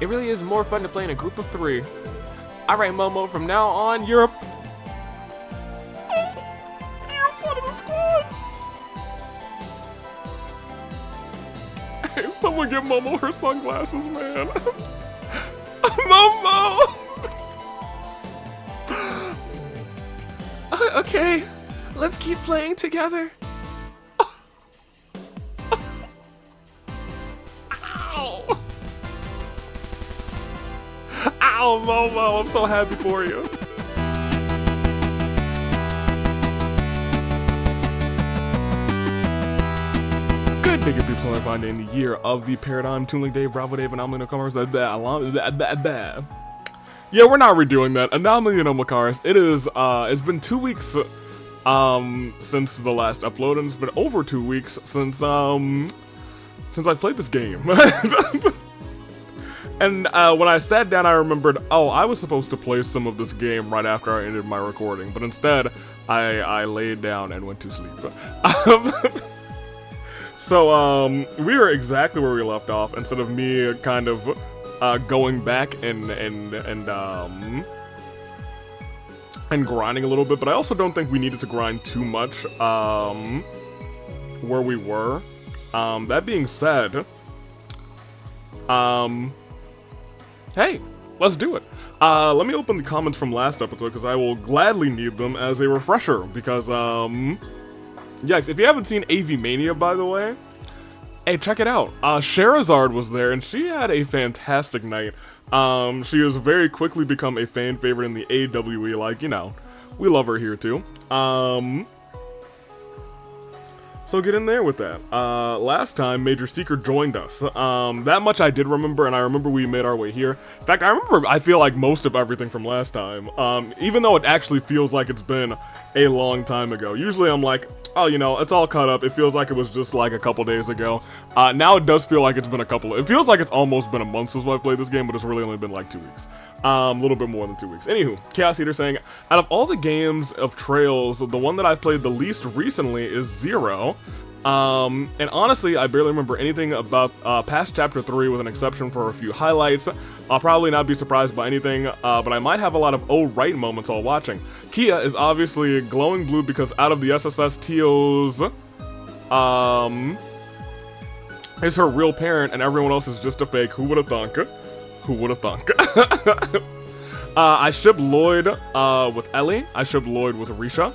It really is more fun to play in a group of 3. Alright, Momo, from now on, you're part of the squad! Hey, someone give Momo her sunglasses, man. Momo! Okay, let's keep playing together. Ow! Ow, Momo, I'm so happy for you. Good digger peeps, on finding the year of the Paradigm, Toon Dave, Bravo Dave, Anomaly No Commerce, Yeah, we're not redoing that. Anomaly No Commerce. It is, it's been 2 weeks, since the last upload, and it's been over 2 weeks since I played this game. And when I sat down, I remembered, oh, I was supposed to play some of this game right after I ended my recording, but instead, I laid down and went to sleep. So, we are exactly where we left off, instead of me kind of going back and grinding a little bit, but I also don't think we needed to grind too much where we were. That being said, hey, let's do it. Let me open the comments from last episode, because I will gladly need them as a refresher, because, yikes, if you haven't seen AV Mania, by the way, hey, check it out. Sherazard was there, and she had a fantastic night. She has very quickly become a fan favorite in the AWE, like, you know, we love her here, too. So get in there with that. Last time, Major Seeker joined us. That much I did remember, and I remember we made our way here. In fact, I feel like most of everything from last time, even though it actually feels like it's been a long time ago. Usually I'm like, oh, you know, it's all caught up. It feels like it was just like a couple days ago. Now it does feel like it's been it feels like it's almost been a month since I played this game, but it's really only been like 2 weeks. A little bit more than 2 weeks. Anywho, Chaos Eater saying, out of all the games of Trails, the one that I've played the least recently is Zero. And honestly, I barely remember anything about past Chapter 3 with an exception for a few highlights. I'll probably not be surprised by anything, but I might have a lot of oh right moments while watching. Kia is obviously glowing blue because out of the SSS, Teo's is her real parent and everyone else is just a fake. Who would have thunk? Who would have thunk? I shipped Lloyd with Ellie. I shipped Lloyd with Risha.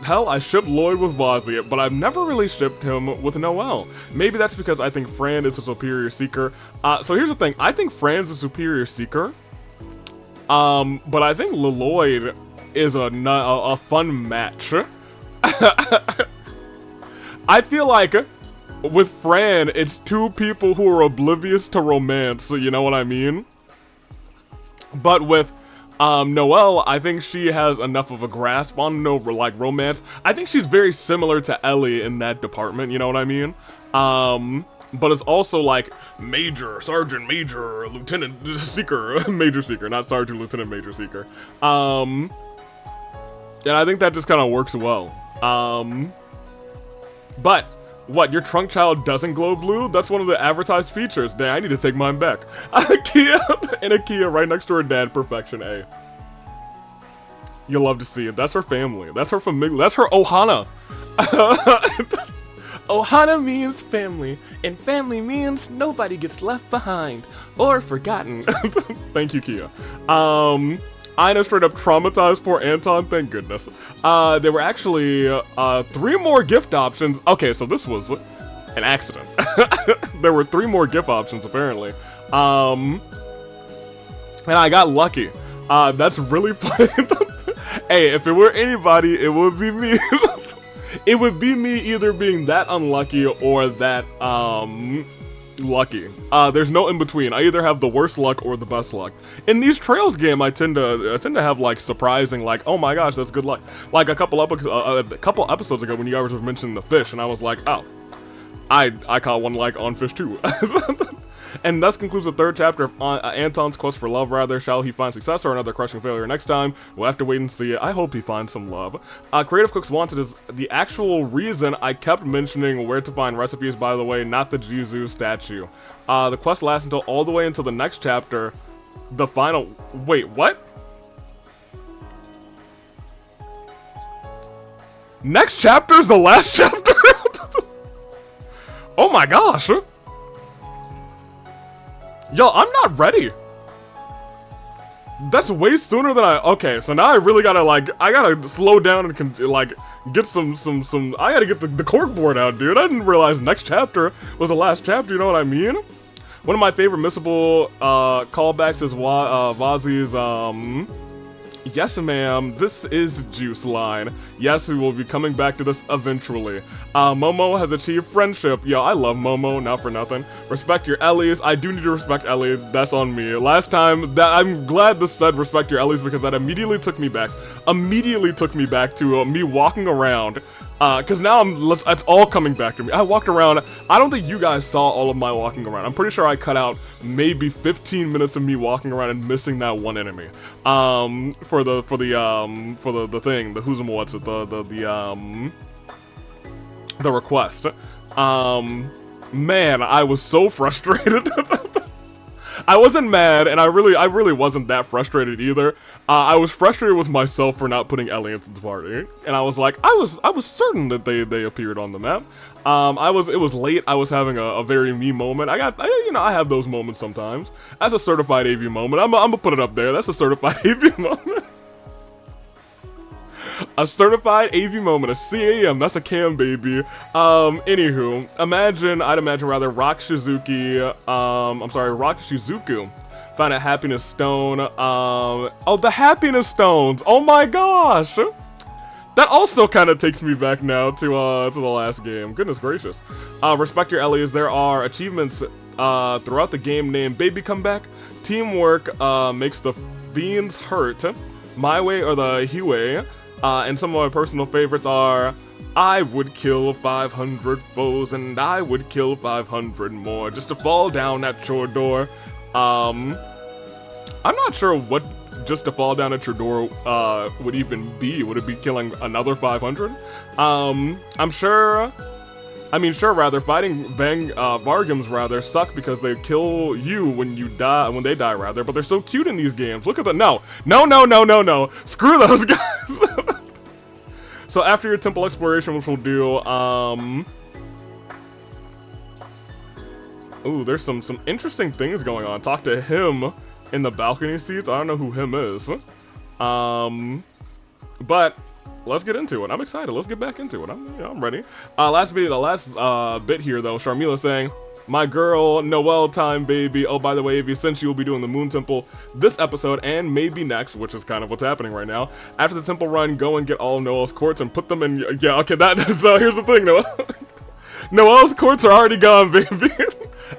Hell, I shipped Lloyd with Vazia, but I've never really shipped him with Noelle. Maybe that's because I think Fran is a superior seeker. So here's the thing. I think Fran's a superior seeker. But I think Lloyd is a fun match. I feel like with Fran, it's two people who are oblivious to romance, so you know what I mean? But with Noelle, I think she has enough of a grasp on like romance. I think she's very similar to Ellie in that department, you know what I mean? But it's also like Major, Sergeant, Major, Lieutenant, Seeker, Major Seeker, not Sergeant, Lieutenant, Major Seeker. And I think that just kind of works well. But what, your trunk child doesn't glow blue? That's one of the advertised features. Dang, I need to take mine back. Kia and a Kia right next to her dad, perfection A. You'll love to see it. That's her family. That's her family. That's her Ohana. Ohana means family, and family means nobody gets left behind or forgotten. Thank you, Kia. Ina straight up traumatized poor Anton, thank goodness. There were actually 3 more gift options. Okay, so this was an accident. There were 3 more gift options apparently. And I got lucky. That's really fun. Hey, if it were anybody, it would be me. It would be me either being that unlucky or that lucky. There's no in between. I either have the worst luck or the best luck. In these Trails game, I tend to have like surprising, like, oh my gosh, that's good luck. Like a couple episodes ago when you guys were mentioning the fish, and I was like, oh, I caught one like on fish too. And thus concludes the third chapter of Anton's quest for love, rather. Shall he find success or another crushing failure next time? We'll have to wait and see. I hope he finds some love. Creative Cooks Wanted is the actual reason I kept mentioning where to find recipes, by the way, not the Jizu statue. The quest lasts until all the way until the next chapter. The final... Wait, what? Next chapter's the last chapter? Oh my gosh. Yo, I'm not ready. That's way sooner than okay, so now I really gotta, like, I gotta slow down and, like, get some, I gotta get the corkboard out, dude. I didn't realize next chapter was the last chapter, you know what I mean? One of my favorite missable, callbacks is Vazi's, yes, ma'am, this is Juice line. Yes, we will be coming back to this eventually. Momo has achieved friendship. Yo, I love Momo, not for nothing. Respect your Ellies. I do need to respect Ellie. That's on me. Last time, I'm glad this said respect your Ellies because that immediately took me back. To me walking around. Because now it's all coming back to me. I walked around. I don't think you guys saw all of my walking around. I'm pretty sure I cut out maybe 15 minutes of me walking around and missing that one enemy. For the thing, the who's what's it, the request. Man, I was so frustrated. I wasn't mad, and I really wasn't that frustrated either. I was frustrated with myself for not putting Ellie into the party, and I was like, I was certain that they appeared on the map. It was late. I was having a very me moment. I have those moments sometimes. That's a certified AV moment. I'm gonna put it up there. That's a certified AV moment. A certified AV moment, a CAM, that's a cam, baby. Anywho, I'd imagine rather, Rock Shizuku found a happiness stone. Oh, the happiness stones, oh my gosh! That also kind of takes me back now to the last game, goodness gracious. Respect your Ellies, there are achievements throughout the game named Baby Comeback. Teamwork makes the fiends hurt. My Way or the Hiway. And some of my personal favorites are, I would kill 500 foes and I would kill 500 more just to fall down at your door. I'm not sure what just to fall down at your door would even be. Would it be killing another 500? Fighting Vargams rather suck because they kill you when they die rather, but they're so cute in these games. Look at the no. Screw those guys. So after your temple exploration, which we'll do, ooh, there's some interesting things going on. Talk to him in the balcony seats. I don't know who him is. But let's get into it. I'm excited. Let's get back into it. I'm ready. The last bit here though, Sharmila saying, my girl, Noel time, baby. Oh, by the way, since you'll be doing the Moon Temple this episode and maybe next, which is kind of what's happening right now, after the temple run, go and get all Noel's quartz and put them in. Yeah, okay, so here's the thing, Noel. Noel's quartz are already gone, baby.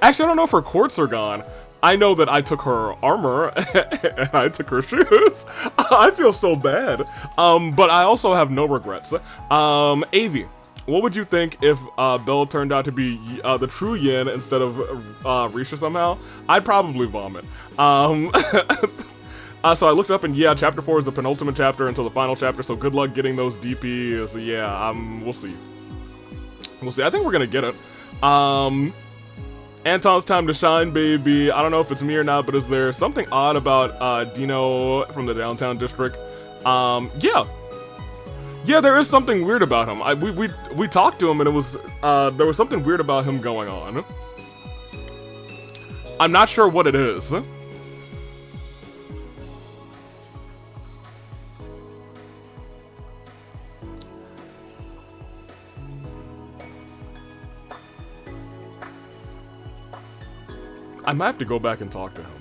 Actually, I don't know if her quartz are gone. I know that I took her armor and I took her shoes. I feel so bad. But I also have no regrets. Avi. What would you think if Belle turned out to be the true Yin instead of Risha somehow? I'd probably vomit. So I looked up and yeah, chapter 4 is the penultimate chapter until the final chapter, so good luck getting those DPs. Yeah, we'll see. We'll see. I think we're gonna get it. Anton's time to shine, baby. I don't know if it's me or not, but is there something odd about Dino from the downtown district? Yeah, there is something weird about him. We talked to him and it was, there was something weird about him going on. I'm not sure what it is. I might have to go back and talk to him.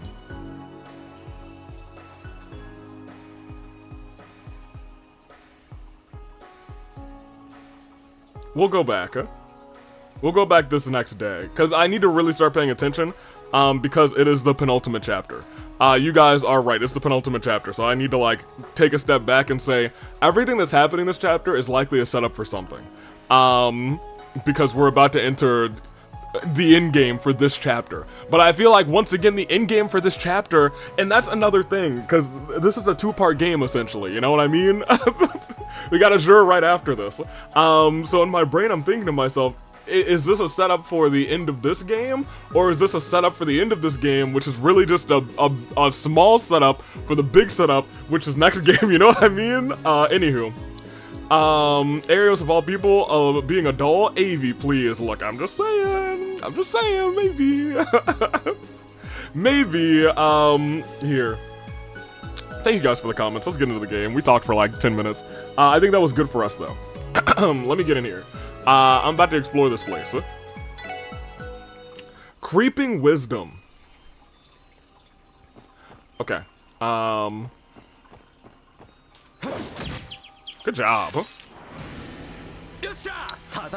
We'll go back. We'll go back this next day, because I need to really start paying attention, because it is the penultimate chapter. You guys are right, it's the penultimate chapter, so I need to, like, take a step back and say, everything that's happening in this chapter is likely a setup for something. Because we're about to enter the end game for this chapter. But I feel like, once again, the end game for this chapter, and that's another thing, because this is a two-part game, essentially, you know what I mean? We got Azure right after this. So in my brain, I'm thinking to myself, is this a setup for the end of this game? Or is this a setup for the end of this game, which is really just a small setup for the big setup, which is next game, you know what I mean? Anywho. Arios of all people, being a doll, AV, please. Look, I'm just saying, maybe. Maybe, here. Thank you guys for the comments. Let's get into the game. We talked for like 10 minutes. I think that was good for us, though. Let me get in here. I'm about to explore this place. Creeping Wisdom. Okay. Good job.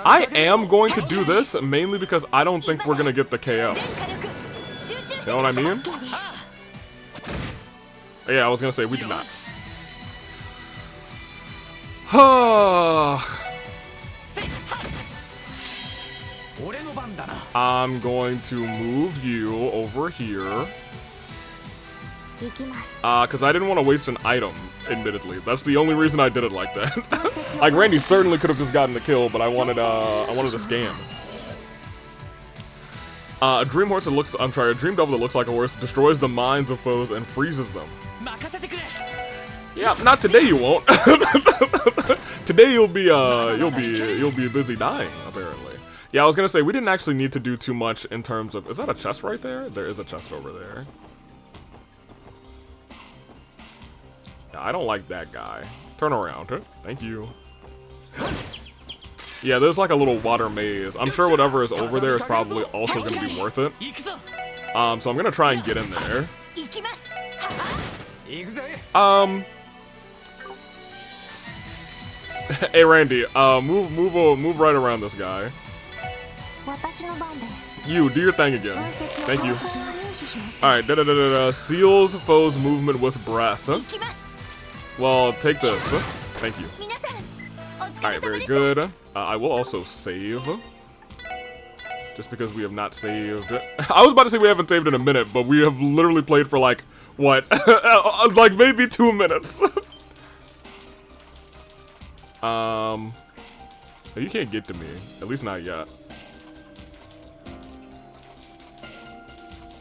I am going to do this mainly because I don't think we're gonna get the KO. You know what I mean? Yeah, I was gonna say we did not. I'm going to move you over here. Cause I didn't want to waste an item, admittedly. That's the only reason I did it like that. Like, Randy certainly could have just gotten the kill, but I wanted a scam. A dream horse that looks, I'm sorry, a dream devil that looks like a horse destroys the minds of foes and freezes them. Yeah, not today you won't. Today you'll be busy dying, apparently. Yeah, I was gonna say, we didn't actually need to do too much in terms of, is that a chest right there? There is a chest over there. Yeah, I don't like that guy. Turn around. Thank you. Yeah, there's like a little water maze. I'm sure whatever is over there is probably also gonna be worth it. So I'm gonna try and get in there. Hey Randy, move right around this guy. You, do your thing again. Thank you. Alright, seals foes movement with breath. Well, take this. Thank you. Alright, very good. I will also save. Just because we have not saved. I was about to say we haven't saved in a minute, but we have literally played for like, what? Like maybe 2 minutes. You can't get to me. At least not yet.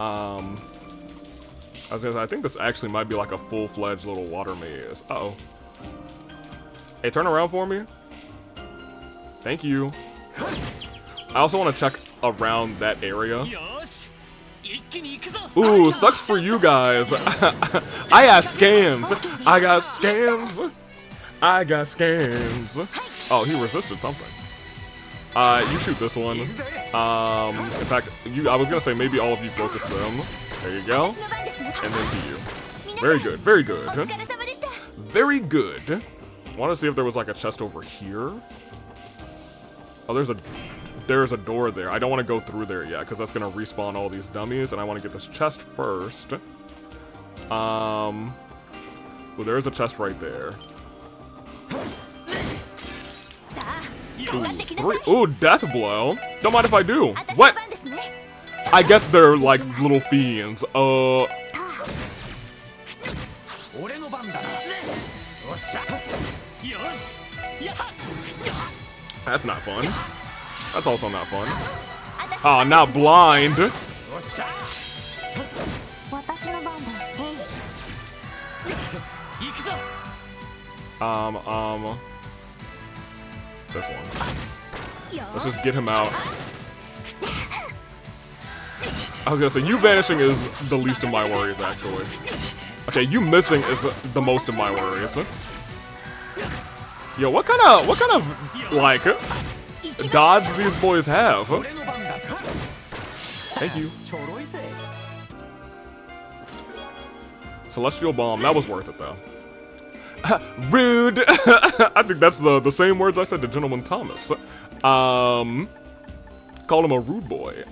I was gonna say, I think this actually might be like a full-fledged little water maze. Uh-oh. Hey, turn around for me. Thank you. I also want to check around that area. Ooh, sucks for you guys. I got scams. I got scams. I got scams. Oh, he resisted something. You shoot this one. In fact, I was gonna say maybe all of you focus them. There you go. And then to you. Very good, very good. Very good. Want to see if there was like a chest over here. Oh, there's a door there. I don't want to go through there yet because that's gonna respawn all these dummies, and I want to get this chest first. Well, there is a chest right there. Ooh, death blow. Don't mind if I do. What? I guess they're like little fiends. That's not fun. That's also not fun. Oh, not blind. This one. Let's just get him out. I was gonna say, you vanishing is the least of my worries, actually. Okay, you missing is the most of my worries. Yo, what kind of, like, dodge do these boys have? Thank you. Celestial Bomb, that was worth it, though. Rude! I think that's the same words I said to Gentleman Thomas. Called him a rude boy.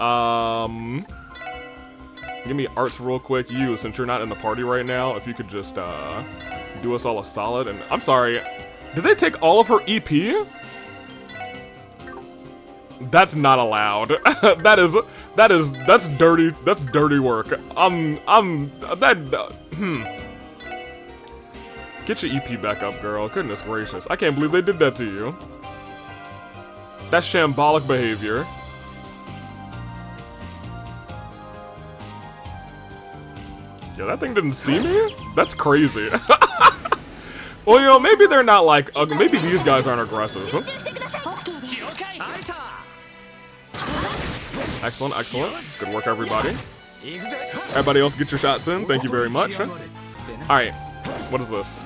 Give me arts real quick. You, since you're not in the party right now, if you could just do us all a solid. And I'm sorry, did they take all of her EP? That's not allowed. That's dirty work. Get your EP back up, girl. Goodness gracious. I can't believe they did that to you. That's shambolic behavior. Yeah, that thing didn't see me? That's crazy. Well, you know, maybe they're not like, maybe these guys aren't aggressive. Huh? Excellent, excellent. Good work, everybody. Everybody else get your shots in. Thank you very much. Alright, what is this?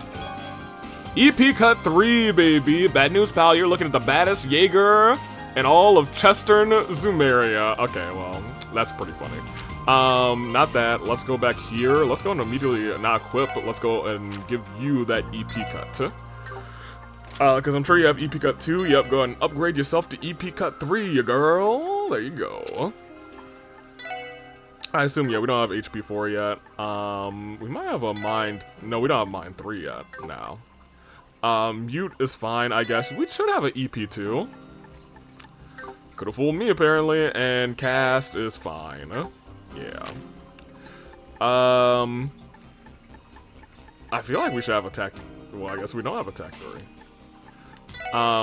EP Cut 3, baby. Bad news, pal. You're looking at the baddest Jaeger in all of Chestern Zumeria. Okay, well, that's pretty funny. Not that. Let's go back here. Let's go and immediately, not equip, but let's go and give you that EP Cut. Because I'm sure you have EP Cut 2. Yep, go ahead and upgrade yourself to EP Cut 3, you girl. There you go. I assume, yeah, we don't have HP 4 yet. We might have a Mind... No, we don't have Mind 3 yet now. Mute is fine, I guess. We should have an EP 2. Could have fooled me, apparently. And Cast is fine. Yeah. I feel like we should have Attack... Well, I guess we don't have Attack 3.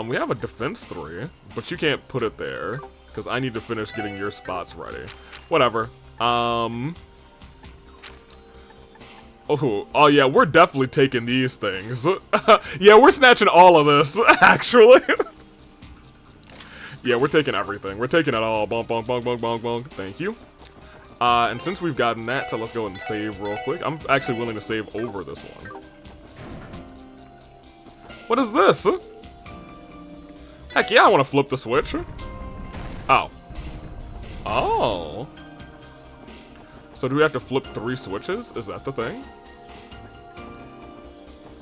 We have a Defense 3, but you can't put it there. Because I need to finish getting your spots ready. Whatever. Oh yeah, we're definitely taking these things. Yeah, we're snatching all of this, actually. Yeah, we're taking everything. We're taking it all. Bonk, bonk, bonk, bonk, bonk, bonk. Thank you. And since we've gotten that, so let's go and save real quick. I'm actually willing to save over this one. What is this? Heck yeah, I want to flip the switch. Oh. Oh. So do we have to flip 3 switches? Is that the thing?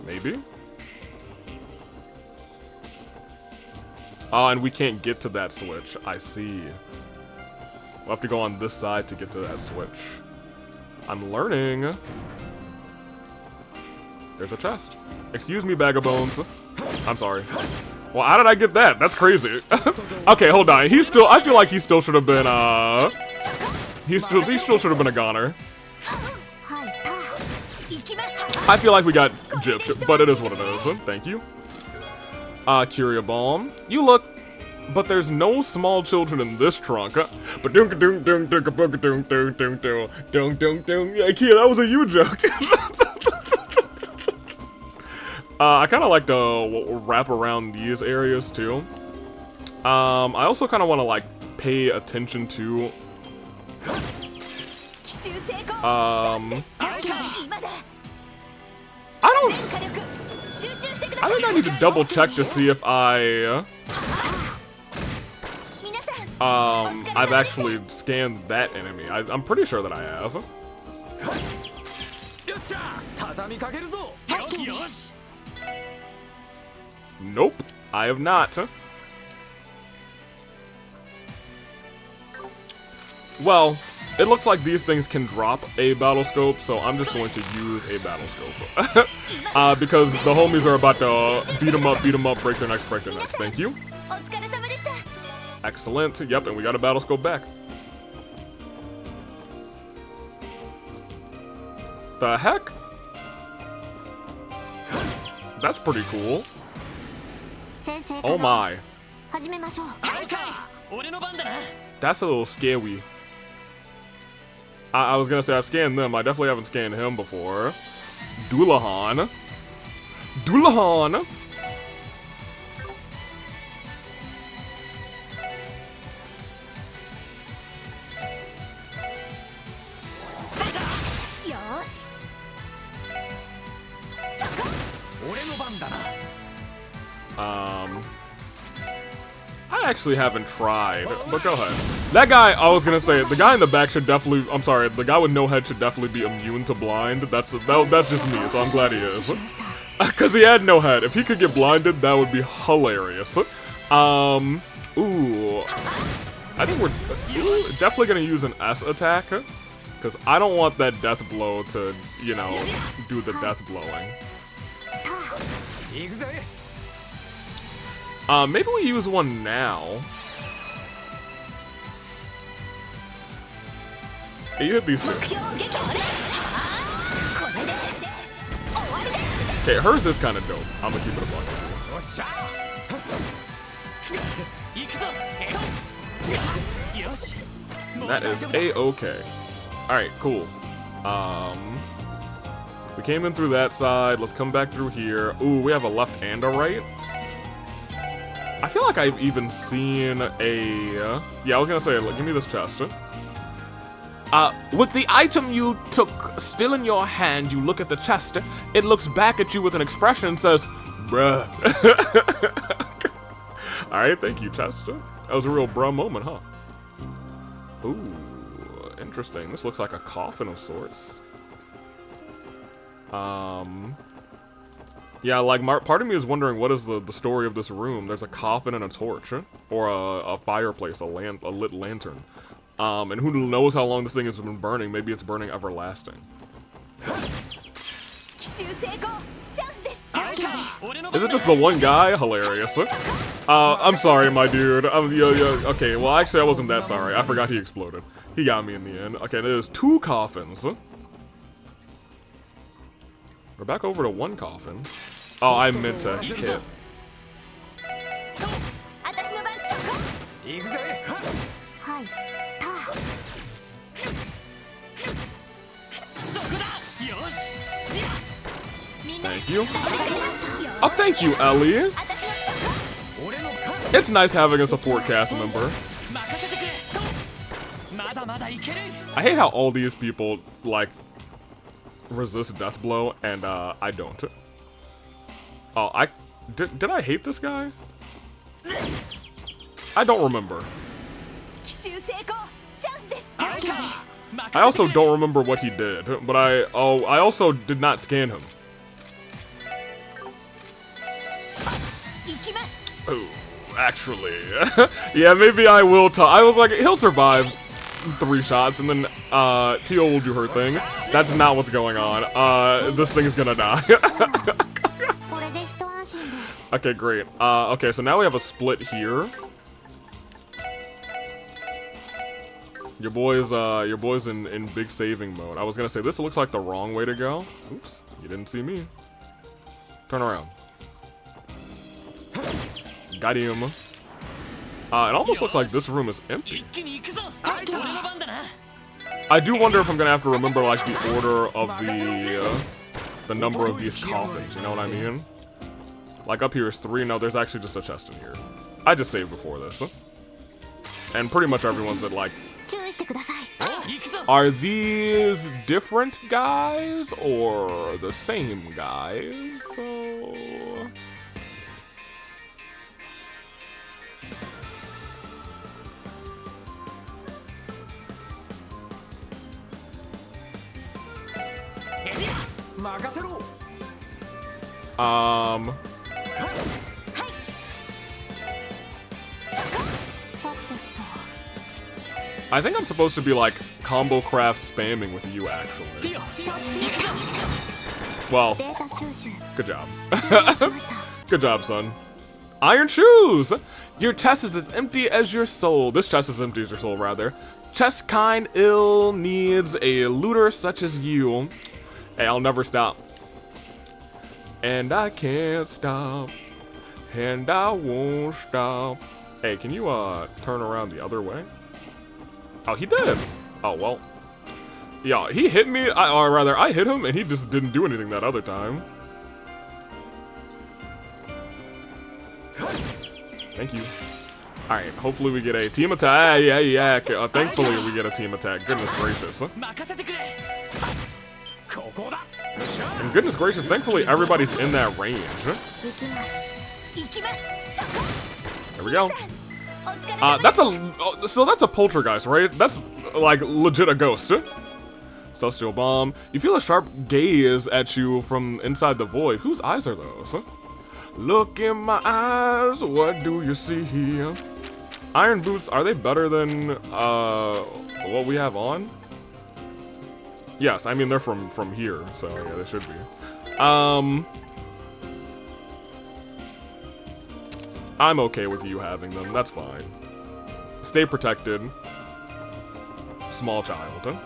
Maybe? Oh, and we can't get to that switch. I see. We'll have to go on this side to get to that switch. I'm learning. There's a chest. Excuse me, bag of bones. I'm sorry. Well, how did I get that? That's crazy. Okay, hold on. He's still... I feel like he still should have been, He still should have been a goner. I feel like we got gypped, but it is what it is. Thank you. Curia Balm. You look... But there's no small children in this trunk. But dunk dunk dunk dunk dunk dunk dunk dunk dunk dunk dunk. Yeah, Kia, that was a you joke. I kind of like to wrap around these areas too. I also kind of want to like pay attention to. I think I need to double check to see if I've actually scanned that enemy. I'm pretty sure that I have. Nope, I have not. Well, it looks like these things can drop a battle scope, so I'm just going to use a battle scope. Because the homies are about to beat them up, break their necks, break their necks. Thank you. Excellent. Yep, and we got a battle scope back. The heck? That's pretty cool. Oh my. That's a little scary. I was gonna say I've scanned them. I definitely haven't scanned him before. Doulahan. Doulahan! I actually haven't tried, but go ahead. That guy, I was gonna say, the guy in the back should definitely, I'm sorry, the guy with no head should definitely be immune to blind. That's just me, so I'm glad he is. Because he had no head. If he could get blinded, that would be hilarious. Ooh. I think we're definitely gonna use an S attack. Because I don't want that death blow to, you know, do the death blowing. Maybe we use one now. You hit these two. Okay, hers is kind of dope. I'm gonna keep it a buck. That is A-okay. Alright, cool. We came in through that side. Let's come back through here. Ooh, we have a left and a right. I feel like I've even seen a... yeah, I was gonna say, look, give me this chest. With the item you took still in your hand, you look at the chest. It looks back at you with an expression and says, bruh. Alright, thank you, chest. That was a real bruh moment, huh? Ooh, interesting. This looks like a coffin of sorts. Yeah, like, part of me is wondering what is the story of this room. There's a coffin and a torch, or a fireplace, a lit lantern. And who knows how long this thing has been burning. Maybe it's burning everlasting. Is it just the one guy? Hilarious. I'm sorry, my dude. Okay, well, actually, I wasn't that sorry. I forgot he exploded. He got me in the end. Okay, there's 2 coffins. We're back over to 1 coffin. Oh, I meant to hit. Thank you. Oh, thank you, Ellie. It's nice having a support cast member. I hate how all these people, like, resist death blow, and I don't. Oh, did I hate this guy? I don't remember. I also don't remember what he did, but I also did not scan him. Oh, actually, yeah, maybe I will. I was like, he'll survive 3 shots, and then Tio will do her thing. That's not what's going on. This thing is gonna die. Okay, great. Okay, so now we have a split here. Your boy's in big saving mode. I was gonna say this looks like the wrong way to go. Oops, you didn't see me. Turn around. Got him. It almost looks like this room is empty. I do wonder if I'm gonna have to remember like the order of the number of these coffins. You know what I mean? Like up here is 3. No, there's actually just a chest in here. I just saved before this, and pretty much everyone's at like. Are these different guys or the same guys? So. I think I'm supposed to be like combo craft spamming with you actually. Well, good job. Good job, son. Iron shoes! Your chest is as empty as your soul. This chest is empty as your soul, rather. Chest kind ill needs a looter such as you. Hey, I'll never stop. And I can't stop. And I won't stop. Hey, can you, turn around the other way? Oh, he did. Oh, well. Yeah, he hit me, or rather, I hit him, and he just didn't do anything that other time. Thank you. Alright, hopefully we get a team attack. Yeah. Thankfully we get a team attack. Goodness gracious. And goodness gracious, thankfully everybody's in that range. There we go. That's a poltergeist, right? That's like legit a ghost. Celestial bomb. You feel a sharp gaze at you from inside the void. Whose eyes are those? Look in my eyes, what do you see here? Iron boots, are they better than what we have on? Yes, I mean they're from here, so yeah, they should be. I'm okay with you having them, that's fine. Stay protected. Small child.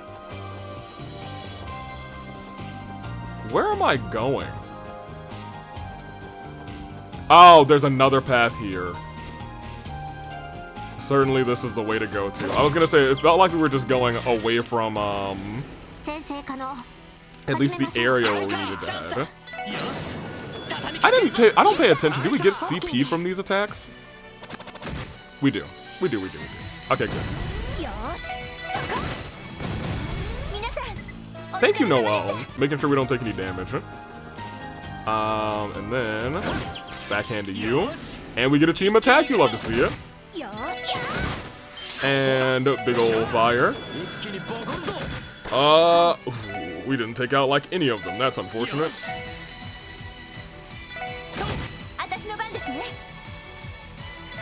Where am I going? Oh, there's another path here. Certainly this is the way to go to. I was gonna say, it felt like we were just going away from, at least the area we needed to head. I don't pay attention. Do we get CP from these attacks? We do. We do. Okay, good. Thank you, Noel. Making sure we don't take any damage. And then backhand to you. And we get a team attack. You love to see it. And big ol' fire. We didn't take out like any of them. That's unfortunate.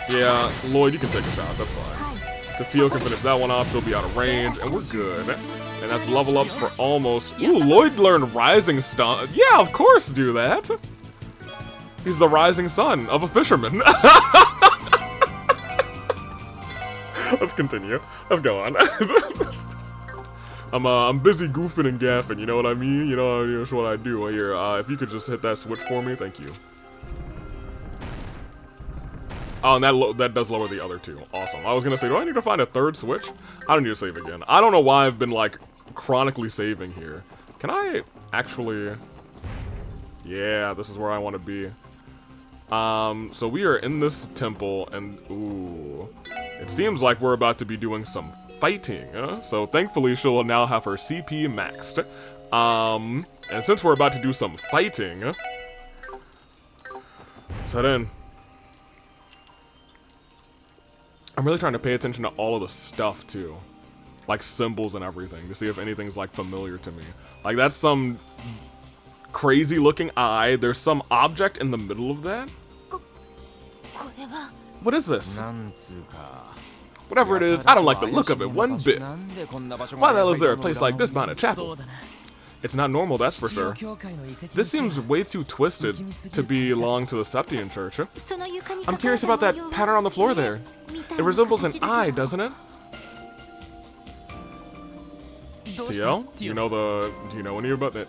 Yeah, Lloyd, you can take a shot. That's fine. Because Tio can finish that one off. She'll be out of range, and we're good. And that's level ups for almost. Ooh, Lloyd learned Rising Stun. Yeah, of course, do that. He's the rising son of a fisherman. Let's continue. Let's go on. I'm busy goofing and gaffing, you know what I mean? You know, that's what I do here. If you could just hit that switch for me, thank you. Oh, and that does lower the other two. Awesome. I was gonna say, do I need to find a third switch? I don't need to save again. I don't know why I've been, like, chronically saving here. Can I actually... Yeah, this is where I want to be. So we are in this temple, and ooh, it seems like we're about to be doing some fighting. So thankfully, she'll now have her CP maxed. And since we're about to do some fighting, let's head in. I'm really trying to pay attention to all of the stuff too, like symbols and everything, to see if anything's like familiar to me. Like that's some crazy looking eye. There's some object in the middle of that. What is this? Whatever it is, I don't like the look of it one bit. Why the hell is there a place like this behind a chapel? It's not normal, that's for sure. This seems way too twisted to belong to the Septian Church. I'm curious about that pattern on the floor there. It resembles an eye, doesn't it? TL? Do you know any about it?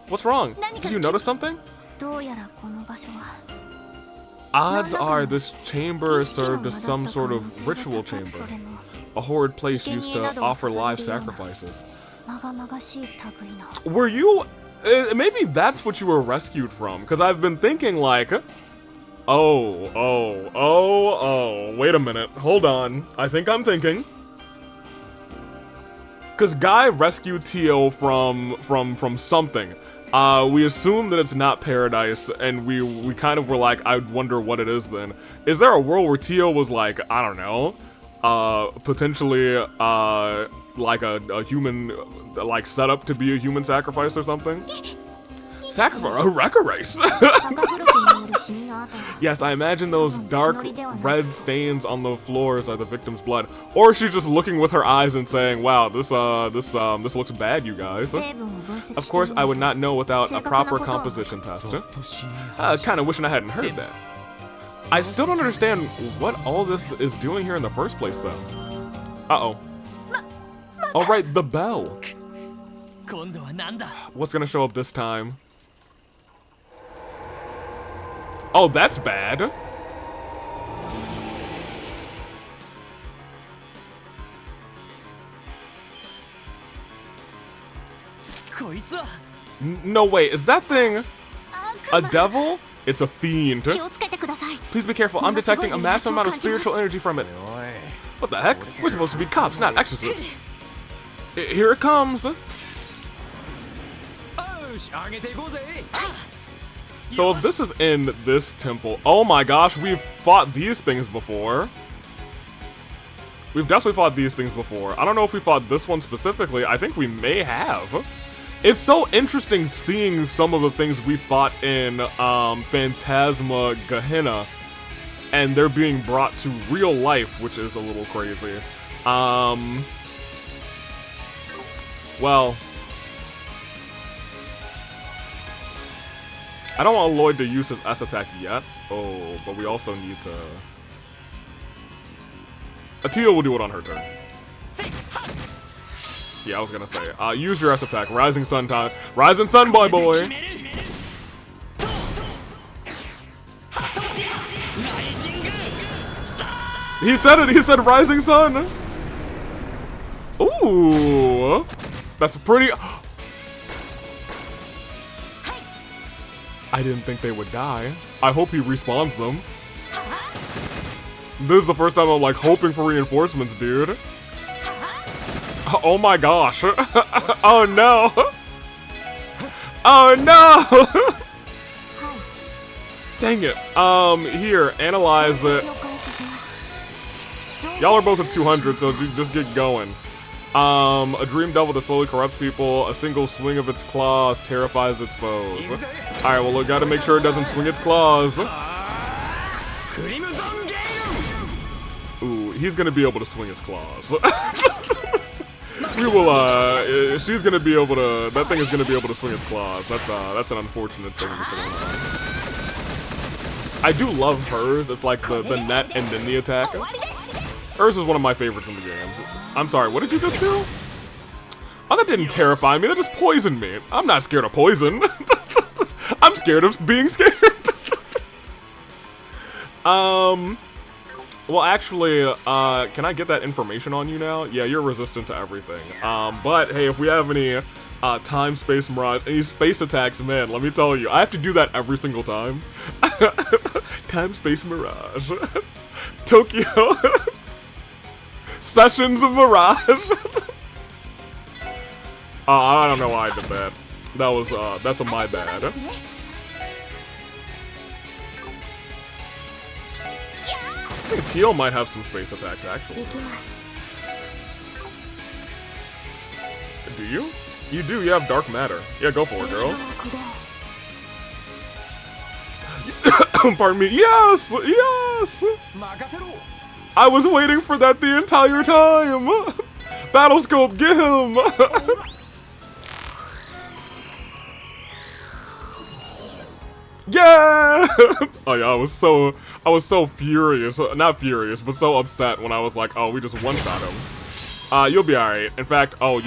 What's wrong? Did you notice something? Odds are this chamber served as some sort of ritual chamber. A horrid place used to offer live sacrifices. Were you... maybe that's what you were rescued from, because I've been thinking like... Oh, wait a minute. Hold on. I think I'm thinking. Because Guy rescued Tio from something. We assume that it's not paradise, and we kind of were like, I wonder what it is then. Is there a world where Tio was like, I don't know, potentially, like a human, like set up to be a human sacrifice or something? Sacrifice? A wrecker race? Yes, I imagine those dark red stains on the floors are the victim's blood. Or she's just looking with her eyes and saying, wow, this looks bad, you guys. Of course, I would not know without a proper composition test. Kinda wishing I hadn't heard that. I still don't understand what all this is doing here in the first place, though. Uh-oh. Oh, right, the bell. What's gonna show up this time? Oh, that's bad. No, wait, is that thing a devil? It's a fiend. Please be careful, I'm detecting a massive amount of spiritual energy from it. What the heck? We're supposed to be cops, not exorcists. Here it comes. So if this is in this temple, oh my gosh, we've fought these things before. We've definitely fought these things before. I don't know if we fought this one specifically. I think we may have. It's so interesting seeing some of the things we fought in Phantasma Gehenna, and they're being brought to real life, which is a little crazy. Well, I don't want Lloyd to use his S attack yet. Oh, but we also need to... Atia will do it on her turn. Yeah, I was gonna say. Use your S attack. Rising Sun time. Rising Sun, boy. He said it. He said Rising Sun. Ooh, that's pretty. I didn't think they would die. I hope he respawns them. This is the first time I'm like hoping for reinforcements, dude. Oh my gosh. Oh no. Oh no. Dang it. Here, analyze it. Y'all are both at 200, so just get going. A dream devil that slowly corrupts people. A single swing of its claws terrifies its foes. Alright, well, we gotta make sure it doesn't swing its claws. Ooh, he's gonna be able to swing his claws. We will, she's gonna be able to, that thing is gonna be able to swing its claws. That's an unfortunate thing to say. I do love hers. It's like the net and then the attack. Hers is one of my favorites in the games. I'm sorry, what did you just do? Oh, that didn't terrify me, that just poisoned me. I'm not scared of poison. I'm scared of being scared. Well, actually, can I get that information on you now? Yeah, you're resistant to everything. But hey, if we have any time, space, mirage, any space attacks, man, let me tell you, I have to do that every single time. Time, space, mirage. Tokyo. Sessions of mirage. I don't know why I did that. That was, that's a my bad. I think Teal might have some space attacks, actually. Do you? You do, you have dark matter. Yeah, go for it, girl. Pardon me. Yes! Yes! I was waiting for that the entire time! Battlescope, get him! Yeah! Oh yeah, I was so furious. Not furious, but so upset when I was like, oh, we just one-shot him. You'll be alright. In fact, oh,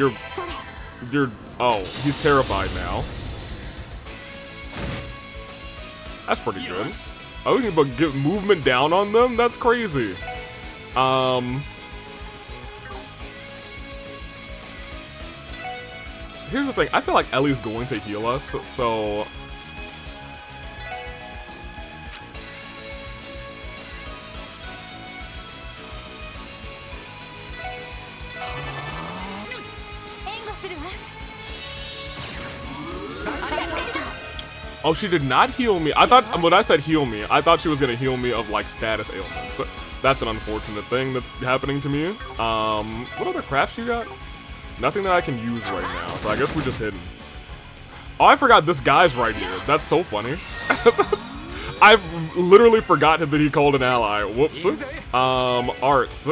oh, he's terrified now. That's pretty good. Oh, we can get movement down on them? That's crazy. Here's the thing, I feel like Ellie's going to heal us, so... Oh, she did not heal me. I thought, when I said heal me, I thought she was gonna heal me of, like, status ailments. That's an unfortunate thing that's happening to me. What other crafts you got? Nothing that I can use right now, so I guess we're just hidden. Oh, I forgot this guy's right here. That's so funny. I literally forgot that he called an ally. Whoops. Arts.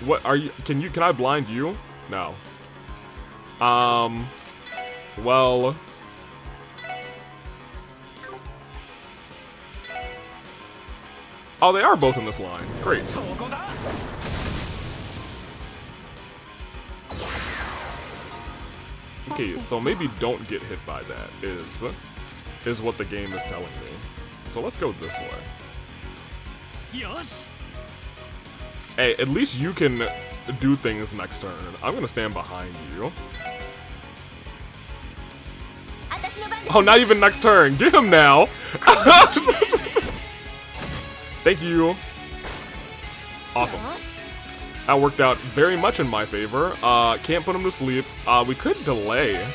What are you? Can I blind you? No. Well. Oh, they are both in this line. Great. Okay, so maybe don't get hit by that is what the game is telling me. So let's go this way. Hey, at least you can do things next turn. I'm gonna stand behind you. Oh, not even next turn. Get him now. Thank you. Awesome. That worked out very much in my favor. Can't put him to sleep. We could delay.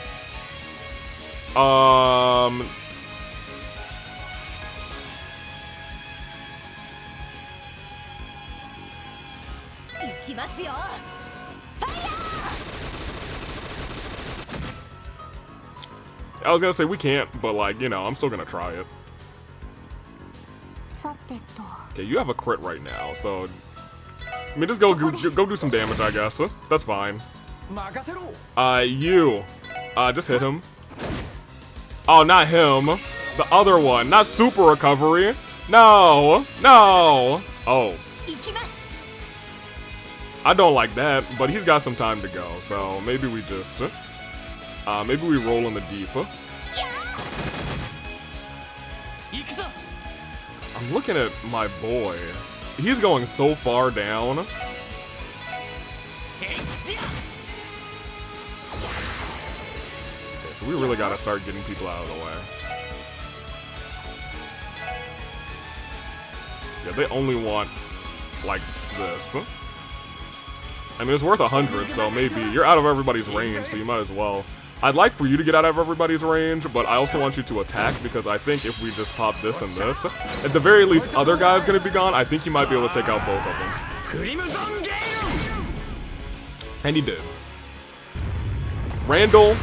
I was gonna say we can't, but like, you know, I'm still gonna try it. Okay, you have a crit right now, so I mean, just go do some damage, I guess. That's fine. Just hit him. Oh, not him. The other one, not super recovery. No, no. Oh. I don't like that, but he's got some time to go, so maybe we just, maybe we roll in the deep. I'm looking at my boy. He's going so far down. Okay, so we really gotta start getting people out of the way. Yeah, they only want, like, this. I mean, it's worth 100, so maybe you're out of everybody's range, so you might as well. I'd like for you to get out of everybody's range, but I also want you to attack, because I think if we just pop this and this, at the very least, other guy's gonna be gone. I think you might be able to take out both of them. And he did. Randall.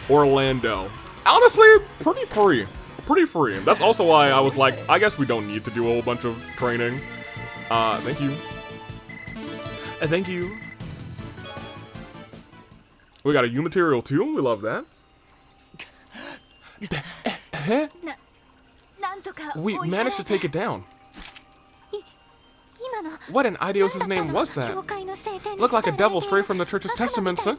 Orlando. Honestly, pretty free. Pretty free. That's also why I was like, I guess we don't need to do a whole bunch of training. Thank you. Thank you. We got a U material too. We love that. We managed to take it down. What in Idios' name was that? Looked like a devil straight from the church's testaments. Oh,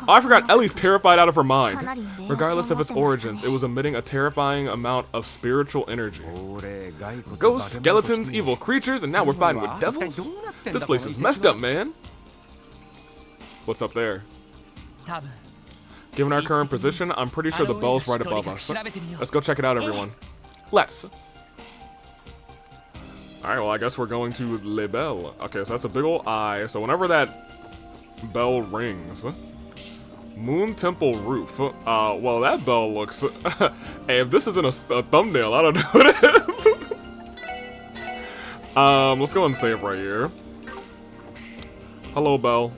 I forgot. Ellie's terrified out of her mind. Regardless of its origins, it was emitting a terrifying amount of spiritual energy. Ghosts, skeletons, evil creatures, and now we're fighting with devils? This place is messed up, man. What's up there? Given our current position, I'm pretty sure the bell's right above us. Let's go check it out, everyone. Let's. Alright, well, I guess we're going to Le Bell. Okay, so that's a big old eye. So whenever that bell rings... Moon Temple Roof. Well, that bell looks... Hey, if this isn't a thumbnail, I don't know what it is. Let's go and save right here. Hello, bell.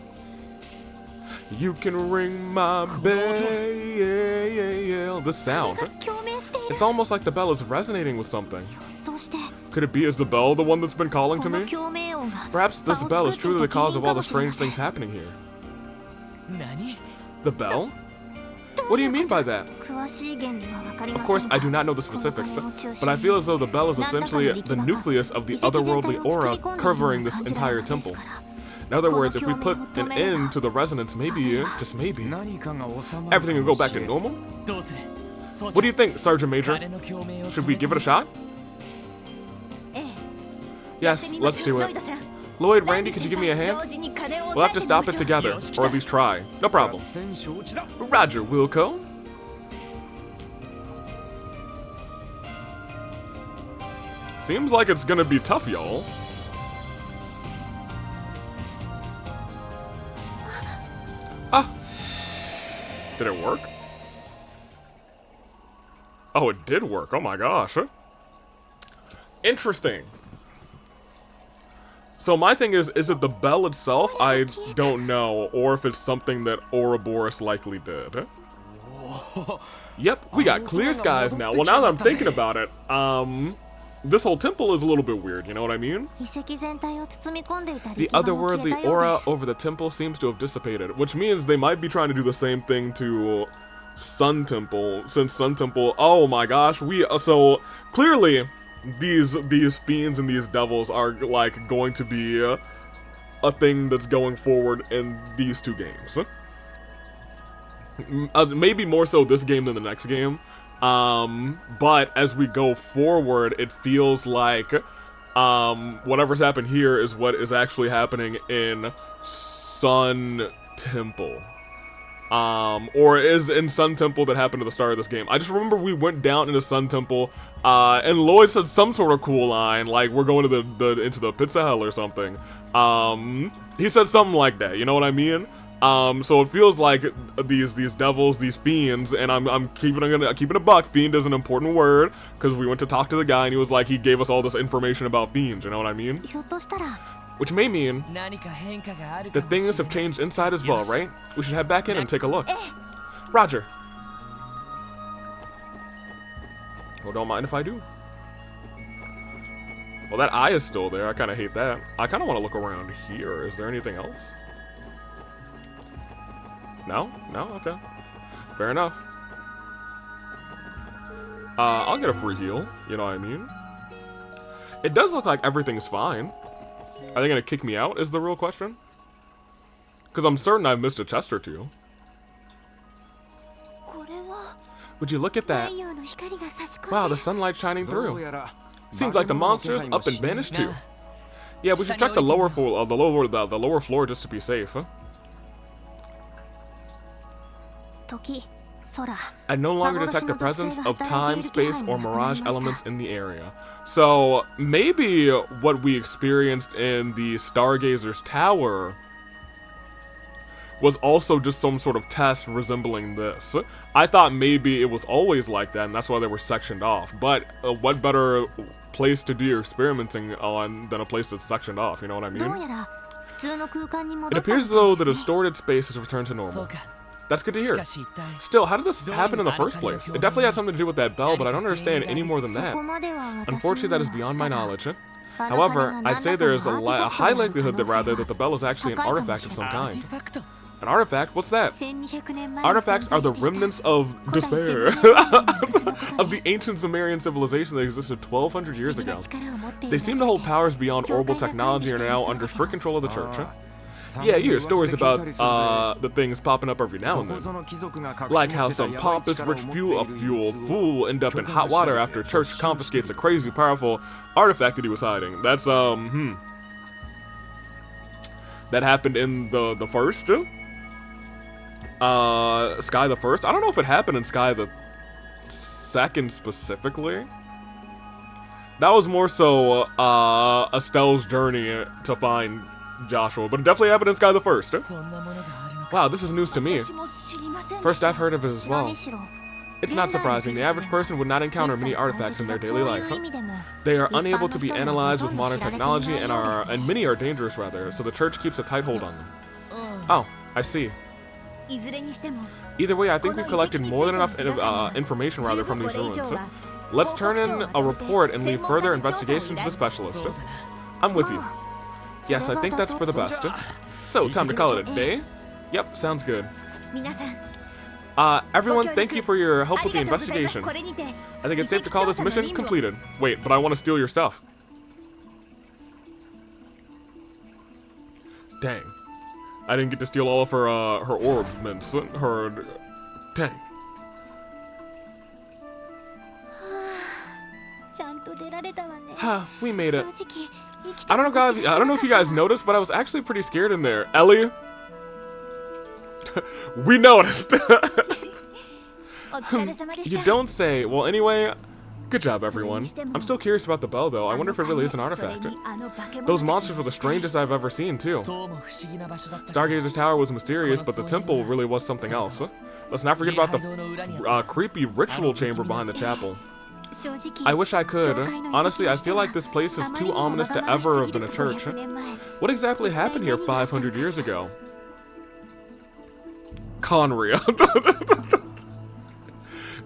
You can ring my bell. The sound. It's almost like the bell is resonating with something. Could it be, is the bell the one that's been calling to me? Perhaps this bell is truly the cause of all the strange things happening here. The bell? What do you mean by that? Of course, I do not know the specifics, but I feel as though the bell is essentially the nucleus of the otherworldly aura covering this entire temple. In other words, if we put an end to the resonance, maybe, just maybe, everything will go back to normal? What do you think, Sergeant Major? Should we give it a shot? Yes, let's do it. Lloyd, Randy, could you give me a hand? We'll have to stop it together, or at least try. No problem. Roger, Wilco. Seems like it's gonna be tough, y'all. Ah! Did it work? Oh, it did work. Oh my gosh. Interesting. So my thing is it the bell itself? I don't know. Or if it's something that Ouroboros likely did. Yep, we got clear skies now. Well, now that I'm thinking about it, this whole temple is a little bit weird, you know what I mean? The otherworldly aura over the temple seems to have dissipated, which means they might be trying to do the same thing to Sun Temple, since Sun Temple, oh my gosh, so clearly these fiends and these devils are like going to be a thing that's going forward in these two games. Maybe more so this game than the next game. But as we go forward, it feels like whatever's happened here is what is actually happening in Sun Temple. Or is in Sun Temple that happened at the start of this game. I just remember we went down into Sun Temple, and Lloyd said some sort of cool line, like we're going to into the pits of hell or something. He said something like that, you know what I mean? So it feels like these devils, these fiends, and I'm keeping a buck. Fiend is an important word because we went to talk to the guy and he was like, he gave us all this information about fiends, you know what I mean? Which may mean that things have changed inside as well, right? We should head back in and take a look. Roger. Well, don't mind if I do. Well, that eye is still there. I kind of hate that. I kind of want to look around here. Is there anything else? No? No? Okay. Fair enough. I'll get a free heal. You know what I mean? It does look like everything's fine. Are they gonna kick me out is the real question? Because I'm certain I've missed a chest or two. Would you look at that? Wow, the sunlight's shining through. Seems like the monster's up and vanished too. Yeah, we should check the lower floor, the lower floor just to be safe. Huh? I no longer detect the presence of time, space, or mirage elements in the area. So maybe what we experienced in the Stargazer's Tower was also just some sort of test resembling this. I thought maybe it was always like that, and that's why they were sectioned off. But what better place to do your experimenting on than a place that's sectioned off, you know what I mean? It appears as though the distorted space has returned to normal. That's good to hear. Still, how did this happen in the first place? It definitely had something to do with that bell, but I don't understand any more than that. Unfortunately, that is beyond my knowledge. However, I'd say there is a high likelihood that the bell is actually an artifact of some kind. An artifact? What's that? Artifacts are the remnants of despair of the ancient Sumerian civilization that existed 1,200 years ago. They seem to hold powers beyond orbital technology and are now under strict control of the church. Yeah, you hear stories about the things popping up every now and then. Like how some pompous rich fool will end up in hot water after church confiscates a crazy powerful artifact that he was hiding. That's, that happened in the first? Sky the First? I don't know if it happened in Sky the Second specifically. That was more so, Estelle's journey to find Joshua, but it definitely happened in Sky the First. Wow, this is news to me. First I've heard of it as well. It's not surprising, the average person would not encounter many artifacts in their daily life. They are unable to be analyzed with modern technology and many are dangerous rather, so the church keeps a tight hold on them. Oh, I see. Either way, I think we've collected more than enough information from these ruins. Let's turn in a report and leave further investigation to the specialist. I'm with you. Yes, I think that's for the best. So, time to call it a day? Yep, sounds good. Everyone, thank you for your help with the investigation. I think it's safe to call this mission completed. Wait, but I want to steal your stuff. Dang. I didn't get to steal all of her orbs, dang. We made it. I don't know if you guys noticed, but I was actually pretty scared in there. Ellie? We noticed. You don't say. Well, anyway, good job, everyone. I'm still curious about the bell, though. I wonder if it really is an artifact. Those monsters were the strangest I've ever seen, too. Stargazer's Tower was mysterious, but the temple really was something else. Let's not forget about the creepy ritual chamber behind the chapel. I wish I could. Honestly, I feel like this place is too ominous to ever have been a church. What exactly happened here 500 years ago? Conria.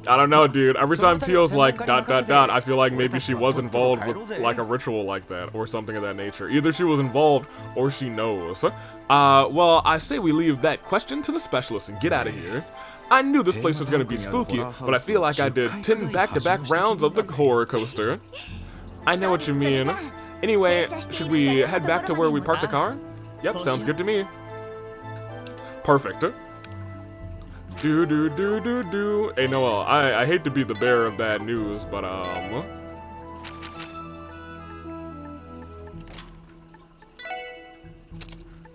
I don't know, dude. Every time Teal's like, ... I feel like maybe she was involved with, like, a ritual like that, or something of that nature. Either she was involved, or she knows. Well, I say we leave that question to the specialist and get out of here. I knew this place was gonna be spooky, but I feel like I did 10 back-to-back rounds of the horror coaster. I know what you mean. Anyway, should we head back to where we parked the car? Yep, sounds good to me. Perfect. Hey, Noel, I hate to be the bearer of bad news, but,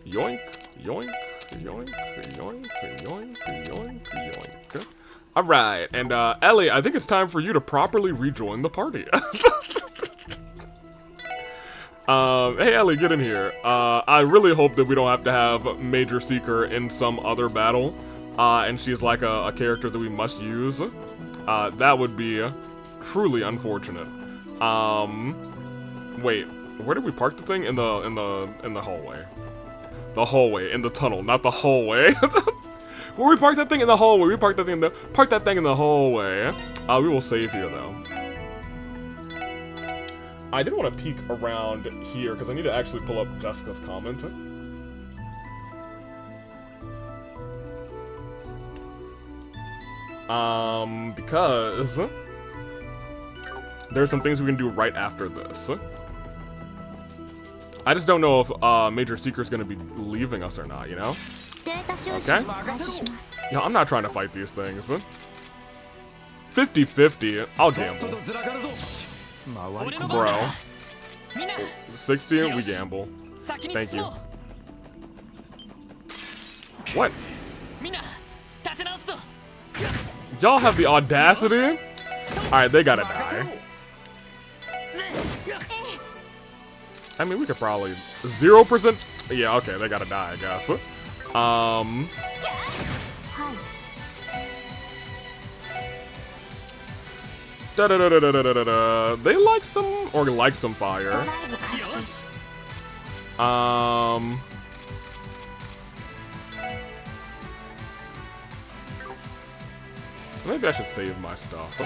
yoink, yoink, yoink, yoink, yoink, yoink, yoink. Alright, and, Ellie, I think it's time for you to properly rejoin the party. Hey, Ellie, get in here. I really hope that we don't have to have Major Seeker in some other battle. And she's like a character that we must use. That would be truly unfortunate. Wait, where did we park the thing? In the hallway. The hallway, in the tunnel, not the hallway. Where we parked that thing in the hallway. We parked that thing in the hallway. We will save here though. I did want to peek around here because I need to actually pull up Jessica's comment. Because there's some things we can do right after this. I just don't know if Major Seeker's gonna be leaving us or not, you know? Okay. Yo, I'm not trying to fight these things. 50-50. I'll gamble. Bro. 60, we gamble. Thank you. What? Y'all have the audacity? Alright, they gotta die. I mean, we could probably... 0%? Yeah, okay, they gotta die, I guess. They like some... Or like some fire. Maybe I should save my stuff.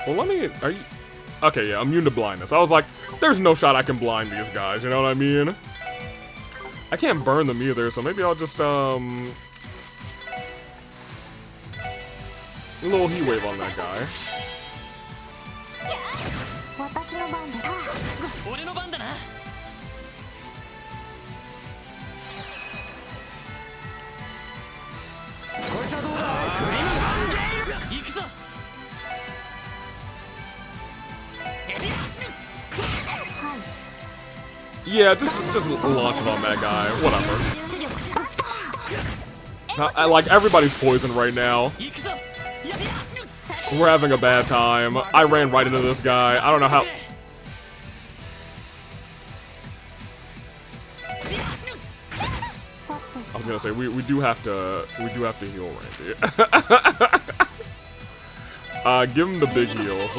Well, let me... Are you... Okay, yeah, immune to blindness. I was like, there's no shot I can blind these guys, you know what I mean? I can't burn them either, so maybe I'll just, a little heat wave on that guy. Yeah, just launch it on that guy. Whatever. Like, everybody's poisoned right now. We're having a bad time. I ran right into this guy. I don't know how... I was gonna say, we do have to heal Randy. Give him the big heals.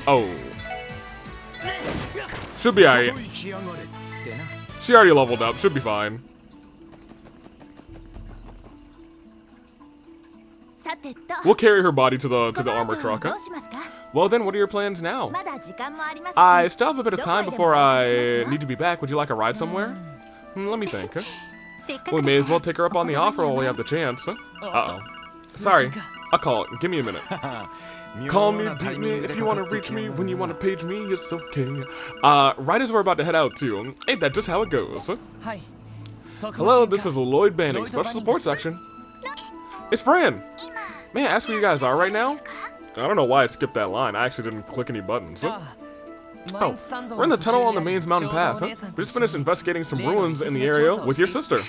Oh. Should be alright. She already leveled up. Should be fine. We'll carry her body to the armor truck. Well then, what are your plans now? I still have a bit of time before I need to be back. Would you like a ride somewhere? Let me think. We may as well take her up on the offer while we have the chance. Uh-oh. Sorry. I'll call it. Give me a minute. Call me, beat me, if you want to reach me, when you want to page me, it's okay. Right as we're about to head out too. Ain't that just how it goes? Hello, this is Lloyd Banning, Special Support Section. It's Fran! May I ask where you guys are right now? I don't know why I skipped that line. I actually didn't click any buttons. Oh, we're in the tunnel on the Main's Mountain Path. We just finished investigating some ruins in the area with your sister.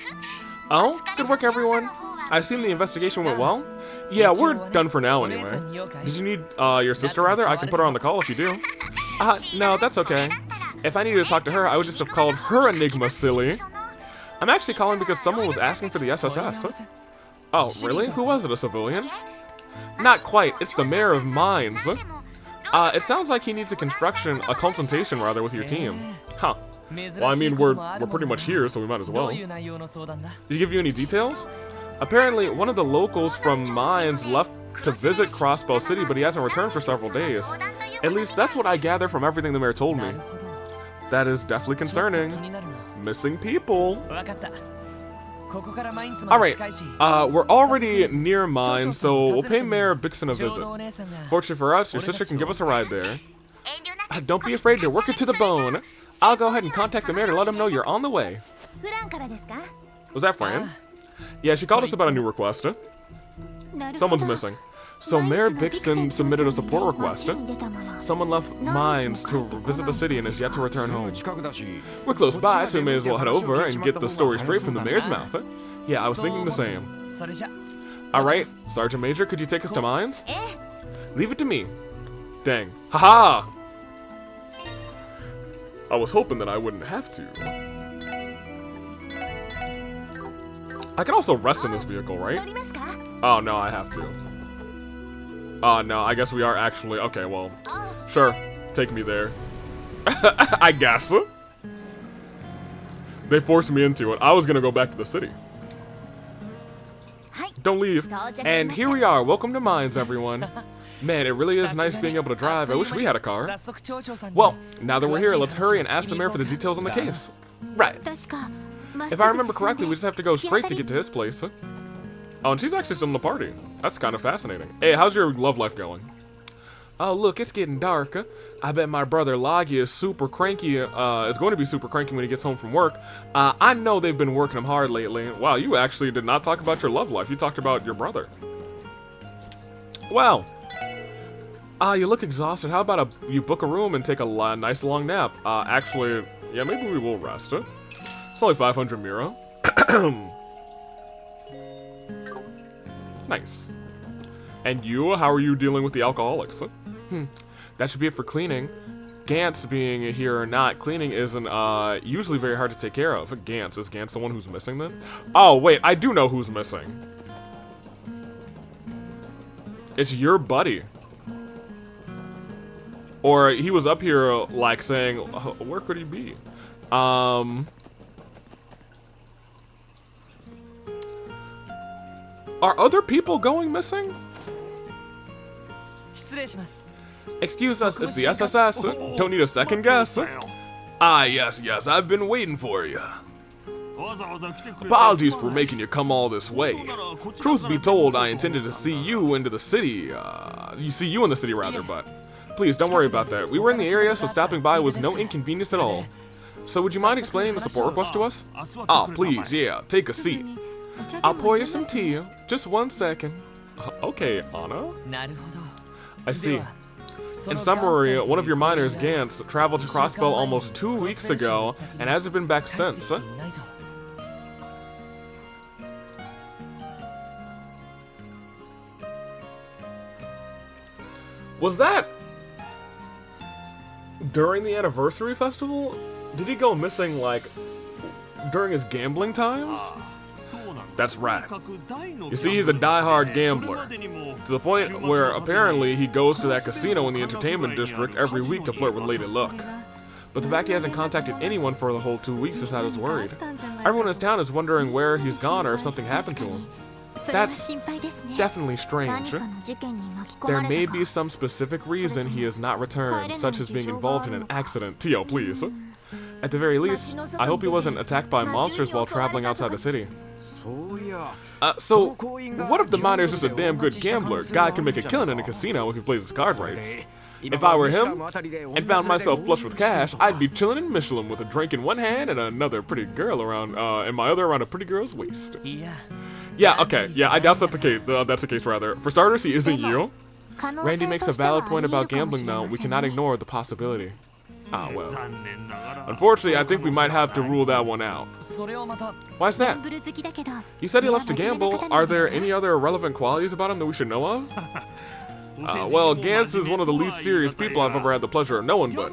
Oh, good work everyone. I assume the investigation went well? Yeah, we're done for now anyway. Did you need your sister rather? I can put her on the call if you do. No, that's okay. If I needed to talk to her, I would just have called her Enigma, silly. I'm actually calling because someone was asking for the SSS. Oh, really? Who was it, a civilian? Not quite, it's the mayor of Mines. It sounds like he needs a consultation rather with your team. Huh. Well, I mean, we're pretty much here, so we might as well. Did he give you any details? Apparently, one of the locals from Mines left to visit Crossbell City, but he hasn't returned for several days. At least that's what I gather from everything the mayor told me. That is definitely concerning. Missing people. Alright, we're already near Mines, so we'll pay Mayor Bixen a visit. Fortunately for us, your sister can give us a ride there. Don't be afraid to work it to the bone. I'll go ahead and contact the mayor to let him know you're on the way. Was that Fran? Yeah, she called us about a new request. Someone's missing. So Mayor Bixen submitted a support request. Someone left Mines to visit the city and is yet to return home. We're close by, so we may as well head over and get the story straight from the mayor's mouth. Yeah, I was thinking the same. Alright, Sergeant Major, could you take us to Mines? Leave it to me. Dang. Haha! I was hoping that I wouldn't have to. I can also rest in this vehicle, right? Oh, no, I have to. No, I guess we are actually... Okay, well, sure. Take me there. I guess. They forced me into it. I was gonna go back to the city. Don't leave. And here we are. Welcome to Mines, everyone. Man, it really is nice being able to drive. I wish we had a car. Well, now that we're here, let's hurry and ask the mayor for the details on the case. Right. If I remember correctly, we just have to go straight to get to his place. Oh, and she's actually still in the party. That's kind of fascinating. Hey, how's your love life going? Oh, look, it's getting dark. I bet my brother Logia is super cranky. Is going to be super cranky when he gets home from work. I know they've been working him hard lately. Wow, you actually did not talk about your love life. You talked about your brother. Wow. You look exhausted. How about you book a room and take a nice long nap? Actually, yeah, maybe we will rest. It's only 500 Mira. Nice. And you, how are you dealing with the alcoholics? That should be it for cleaning. Gantz being here or not, cleaning isn't usually very hard to take care of. Gantz, is Gantz the one who's missing then? Oh, wait, I do know who's missing. It's your buddy. Or he was up here, like, saying, where could he be? Are other people going missing? Excuse us, it's the SSS. Don't need a second guess. Ah, yes, I've been waiting for you. Apologies for making you come all this way. Truth be told, I intended to see you into the city. See you in the city, rather, but please don't worry about that. We were in the area, so stopping by was no inconvenience at all. So would you mind explaining the support request to us? Oh, please, yeah, take a seat. I'll pour you some tea. Just 1 second. Okay, Anna. I see. In summary, one of your miners, Gantz, traveled to Crossbow almost 2 weeks ago and hasn't been back since. Was that during the anniversary festival? Did he go missing, like, during his gambling times? That's right. You see, he's a die-hard gambler, to the point where apparently he goes to that casino in the entertainment district every week to flirt with Lady Luck. But the fact he hasn't contacted anyone for the whole 2 weeks has had us worried. Everyone in town is wondering where he's gone or if something happened to him. That's definitely strange. There may be some specific reason he has not returned, such as being involved in an accident. Tio, please. At the very least, I hope he wasn't attacked by monsters while traveling outside the city. So, what if the miner's just a damn good gambler? Guy can make a killing in a casino if he plays his card rights. If I were him, and found myself flush with cash, I'd be chilling in Michelin with a drink in one hand and another pretty girl around, and my other around a pretty girl's waist. Yeah, okay, yeah, I doubt that's the case. That's the case, rather. For starters, he isn't you. Randy makes a valid point about gambling, though. We cannot ignore the possibility. Ah, well. Unfortunately, I think we might have to rule that one out. Why's that? You said he loves to gamble. Are there any other irrelevant qualities about him that we should know of? Well, Gantz is one of the least serious people I've ever had the pleasure of knowing, but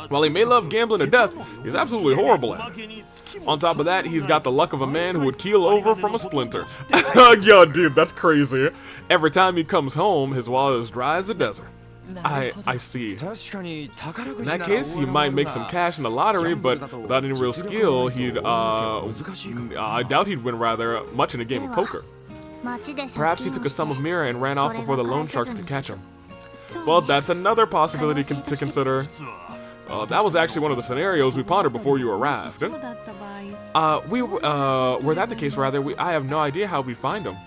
while he may love gambling to death, he's absolutely horrible at it. On top of that, he's got the luck of a man who would keel over from a splinter. Yo, dude, that's crazy. Every time he comes home, his wallet is dry as a desert. I see. In that case, he might make some cash in the lottery, but without any real skill, I doubt he'd win rather much in a game of poker. Perhaps he took a sum of Mira and ran off before the loan sharks could catch him. Well, that's another possibility to consider. That was actually one of the scenarios we pondered before you arrived. Were that the case, rather, I have no idea how we'd find him.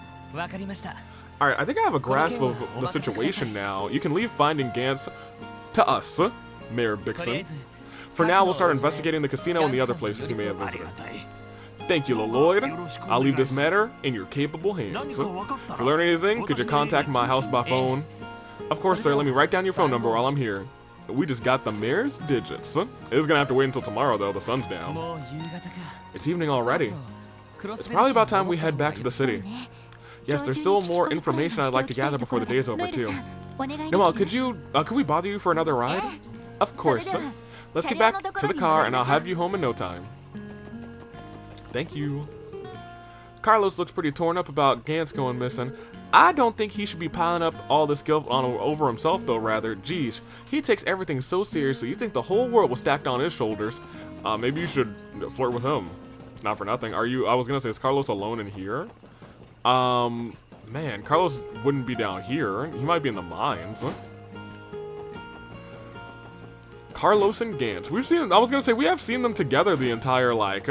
Alright, I think I have a grasp of the situation now. You can leave finding Gantz to us, Mayor Bixen. For now, we'll start investigating the casino and the other places he may have visited. Thank you, Lloyd. I'll leave this matter in your capable hands. If you learn anything, could you contact my house by phone? Of course, sir. Let me write down your phone number while I'm here. We just got the mayor's digits. It is gonna have to wait until tomorrow, though. The sun's down. It's evening already. It's probably about time we head back to the city. Yes, there's still more information I'd like to gather before the day's over, too. Noelle, could we bother you for another ride? Of course. Let's get back to the car, and I'll have you home in no time. Thank you. Carlos looks pretty torn up about Gantz going missing. I don't think he should be piling up all this guilt over himself, though, rather. Geez, he takes everything so seriously. You think the whole world was stacked on his shoulders. Maybe you should flirt with him. Not for nothing. I was gonna say, is Carlos alone in here? Man, Carlos wouldn't be down here. He might be in the mines. Carlos and Gantz. We've seen, I was gonna say, we have seen them together the entire, like,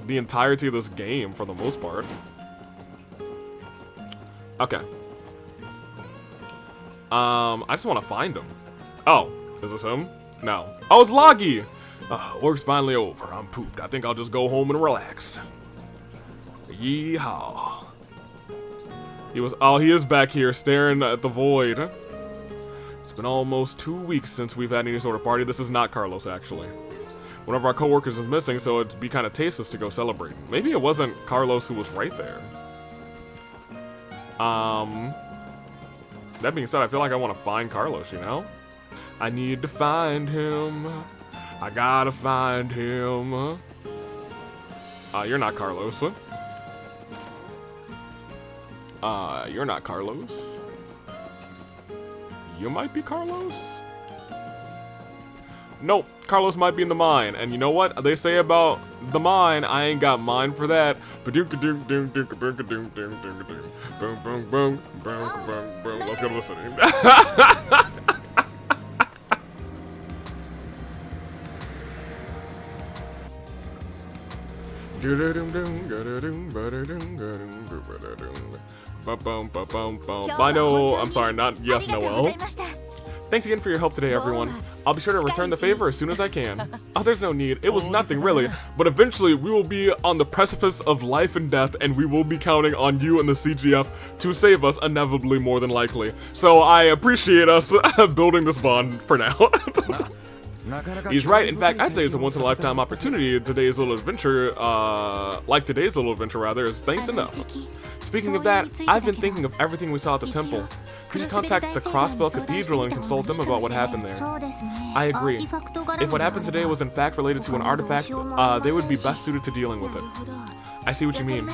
the entirety of this game, for the most part. Okay. I just want to find him. Oh, is this him? No. Oh, it's Loggy! Work's finally over. I'm pooped. I think I'll just go home and relax. Yeehaw. He is back here staring at the void. It's been almost 2 weeks since we've had any sort of party. This is not Carlos, actually. One of our coworkers is missing, so it'd be kind of tasteless to go celebrate. Maybe it wasn't Carlos who was right there. That being said, I feel like I want to find Carlos, you know? I need to find him. I gotta find him. You're not Carlos. You're not Carlos. You might be Carlos? Nope, Carlos might be in the mine. And you know what they say about the mine? I ain't got mine for that. Boom, boom, boom, boom, boom. Let's go listen. Bye, no, I'm sorry, not yes, Noel. Thanks again for your help today, everyone. I'll be sure to return the favor as soon as I can. Oh, there's no need. It was nothing, really. But eventually, we will be on the precipice of life and death, and we will be counting on you and the CGF to save us, inevitably, more than likely. So I appreciate us building this bond for now. He's right. In fact, I'd say it's a once-in-a-lifetime opportunity. Today's little adventure, is thanks enough. Speaking of that, I've been thinking of everything we saw at the temple. We should contact the Crossbell Cathedral and consult them about what happened there. I agree. If what happened today was in fact related to an artifact, they would be best suited to dealing with it. I see what you mean.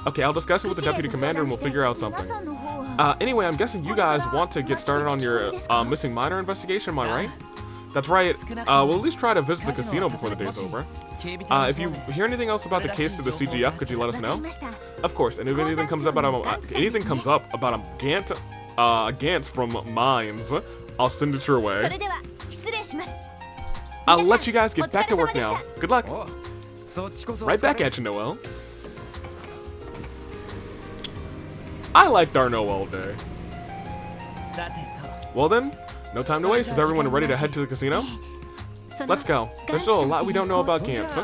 Okay, I'll discuss it with the Deputy Commander and we'll figure out something. Anyway, I'm guessing you guys want to get started on your missing miner investigation, am I right? That's right. We'll at least try to visit the casino before the day's over. If you hear anything else about the case to the CGF, could you let us know? Of course. And if anything comes up about a Gantz from Mines, I'll send it your way. I'll let you guys get back to work now. Good luck. Right back at you, Noel. I liked our Noel day. Well then. No time to waste. Is everyone ready to head to the casino? Let's go. There's still a lot we don't know about Gantz.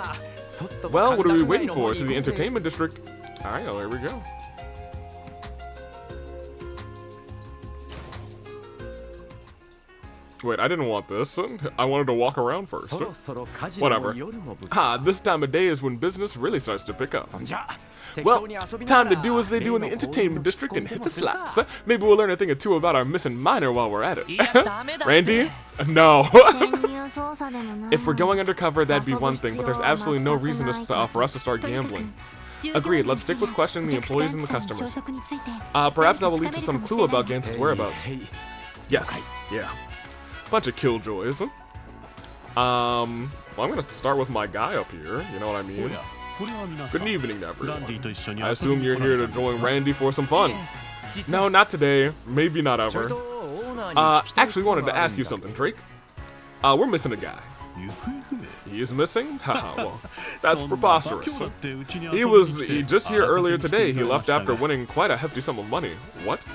Well, what are we waiting for? It's the entertainment district. Alright, well, there we go. Wait, I didn't want this. I wanted to walk around first. Whatever. This time of day is when business really starts to pick up. Well, time to do as they do in the entertainment district and hit the slots. Maybe we'll learn a thing or two about our missing miner while we're at it. Randy? No. If we're going undercover, that'd be one thing, but there's absolutely no reason for us to start gambling. Agreed, let's stick with questioning the employees and the customers. Perhaps that will lead to some clue about Gantz's whereabouts. Yes, yeah. Bunch of killjoys. Well, I'm gonna start with my guy up here, you know what I mean? Good evening, everyone. I assume you're here to join Randy for some fun. No, not today. Maybe not ever. Actually wanted to ask you something, Drake. We're missing a guy. He is missing? Haha, well, that's preposterous. He just here earlier today. He left after winning quite a hefty sum of money. What?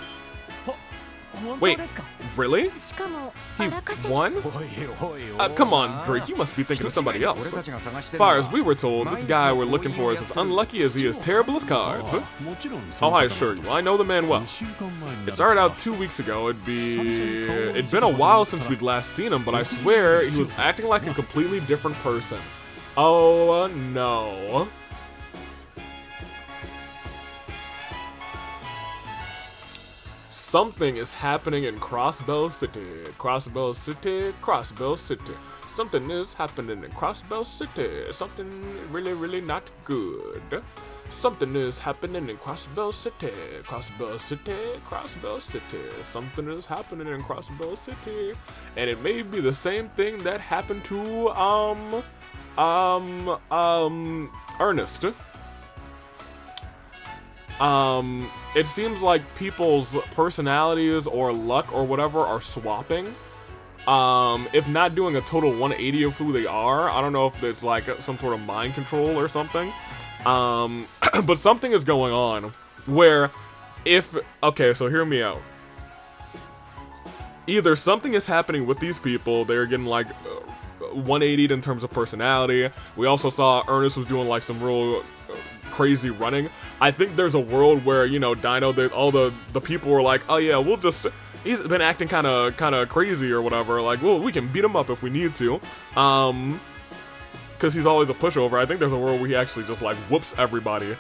Wait, really? He won? Come on, Drake, you must be thinking of somebody else. As far as we were told, this guy we're looking for is as unlucky as he is terrible as cards. Oh, I assure you, I know the man well. It started out 2 weeks ago. It'd been a while since we'd last seen him, but I swear he was acting like a completely different person. Oh, no. Something is happening in Crossbell City. Crossbell City, Crossbell City. Something is happening in Crossbell City. Something really, really not good. Something is happening in Crossbell City. Crossbell City, Crossbell City. Something is happening in Crossbell City. And it may be the same thing that happened to, Ernest. it seems like people's personalities or luck or whatever are swapping. If not doing a total 180 of who they are. I don't know if it's like some sort of mind control or something. But something is going on where okay, so hear me out. Either something is happening with these people, they're getting like 180'd in terms of personality. We also saw Ernest was doing like some real crazy running. I think there's a world where, you know, Dino, all the people were like, oh yeah, we'll just, he's been acting kind of crazy or whatever, like, well, we can beat him up if we need to, because he's always a pushover. I think there's a world where he actually just like whoops everybody,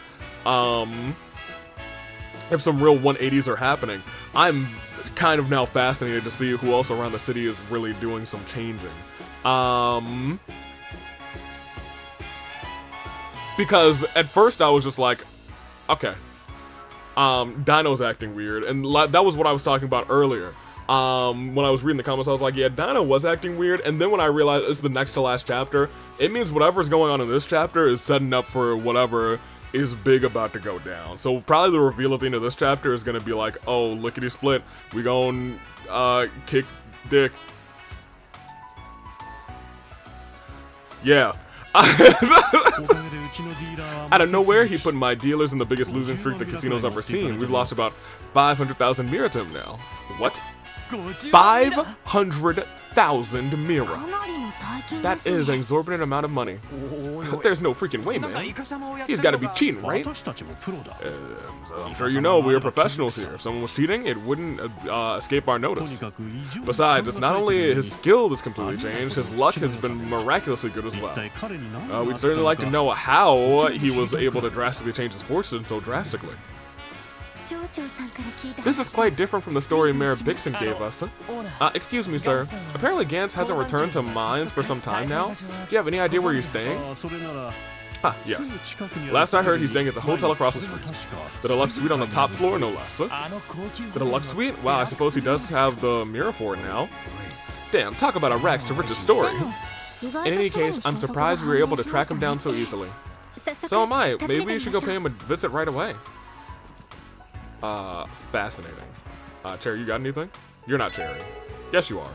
if some real 180s are happening. I'm kind of now fascinated to see who else around the city is really doing some changing. Because at first I was just like, okay, Dino's acting weird, and that was what I was talking about earlier. When I was reading the comments, I was like, yeah, Dino was acting weird, and then when I realized it's the next to last chapter, it means whatever's going on in this chapter is setting up for whatever is big about to go down. So probably the reveal at the end of this chapter is gonna be like, oh, lickety split, we gon' kick dick. Yeah. Out of nowhere, he put my dealers in the biggest losing streak the casino's ever seen. We've lost about 500,000 mira to him now. What? 500,000 mira. That is an exorbitant amount of money. There's no freaking way, man. He's gotta be cheating, right? I'm sure you know, we are professionals here. If someone was cheating, it wouldn't escape our notice. Besides, it's not only his skill that's completely changed, his luck has been miraculously good as well. We'd certainly like to know how he was able to drastically change his fortune so drastically. This is quite different from the story Mayor Bixen gave us. Excuse me, sir. Apparently Gantz hasn't returned to mines for some time now. Do you have any idea where he's staying? Ah, yes. Last I heard, he's staying at the hotel across the street. The deluxe suite on the top floor, no less. The deluxe suite? Wow, I suppose he does have the mirror for it now. Damn, talk about a rags to riches story. In any case, I'm surprised we were able to track him down so easily. So am I. Maybe we should go pay him a visit right away. Fascinating. Cherry, you got anything? You're not Cherry. Yes, you are.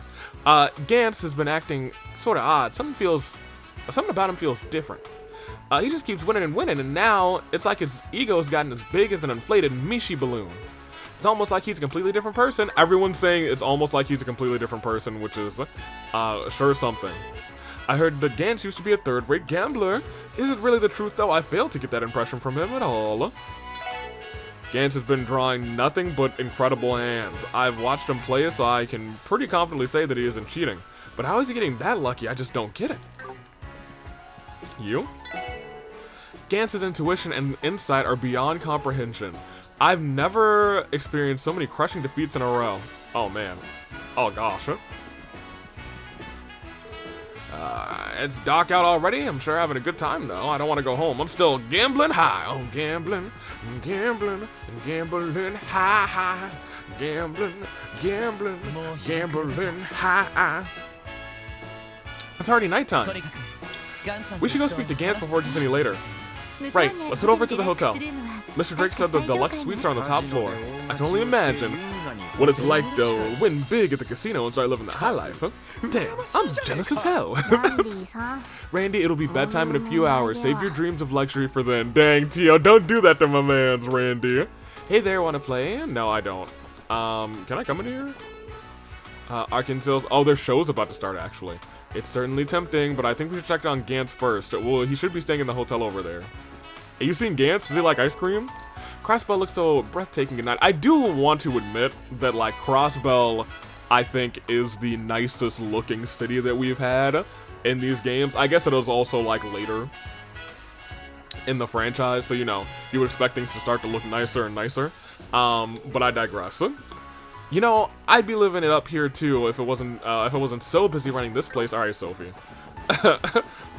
Gantz has been acting sort of odd. Something about him feels different. He just keeps winning and winning, and now it's like his ego's gotten as big as an inflated Mishi balloon. It's almost like he's a completely different person. Everyone's saying it's almost like he's a completely different person, which is, sure something. I heard that Gantz used to be a third-rate gambler. Is it really the truth, though? I failed to get that impression from him at all. Gantz has been drawing nothing but incredible hands. I've watched him play, so I can pretty confidently say that he isn't cheating. But how is he getting that lucky? I just don't get it. You? Gantz's intuition and insight are beyond comprehension. I've never experienced so many crushing defeats in a row. Oh man. Oh gosh. It's dark out already. I'm sure having a good time though. I don't want to go home. I'm still gambling high. Oh, gambling, gambling, gambling high. Gambling, gambling, gambling high. It's already nighttime. We should go speak to Gantz before it gets any later. Right, let's head over to the hotel. Mr. Drake said the deluxe suites are on the top floor. I can only imagine what it's like to win big at the casino and start living the high life, huh? Damn, I'm jealous as hell. Randy, it'll be bedtime in a few hours. Save your dreams of luxury for then. Dang, Tio, don't do that to my mans, Randy. Hey there, wanna play? No, I don't. Can I come in here? Arkansas. Oh, their show's about to start, actually. It's certainly tempting, but I think we should check on Gantz first. Well, he should be staying in the hotel over there. Have you seen Gantz? Does he like ice cream? Crossbell looks so breathtaking at night. I do want to admit that, like, Crossbell, I think, is the nicest looking city that we've had in these games. I guess it was also, like, later in the franchise, so, you know, you would expect things to start to look nicer and nicer. But I digress. You know, I'd be living it up here too if it wasn't so busy running this place. All right, Sophie.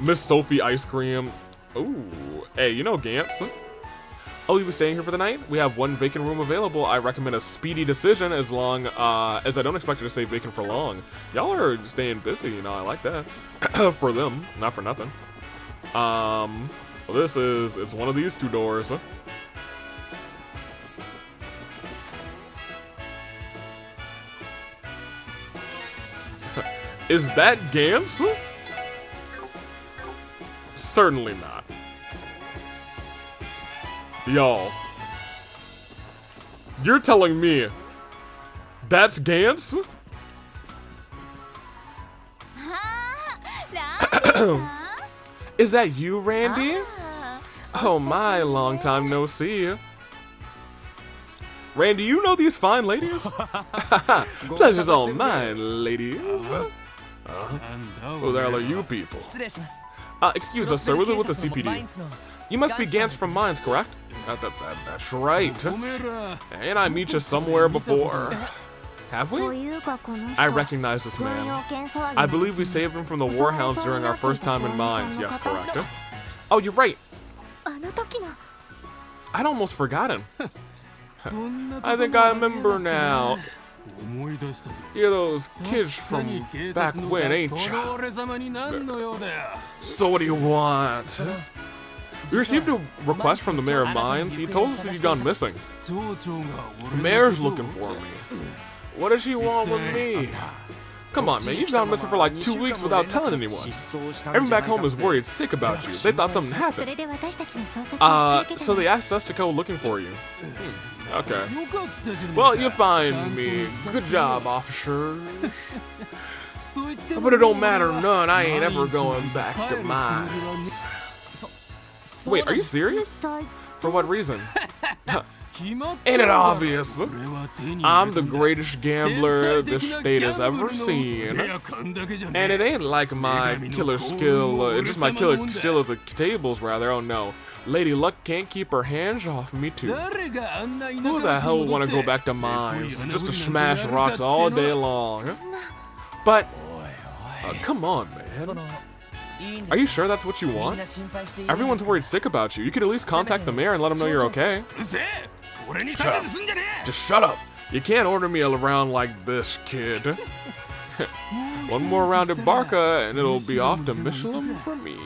Miss Sophie Ice Cream. Ooh, hey, you know Gantz. Oh, you be staying here for the night? We have one vacant room available. I recommend a speedy decision as long as I don't expect you to stay vacant for long. Y'all are staying busy, you know, I like that. For them, not for nothing. Well, it's one of these two doors. Is that Gantz? Certainly not. Y'all. You're telling me that's Gantz? Is that you, Randy? Oh my, long time no see. Randy, you know these fine ladies? Pleasure's all mine, ladies. Who the hell are you people? Excuse us, sir, we're with the CPD. You must be Gantz from Mines, correct? That's right. And I meet you somewhere before. Have we? I recognize this man. I believe we saved him from the Warhounds during our first time in Mines. Yes, correct. Oh, you're right. I'd almost forgotten. I think I remember now. You're those kids from back when, ain't ya? So what do you want? We received a request from the mayor of Mines. He told us that you'd gone missing. The mayor's looking for me. What does she want with me? Come on, man, you've gone missing for like 2 weeks without telling anyone. Everyone back home is worried sick about you. They thought something happened. So they asked us to go looking for you. Okay. Well, you find me. Good job, officer. But it don't matter none. I ain't ever going back to Mines. Wait, are you serious? For what reason? Ain't it obvious? I'm the greatest gambler this state has ever seen. And it ain't like my killer skill, just my killer skill at the tables, rather. Oh no. Lady Luck can't keep her hands off me, too. Who the hell would want to go back to Mines just to smash rocks all day long? But, come on, man. Are you sure that's what you want? Everyone's worried sick about you. You could at least contact the mayor and let him know you're okay. Shut up. Just shut up. You can't order me around like this, kid. One more round at Barca and it'll be off to Michelin for me.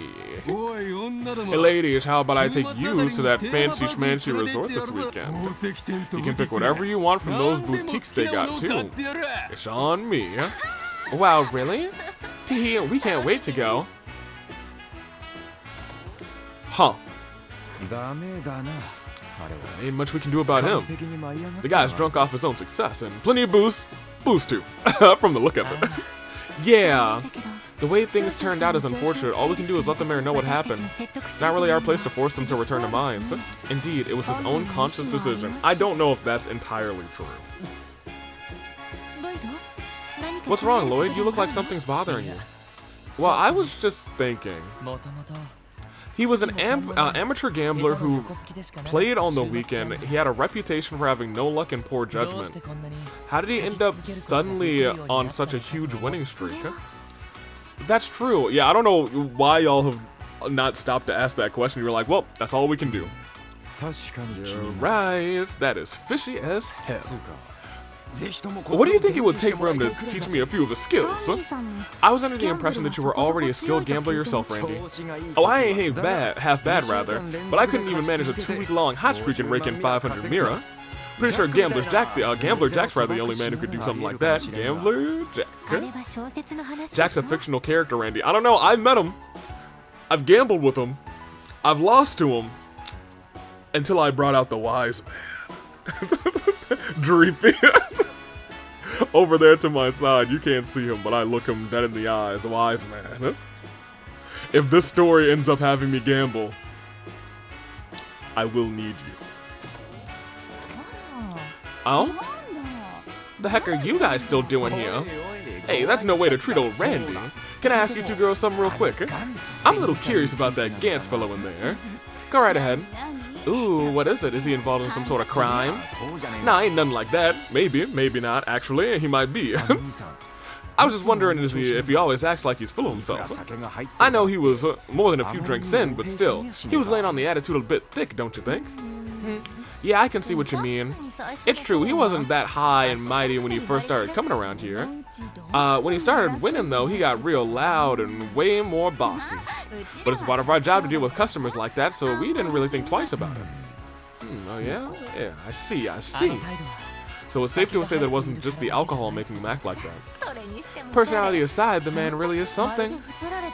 Hey ladies, how about I take you to that fancy schmancy resort this weekend? You can pick whatever you want from those boutiques they got too. It's on me. Wow, really? Tee, we can't wait to go. Huh. Ain't much we can do about him. The guy's drunk off his own success and plenty of booze too, from the look of it. Yeah, the way things turned out is unfortunate. All we can do is let the mayor know what happened. It's not really our place to force him to return to Mines. Indeed, it was his own conscious decision. I don't know if that's entirely true. What's wrong, Lloyd? You look like something's bothering you. Well, I was just thinking. He was an amateur gambler who played on the weekend. He had a reputation for having no luck and poor judgment. How did he end up suddenly on such a huge winning streak? That's true. Yeah, I don't know why y'all have not stopped to ask that question. You're like, well, that's all we can do. You're right. That is fishy as hell. What do you think it would take for him to teach me a few of his skills? I was under the impression that you were already a skilled gambler yourself, Randy. Oh, I ain't half bad, rather, but I couldn't even manage a 2-week-long hot streak and rake in 500 mira. Pretty sure Gambler Jack's rather the only man who could do something like that. Gambler Jack. Jack's a fictional character, Randy. I don't know, I've met him. I've gambled with him. I've lost to him. Until I brought out the wise man. Dreepy. Over there to my side, you can't see him, but I look him dead in the eyes. Wise man. If this story ends up having me gamble, I will need you. Oh? The heck are you guys still doing here? Hey, that's no way to treat old Randy. Can I ask you two girls something real quick? I'm a little curious about that Gantz fellow in there. Go right ahead. Ooh, what is it? Is he involved in some sort of crime? Nah, ain't nothing like that. Maybe, maybe not. Actually, he might be. I was just wondering if he always acts like he's full of himself. I know he was more than a few drinks in, but still, he was laying on the attitude a bit thick, don't you think? Yeah, I can see what you mean. It's true, he wasn't that high and mighty when he first started coming around here. When he started winning, though, he got real loud and way more bossy. But it's part of our job to deal with customers like that, so we didn't really think twice about it. Oh yeah? Yeah, I see. So it's safe to say that it wasn't just the alcohol making him act like that. Personality aside, the man really is something.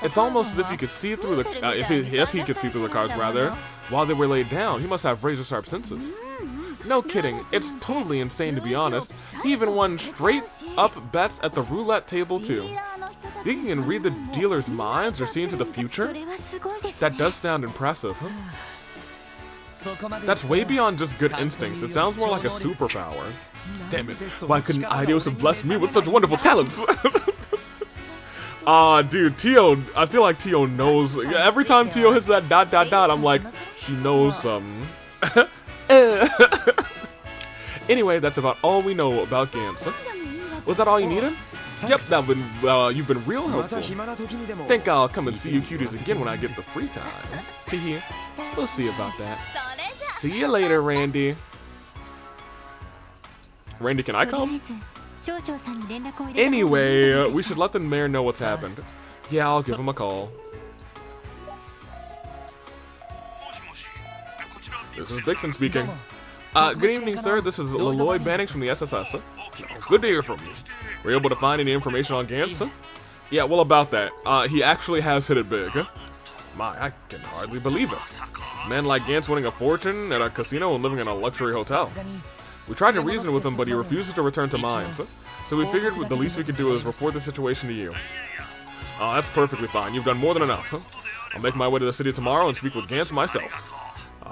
It's almost as if you could see through the if he could see through the cards rather while they were laid down. He must have razor sharp senses. No kidding, it's totally insane to be honest. He even won straight up bets at the roulette table too. You can read the dealer's minds or see into the future? That does sound impressive. That's way beyond just good instincts. It sounds more like a superpower. Damn it, why couldn't Aidos have blessed me with such wonderful talents? Dude, Tio, I feel like Tio knows. Every time Tio hits that ... I'm like, she knows something. Anyway, that's about all we know about Gantz. Was that all you needed? Yep, you've been real helpful. Think I'll come and see you cuties again when I get the free time. Teehee, we'll see about that. See you later, Randy. Randy, can I come? Anyway, we should let the mayor know what's happened. Yeah, I'll give him a call. This is Dixon speaking. Good evening, sir. This is Leloy Bannings from the SSS. Good to hear from you. Were you able to find any information on Gantz? Yeah, well, about that. He actually has hit it big. My, I can hardly believe it. A man like Gantz winning a fortune at a casino and living in a luxury hotel. We tried to reason with him, but he refuses to return to mines. So we figured the least we could do is report the situation to you. Oh, that's perfectly fine. You've done more than enough. I'll make my way to the city tomorrow and speak with Gantz myself.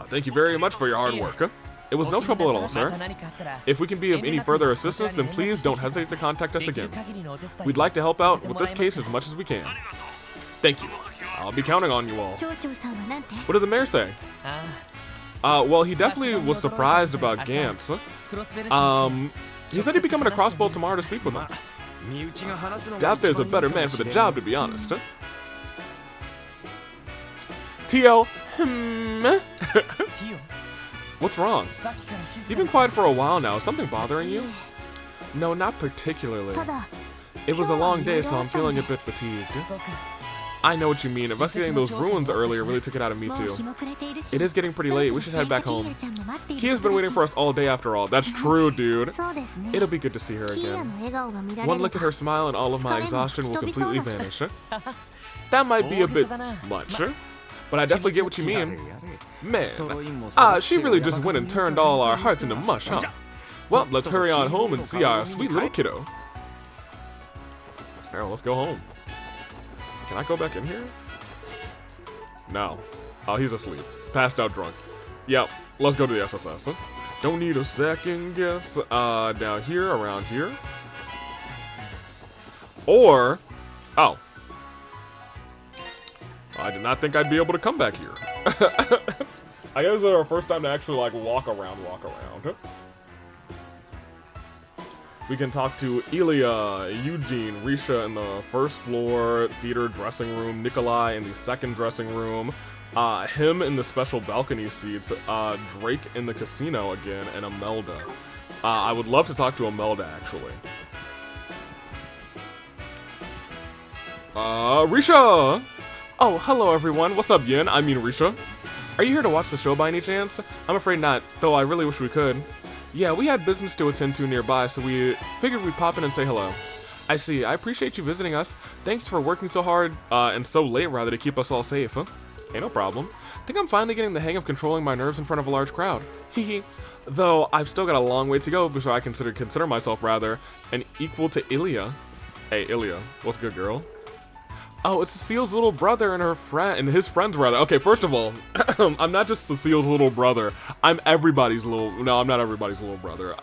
Thank you very much for your hard work. It was no trouble at all, sir. If we can be of any further assistance, then please don't hesitate to contact us again. We'd like to help out with this case as much as we can. Thank you. I'll be counting on you all. What did the mayor say? Well, he definitely was surprised about Gantz. He said he'd be coming to Crossbow tomorrow to speak with him. Doubt there's a better man for the job, to be honest. Tio, What's wrong? You've been quiet for a while now. Is something bothering you? No, not particularly. It was a long day, so I'm feeling a bit fatigued. I know what you mean. Investigating those ruins earlier really took it out of me too. It is getting pretty late. We should head back home. Kia's been waiting for us all day after all. That's true, dude. It'll be good to see her again. One look at her smile and all of my exhaustion will completely vanish. That might be a bit much, but I definitely get what you mean. Man, she really just went and turned all our hearts into mush, huh? Well, let's hurry on home and see our sweet little kiddo. Alright, let's go home. Can I go back in here? No. Oh, he's asleep. Passed out drunk. Yep, let's go to the SSS. Don't need a second guess. Down here, around here. Or, oh. I did not think I'd be able to come back here. I guess it's our first time to actually, like, walk around. We can talk to Ilya, Eugene, Risha in the first floor theater dressing room, Nikolai in the second dressing room, him in the special balcony seats, Drake in the casino again, and Imelda. I would love to talk to Imelda, actually. Risha! Oh, hello everyone. What's up, Yin? I mean Risha. Are you here to watch the show by any chance? I'm afraid not, though I really wish we could. Yeah, we had business to attend to nearby, so we figured we'd pop in and say hello. I see. I appreciate you visiting us. Thanks for working so hard, and so late, rather, to keep us all safe. Hey, no problem. Think I'm finally getting the hang of controlling my nerves in front of a large crowd. Hehe. Though, I've still got a long way to go before I consider myself, rather, an equal to Ilya. Hey, Ilya. What's good, girl? Oh, it's Cecile's little brother and her friend, and his friends rather. Okay, first of all, I'm not just Cecile's little brother. I'm everybody's little. No, I'm not everybody's little brother.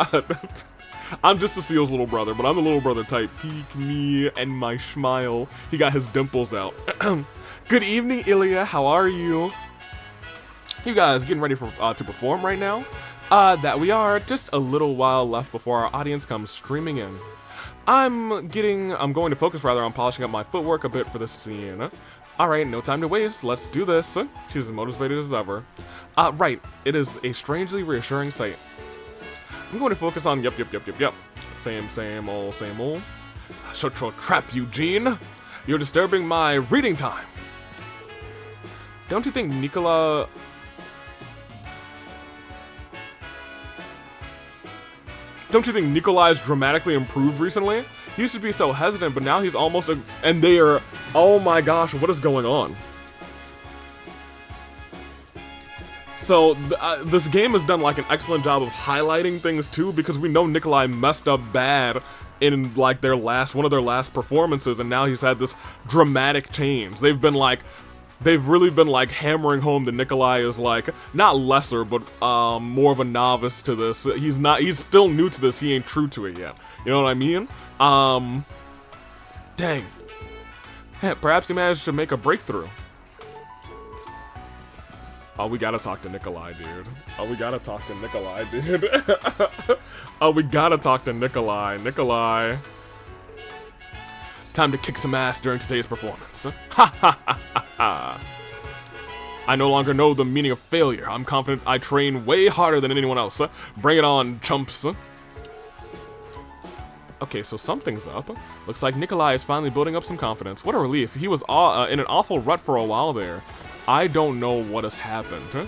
I'm just Cecile's little brother, but I'm the little brother type. Peek me and my smile. He got his dimples out. Good evening, Ilya. How are you? You guys getting ready for to perform right now? That we are. Just a little while left before our audience comes streaming in. I'm going to focus rather on polishing up my footwork a bit for this scene. Alright, no time to waste, let's do this. She's as motivated as ever. Right, it is a strangely reassuring sight. I'm going to focus on yep. Same old. Shut your trap, Eugene! You're disturbing my reading time! Don't you think Nikolai's dramatically improved recently? He used to be so hesitant, but now he's almost and they are, oh my gosh, what is going on? So, this game has done, like, an excellent job of highlighting things, too, because we know Nikolai messed up bad in, like, one of their last performances, and now he's had this dramatic change. They've really been, like, hammering home that Nikolai is, like, not lesser, but, more of a novice to this. He's still new to this, he ain't true to it yet. You know what I mean? Dang. Perhaps he managed to make a breakthrough. Oh, we gotta talk to Nikolai, dude. Oh, we gotta talk to Nikolai, dude. Oh, we gotta talk to Nikolai. Nikolai. Time to kick some ass during today's performance. Ha ha ha ha ha. I no longer know the meaning of failure. I'm confident I train way harder than anyone else. Bring it on, chumps. Okay, so something's up. Looks like Nikolai is finally building up some confidence. What a relief. He was in an awful rut for a while there. I don't know what has happened.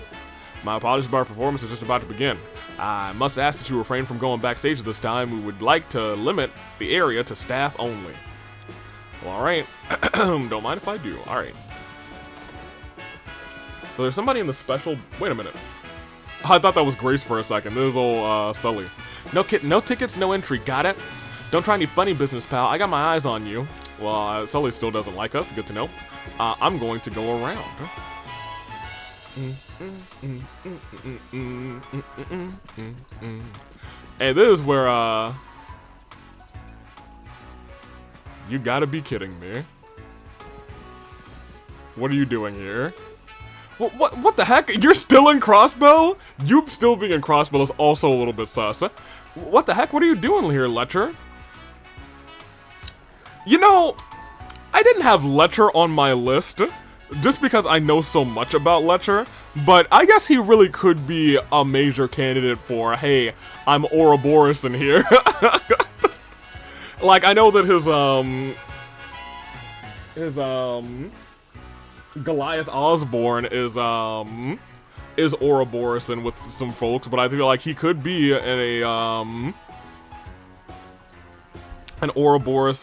My apologies about our performance is just about to begin. I must ask that you refrain from going backstage at this time. We would like to limit the area to staff only. Well, alright. Don't mind if I do. Alright. So there's somebody in the special... Wait a minute. I thought that was Grace for a second. This is old Sully. No tickets, no entry. Got it? Don't try any funny business, pal. I got my eyes on you. Well, Sully still doesn't like us. Good to know. I'm going to go around. Hey, this is where, you gotta be kidding me. What are you doing here? What the heck? You're still in Crossbow? You still being in Crossbow is also a little bit sus. What the heck? What are you doing here, Letcher? You know, I didn't have Letcher on my list, just because I know so much about Letcher, but I guess he really could be a major candidate for, hey, I'm Ouroboros in here. Like, I know that Goliath Osborne is Ouroboros with some folks, but I feel like he could be an Ouroboros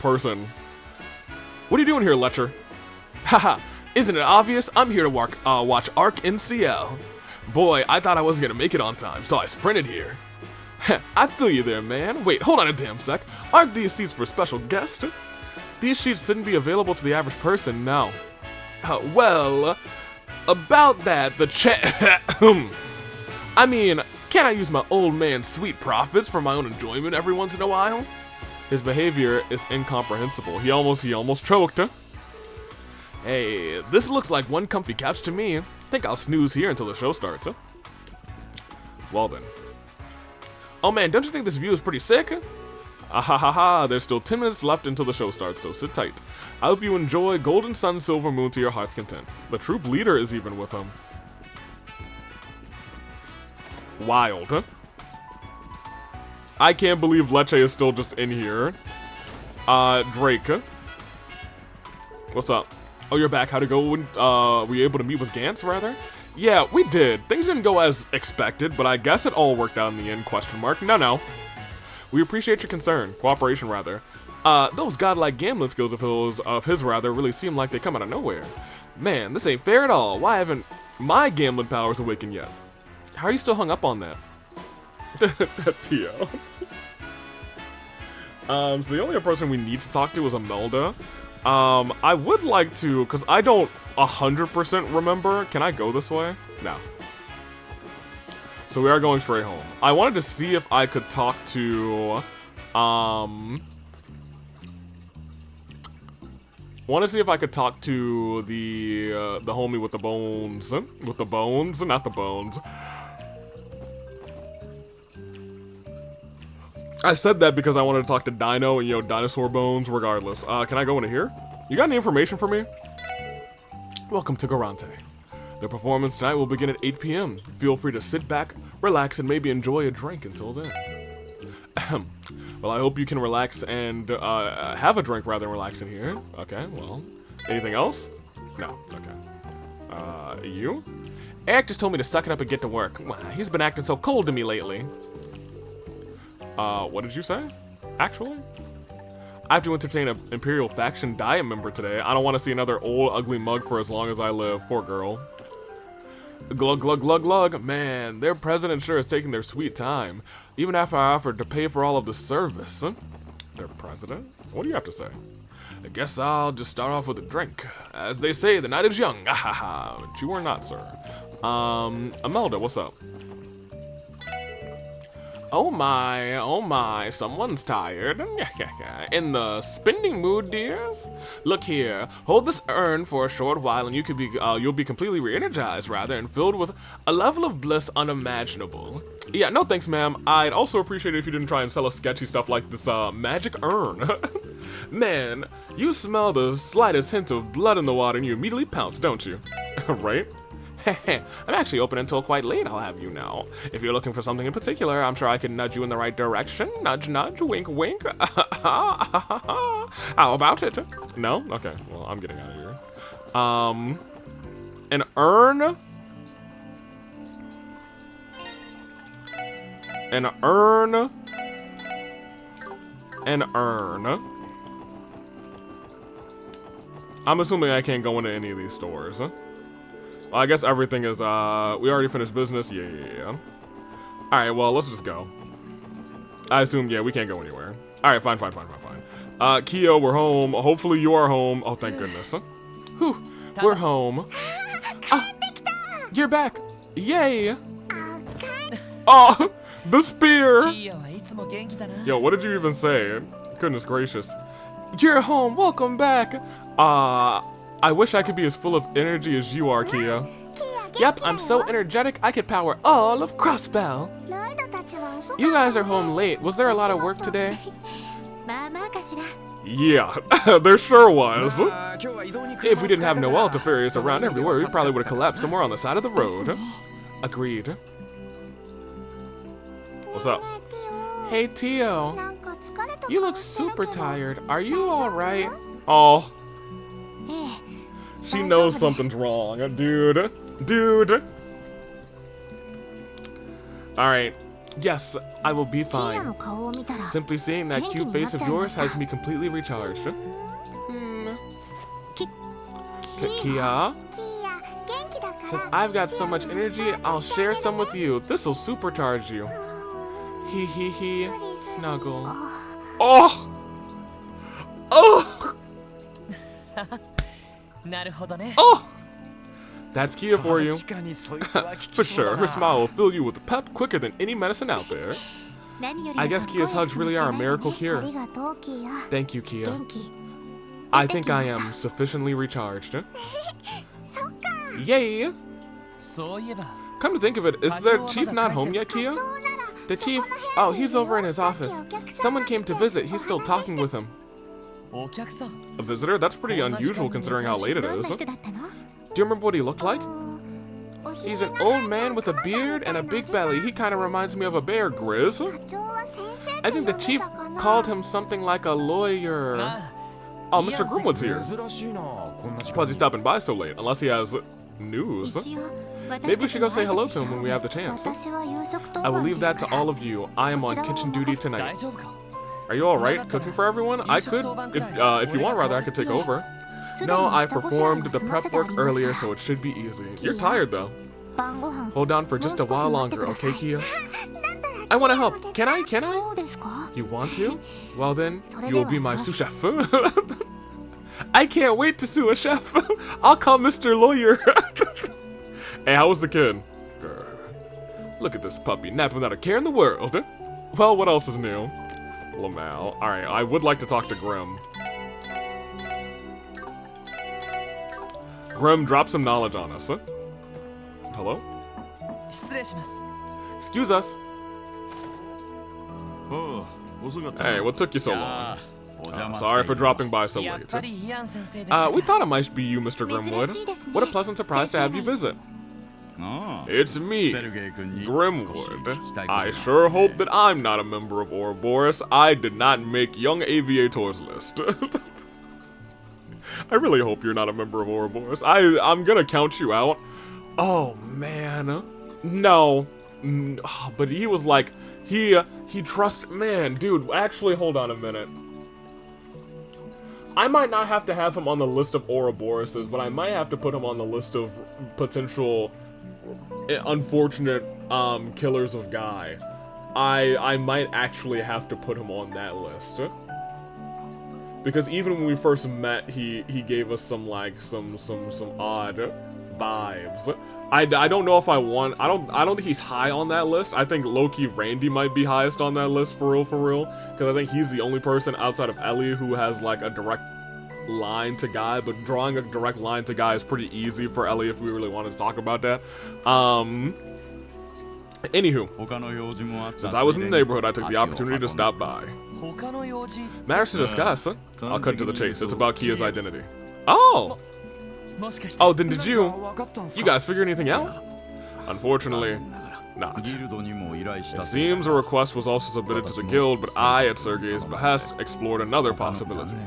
person. What are you doing here, Letcher? Haha, isn't it obvious? I'm here to watch Arc in CL. Boy, I thought I wasn't gonna make it on time, so I sprinted here. I feel you there, man. Wait, hold on a damn sec. Aren't these seats for special guests? These seats shouldn't be available to the average person, no. Well, about that, I mean, can't I use my old man's sweet profits for my own enjoyment every once in a while? His behavior is incomprehensible. He almost choked. Hey, this looks like one comfy couch to me. Think I'll snooze here until the show starts. Well then. Oh man, don't you think this view is pretty sick? Ahahaha, there's still 10 minutes left until the show starts, so sit tight. I hope you enjoy Golden Sun, Silver Moon to your heart's content. The troop leader is even with him. Wild, huh? I can't believe Leche is still just in here. Drake. What's up? Oh, you're back. How'd it go? Were you able to meet with Gantz, rather? Yeah, we did. Things didn't go as expected, but I guess it all worked out in the end, question mark. No. We appreciate your concern. Cooperation, rather. Those godlike gambling skills of his, rather, really seem like they come out of nowhere. Man, this ain't fair at all. Why haven't my gambling powers awakened yet? How are you still hung up on that? Tio. So the only other person we need to talk to is Imelda. I would like to, because I don't 100% remember. Can I go this way? No. So we are going straight home. I wanted to see if I could talk to, the homie with the bones. With the bones? Not the bones. I said that because I wanted to talk to Dino and, Dinosaur Bones, regardless. Can I go into here? You got any information for me? Welcome to Garante. The performance tonight will begin at 8 p.m. Feel free to sit back, relax, and maybe enjoy a drink until then. Well, I hope you can relax and, have a drink rather than relax in here. Okay, well, anything else? No, okay. You? Eric just told me to suck it up and get to work. He's been acting so cold to me lately. What did you say? Actually, I have to entertain an Imperial Faction Diet member today. I don't want to see another old, ugly mug for as long as I live. Poor girl. Glug, glug, glug, glug. Man, their president sure is taking their sweet time. Even after I offered to pay for all of the service. Their president? What do you have to say? I guess I'll just start off with a drink. As they say, the night is young. Ahaha. But you are not, sir. Imelda, what's up? Oh my, someone's tired. In the spending mood, dears? Look here, hold this urn for a short while and you'll be completely re-energized, rather, and filled with a level of bliss unimaginable. Yeah, no thanks, ma'am. I'd also appreciate it if you didn't try and sell us sketchy stuff like this, magic urn. Man, you smell the slightest hint of blood in the water and you immediately pounce, don't you? Right? I'm actually open until quite late, I'll have you know. If you're looking for something in particular, I'm sure I can nudge you in the right direction. Nudge, nudge, wink, wink. How about it? No? Okay, well, I'm getting out of here. An urn? An urn? An urn? I'm assuming I can't go into any of these stores, huh? Well, I guess everything is, we already finished business. Yeah. Alright, well, let's just go. I assume, yeah, we can't go anywhere. Alright, fine. Kyo, we're home. Hopefully you are home. Oh, thank goodness. Whew, we're home. Ah, you're back. Yay. Oh, the spear. Yo, what did you even say? Goodness gracious. You're home. Welcome back. I wish I could be as full of energy as you are, Kia. Yep, I'm so energetic I could power all of Crossbell. You guys are home late. Was there a lot of work today? Yeah, there sure was. If we didn't have Noelle to ferry us around everywhere, we probably would have collapsed somewhere on the side of the road. Agreed. What's up? Hey, Tio. You look super tired. Are you alright? Oh. She knows something's wrong, dude. Alright. Yes, I will be fine. Simply seeing that cute face of yours has me completely recharged. Kia? Since I've got so much energy, I'll share some with you. This'll supercharge you. Hee. Snuggle. Oh! Oh! Oh! That's Kia for you. For sure, her smile will fill you with pep quicker than any medicine out there. I guess Kia's hugs really are a miracle cure. Thank you, Kia. I think I am sufficiently recharged. Yay! Come to think of it, is the chief not home yet, Kia? The chief? Oh, he's over in his office. Someone came to visit, he's still talking with him. A visitor? That's pretty unusual considering how late it is. Do you remember what he looked like? He's an old man with a beard and a big belly. He kind of reminds me of a bear, Grizz. I think the chief called him something like a lawyer. Oh, Mr. Grimwood's here. Why is he stopping by so late? Unless he has news. Maybe we should go say hello to him when we have the chance. I will leave that to all of you. I am on kitchen duty tonight. Are you alright cooking for everyone? I could, if you want, rather, I could take over. No, I performed the prep work earlier, so it should be easy. You're tired, though. Hold on for just a while longer, okay, Kia? I want to help. Can I? You want to? Well then, you will be my sous chef. I can't wait to sue a chef. I'll call Mr. Lawyer. Hey, how was the kid? Look at this puppy, napping without a care in the world. Well, what else is new? Lamal. Alright, I would like to talk to Grim. Grim, drop some knowledge on us. Huh? Hello? Excuse us. Hey, what took you so long? Sorry for dropping by so late. We thought it might be you, Mr. Grimwood. What a pleasant surprise to have you visit. It's me, Grimwood. I sure hope that I'm not a member of Ouroboros. I did not make Young Aviator's list. I really hope you're not a member of Ouroboros. I'm gonna count you out. Oh, man. No. but he was like, he man, dude, actually, hold on a minute. I might not have to have him on the list of Ouroboroses, but I might have to put him on the list of potential unfortunate killers of Guy. I might actually have to put him on that list. Because even when we first met, he gave us some like some odd vibes. I don't know if I don't think he's high on that list. I think low-key Randy might be highest on that list for real. Because I think he's the only person outside of Ellie who has like a direct line to Guy, but drawing a direct line to Guy is pretty easy for Ellie if we really wanted to talk about that. Anywho, since I was in the neighborhood, I took the opportunity to stop by. Matters to discuss? I'll cut to the chase. It's about Kia's identity. Oh! Oh, then did you guys figure anything out? Unfortunately, not. It seems a request was also submitted to the guild, but I, at Sergei's behest, explored another possibility.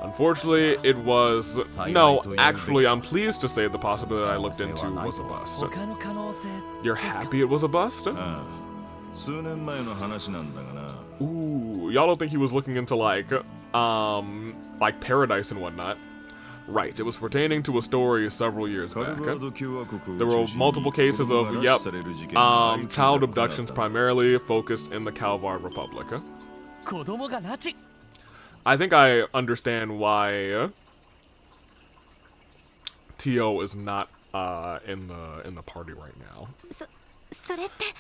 Unfortunately, it was... No, actually, I'm pleased to say the possibility I looked into was a bust. You're happy it was a bust? Ooh, y'all don't think he was looking into, like Paradise and whatnot? Right, it was pertaining to a story several years back. There were multiple cases of, child abductions primarily focused in the Calvard Republic. I think I understand why Tio is not in the party right now.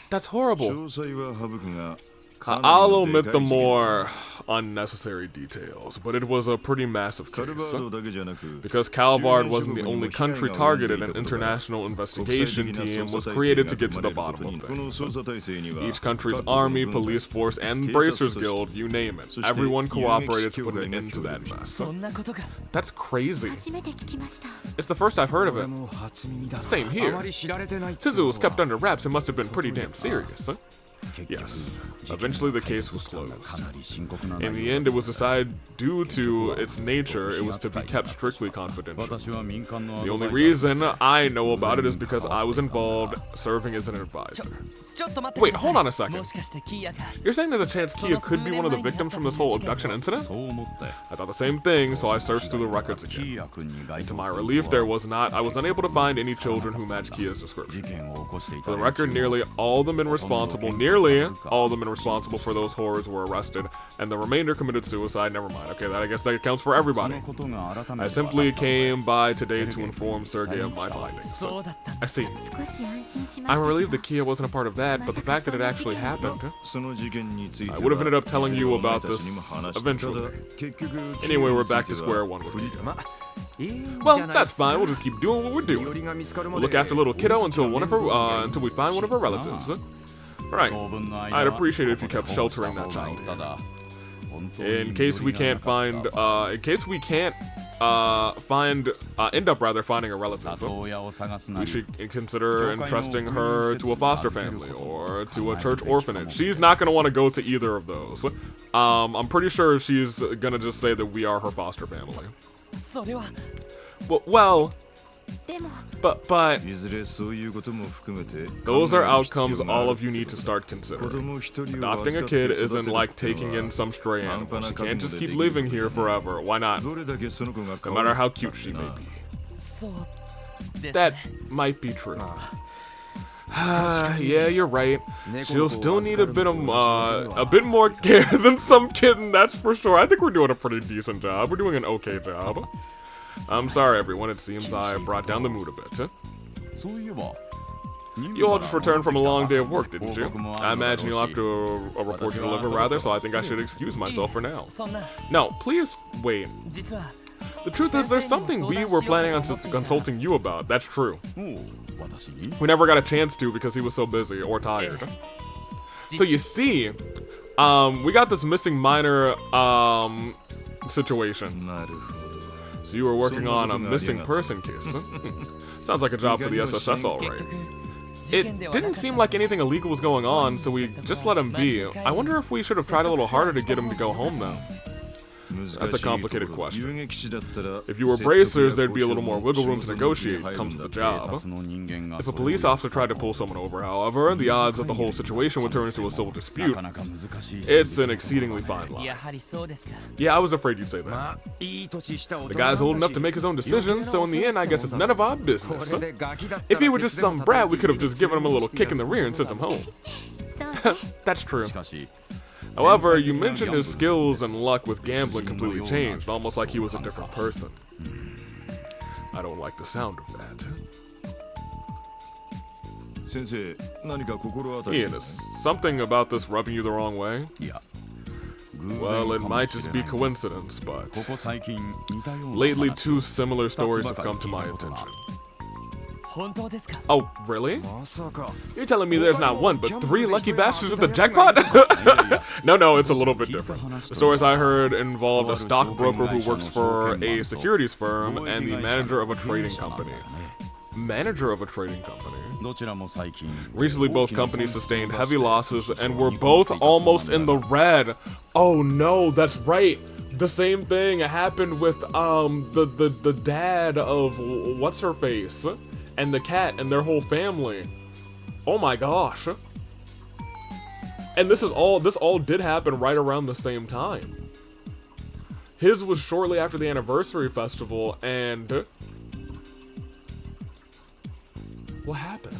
That's horrible. I'll omit the more unnecessary details, but it was a pretty massive case. Because Calvard wasn't the only country targeted, an international investigation team was created to get to the bottom of things. Each country's army, police force, and Bracers Guild, you name it, everyone cooperated to put an end to that mess. That's crazy. It's the first I've heard of it. Same here. Since it was kept under wraps, it must have been pretty damn serious. Yes. Eventually the case was closed. In the end, it was decided due to its nature, it was to be kept strictly confidential. The only reason I know about it is because I was involved serving as an advisor. Wait, hold on a second. You're saying there's a chance Kia could be one of the victims from this whole abduction incident? I thought the same thing, so I searched through the records again. To my relief, there was not. I was unable to find any children who matched Kia's description. For the record, nearly all the men responsible for those horrors were arrested, and the remainder committed suicide. Never mind. Okay, I guess that accounts for everybody. I simply came by today to inform Sergei of my findings. I see. I'm relieved that Kia wasn't a part of that, but the fact that it actually happened, I would have ended up telling you about this eventually. Anyway, we're back to square one with Kia. Well, that's fine. We'll just keep doing what we're doing. We'll look after little kiddo until we find one of her relatives. Right. I'd appreciate it if you kept sheltering that child. In case we can't find, end up finding a relative, we should consider entrusting her to a foster family or to a church orphanage. She's not gonna want to go to either of those. I'm pretty sure she's gonna just say that we are her foster family. Well, but those are outcomes all of you need to start considering. Adopting a kid isn't like taking in some stray animal. She can't just keep living here forever. Why not? No matter how cute she may be. That might be true. Yeah, you're right. She'll still need a bit more care than some kitten, that's for sure. I think we're doing a pretty decent job. We're doing an okay job. I'm sorry, everyone. It seems I brought down the mood a bit. You all just returned from a long day of work, didn't you? I imagine you'll have to a report to deliver, rather, so I think I should excuse myself for now. No, please wait. The truth is, there's something we were planning on consulting you about. That's true. We never got a chance to because he was so busy or tired. So you see, we got this missing minor situation. So you were working on a missing person case. Sounds like a job for the SSS, alright. It didn't seem like anything illegal was going on, so we just let him be. I wonder if we should have tried a little harder to get him to go home, though. That's a complicated question. If you were bracers, there'd be a little more wiggle room to negotiate, comes with the job. If a police officer tried to pull someone over, however, the odds that the whole situation would turn into a civil dispute, it's an exceedingly fine line. Yeah, I was afraid you'd say that. The guy's old enough to make his own decisions, so in the end, I guess it's none of our business. If he were just some brat, we could have just given him a little kick in the rear and sent him home. That's true. However, you mentioned his skills and luck with gambling completely changed, almost like he was a different person. I don't like the sound of that. Ian, is something about this rubbing you the wrong way? Well, it might just be coincidence, but lately 2 similar stories have come to my attention. Oh, really? You're telling me there's not 1, but 3 lucky bastards with the jackpot? No, it's a little bit different. The stories I heard involved a stockbroker who works for a securities firm and the manager of a trading company. Recently, both companies sustained heavy losses and were both almost in the red. Oh no, that's right. The same thing happened with the dad of what's her face and the cat and their whole family. Oh my gosh. And this all did happen right around the same time. His was shortly after the anniversary festival, and what happened?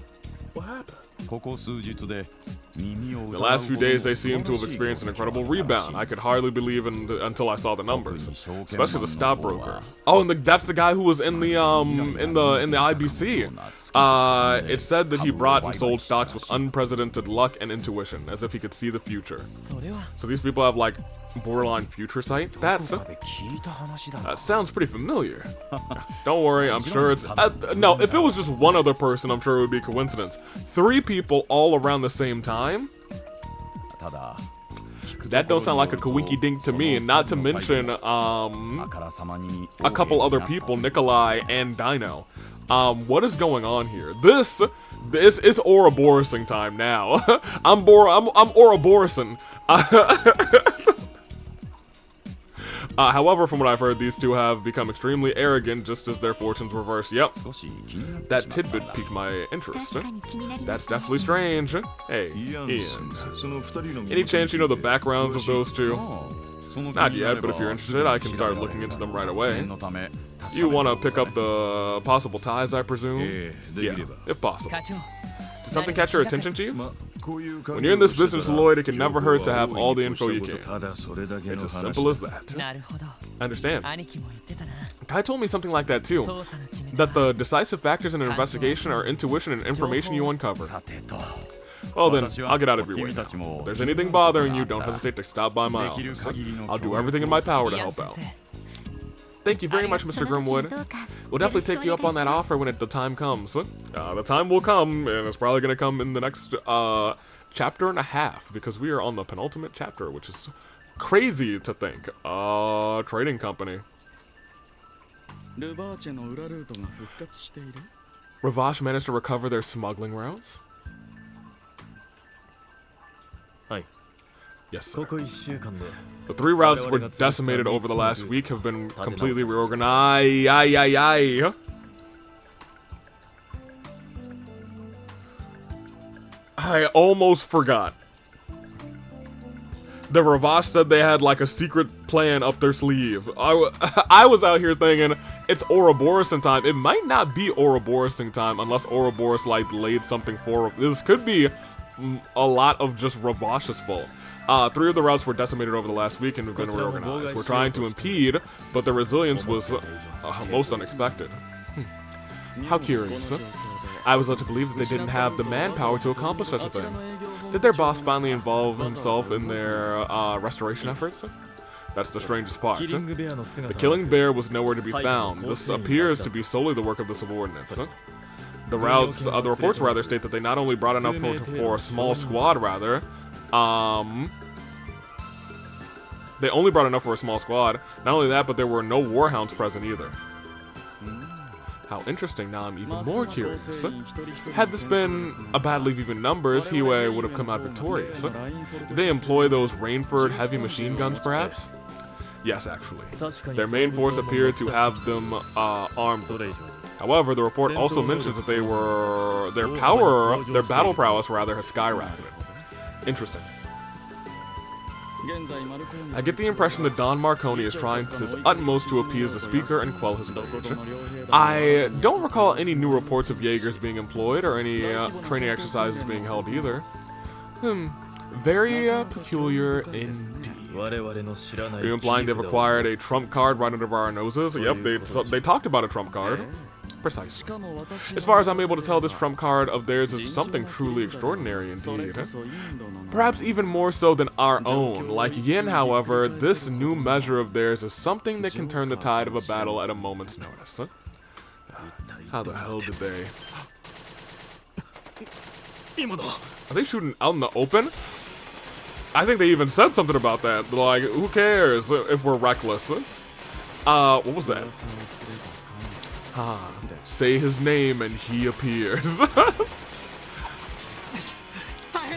The last few days, they seem to have experienced an incredible rebound. I could hardly believe until I saw the numbers, especially the stockbroker. Oh, and that's the guy who was in the IBC. It said that he brought and sold stocks with unprecedented luck and intuition, as if he could see the future. So these people have like borderline future sight. That sounds pretty familiar. Don't worry, I'm sure it's no. If it was just one other person, I'm sure it would be coincidence. 3 people all around the same time. That don't sound like a coinky dink to me, and not to mention a couple other people, Nikolai and Dino. What is going on here? This is Ouroboros time now. I'm Ouroboros-ing. However, from what I've heard, these 2 have become extremely arrogant just as their fortunes reverse. Yep. That tidbit piqued my interest. That's definitely strange. Hey, Ian. Any chance you know the backgrounds of those 2? Not yet, but if you're interested, I can start looking into them right away. You want to pick up the possible ties, I presume? Yeah, if possible. Did something catch your attention, Chief? When you're in this business, Lloyd, it can never hurt to have all the info you can. It's as simple as that. I understand. Kai told me something like that too. That the decisive factors in an investigation are intuition and information you uncover. Well then, I'll get out of your way now. If there's anything bothering you, don't hesitate to stop by my office. I'll do everything in my power to help out. Thank you very much, Mr. Grimwood. We'll definitely take you up on that offer when the time comes. The time will come, and it's probably going to come in the next chapter and a half, because we are on the penultimate chapter, which is crazy to think. Trading company. Ravash managed to recover their smuggling routes? Yes, sir. The 3 routes were decimated over the last week have been completely reorganized. I almost forgot. The Ravash said they had like a secret plan up their sleeve. I was out here thinking it's Ouroboros time. It might not be Ouroboros time unless Ouroboros like laid something for. This could be a lot of just Ravash's fault. 3 of the routes were decimated over the last week and have been reorganized. We're trying to impede, but the resilience was most unexpected. How curious. I was led to believe that they didn't have the manpower to accomplish such a thing. Did their boss finally involve himself in their restoration efforts? That's the strangest part. The killing bear was nowhere to be found. This appears to be solely the work of the subordinates. The reports rather state that they not only brought enough for a small squad, they only brought enough for a small squad. Not only that, but there were no warhounds present either. How interesting, now I'm even more curious. Had this been a battle of even numbers, Hiei would have come out victorious. Did they employ those Rainford heavy machine guns, perhaps? Yes, actually. Their main force appeared to have them armed. However, the report also mentions that their battle prowess rather, has skyrocketed. Interesting. I get the impression that Don Marconi is trying his utmost to appease the speaker and quell his rage. I don't recall any new reports of Jaegers being employed or any training exercises being held either. Very peculiar indeed. Are you implying they've acquired a trump card right under our noses? Yep, they talked about a trump card. Precisely. As far as I'm able to tell, this trump card of theirs is something truly extraordinary indeed. Perhaps even more so than our own. Like Yin, however, this new measure of theirs is something that can turn the tide of a battle at a moment's notice. How the hell did they... Are they shooting out in the open? I think they even said something about that. Like, who cares if we're reckless? What was that? Say his name and he appears.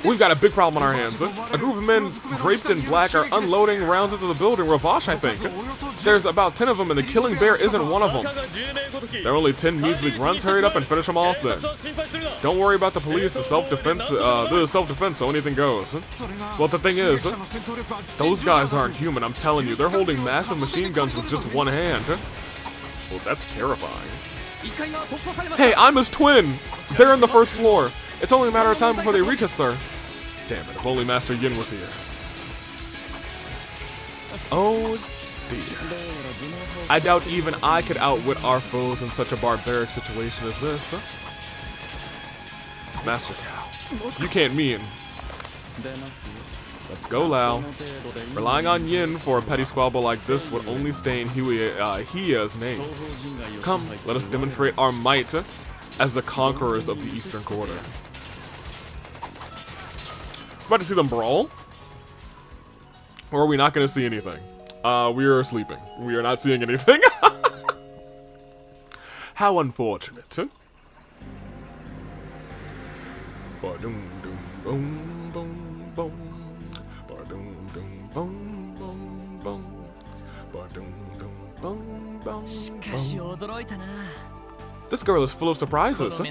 We've got a big problem on our hands. A group of men draped in black are unloading rounds into the building. Ravash, I think. There's about 10 of them, and the killing bear isn't one of them. There are only 10 measly grunts. Hurry up and finish them off then. Don't worry about the police. The self-defense, so anything goes. Well, the thing is, those guys aren't human, I'm telling you. They're holding massive machine guns with just one hand. Well, that's terrifying. Hey, I'm his twin! They're on the first floor. It's only a matter of time before they reach us, sir. Damn it, if only Master Yin was here. Oh dear. I doubt even I could outwit our foes in such a barbaric situation as this. Master Cow, you can't mean. Let's go, Lao. Relying on Yin for a petty squabble like this would only stain Hiya's name. Come, let us demonstrate our might as the conquerors of the Eastern Quarter. About to see them brawl? Or are we not going to see anything? We are sleeping. We are not seeing anything. How unfortunate. This girl is full of surprises.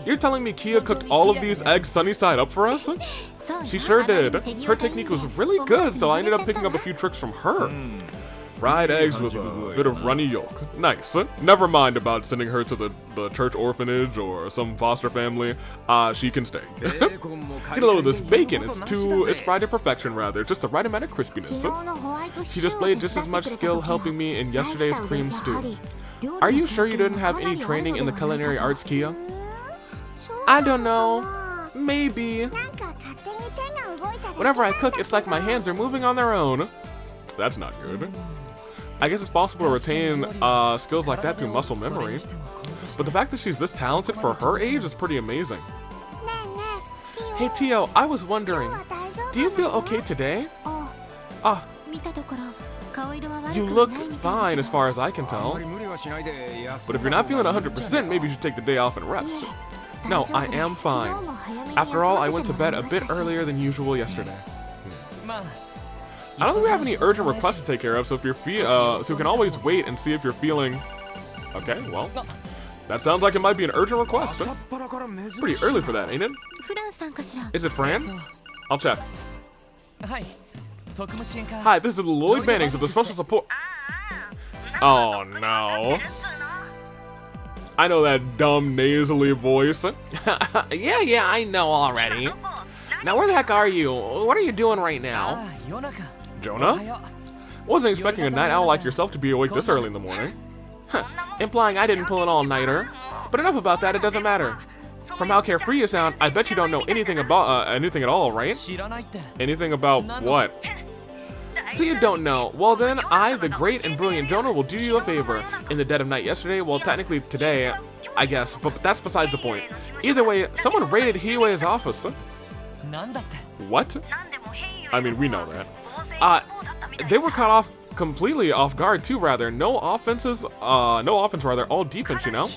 You're telling me Kia cooked all of these eggs sunny side up for us? She sure did. Her technique was really good, so I ended up picking up a few tricks from her. Fried eggs with a bit of runny yolk. Nice. Never mind about sending her to the church orphanage or some foster family. She can stay. Get a load of this bacon. It's fried to perfection, rather. Just the right amount of crispiness. She displayed just as much skill helping me in yesterday's cream stew. Are you sure you didn't have any training in the culinary arts, Kia? I don't know. Maybe. Whenever I cook, it's like my hands are moving on their own. That's not good. I guess it's possible to retain skills like that through muscle memory. But the fact that she's this talented for her age is pretty amazing. Hey Tio, I was wondering, do you feel okay today? You look fine as far as I can tell. But if you're not feeling 100%, maybe you should take the day off and rest. No, I am fine. After all, I went to bed a bit earlier than usual yesterday. I don't think we have any urgent requests to take care of, so if you're so we can always wait and see if you're feeling... Okay, well, that sounds like it might be an urgent request. Pretty early for that, ain't it? Is it Fran? I'll check. Hi, this is Lloyd Bannings of the Special Support... Oh no. I know that dumb nasally voice. Yeah, I know already. Now where the heck are you? What are you doing right now? Jonah? Wasn't expecting a night owl like yourself to be awake this early in the morning. Implying I didn't pull an all-nighter. But enough about that, it doesn't matter. From how carefree you sound, I bet you don't know anything about anything at all, right? Anything about what? So you don't know. Well then, I, the great and brilliant Jonah, will do you a favor. In the dead of night yesterday, well technically today, I guess, but that's besides the point. Either way, someone raided Hiwei's office. What? I mean, we know that. They were caught off completely off guard too, rather. No offense, rather, all defense, you know?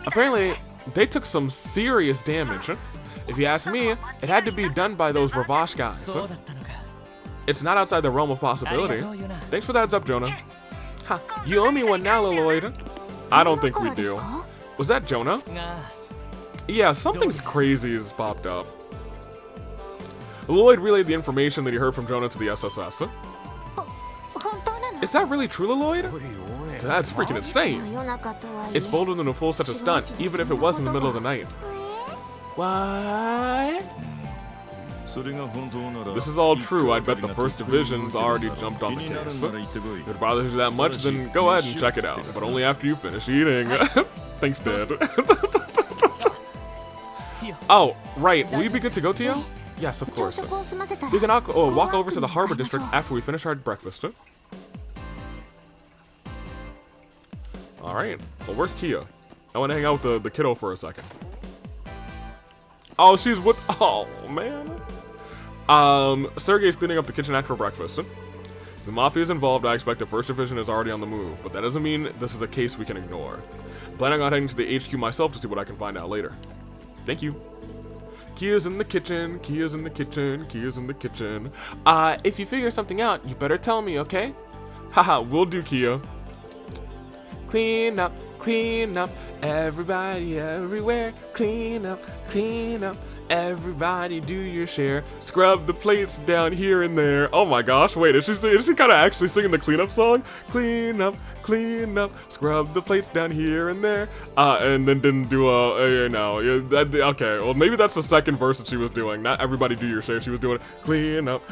Apparently, they took some serious damage. If you ask me, it had to be done by those Ravash guys. It's not outside the realm of possibility. Thanks for the heads up, Jonah. Ha, you owe me one now, Lloyd. I don't think we do. Was that Jonah? Yeah, something's crazy has popped up. Lloyd relayed the information that he heard from Jonah to the SSS. Is that really true, Lloyd? That's freaking insane. It's bolder than to pull such a stunt, even if it was in the middle of the night. What? This is all true. I bet the First Division's already jumped on the case. If it bothers you that much, then go ahead and check it out. But only after you finish eating. Thanks, Dad. Oh, right. Will you be good to go, Tio? Yes, of course. We can walk over to the Harbor District after we finish our breakfast. Alright. Well, where's Kia? I want to hang out with the kiddo for a second. Oh, she's with... Oh, man. Sergey's cleaning up the kitchen after breakfast. The Mafia's involved. I expect the First Division is already on the move, but that doesn't mean this is a case we can ignore. Planning on heading to the HQ myself to see what I can find out later. Thank you. Kia's in the kitchen, Kia's in the kitchen, Kia's in the kitchen. If you figure something out, you better tell me, okay? Haha, we'll do, Kia. Clean up, everybody, everywhere. Clean up, everybody, do your share. Scrub the plates down here and there. Oh my gosh, wait, is she kind of actually singing the cleanup song? Clean up, scrub the plates down here and there. And then didn't do okay, well maybe that's the second verse that she was doing. Not everybody do your share, she was doing clean up,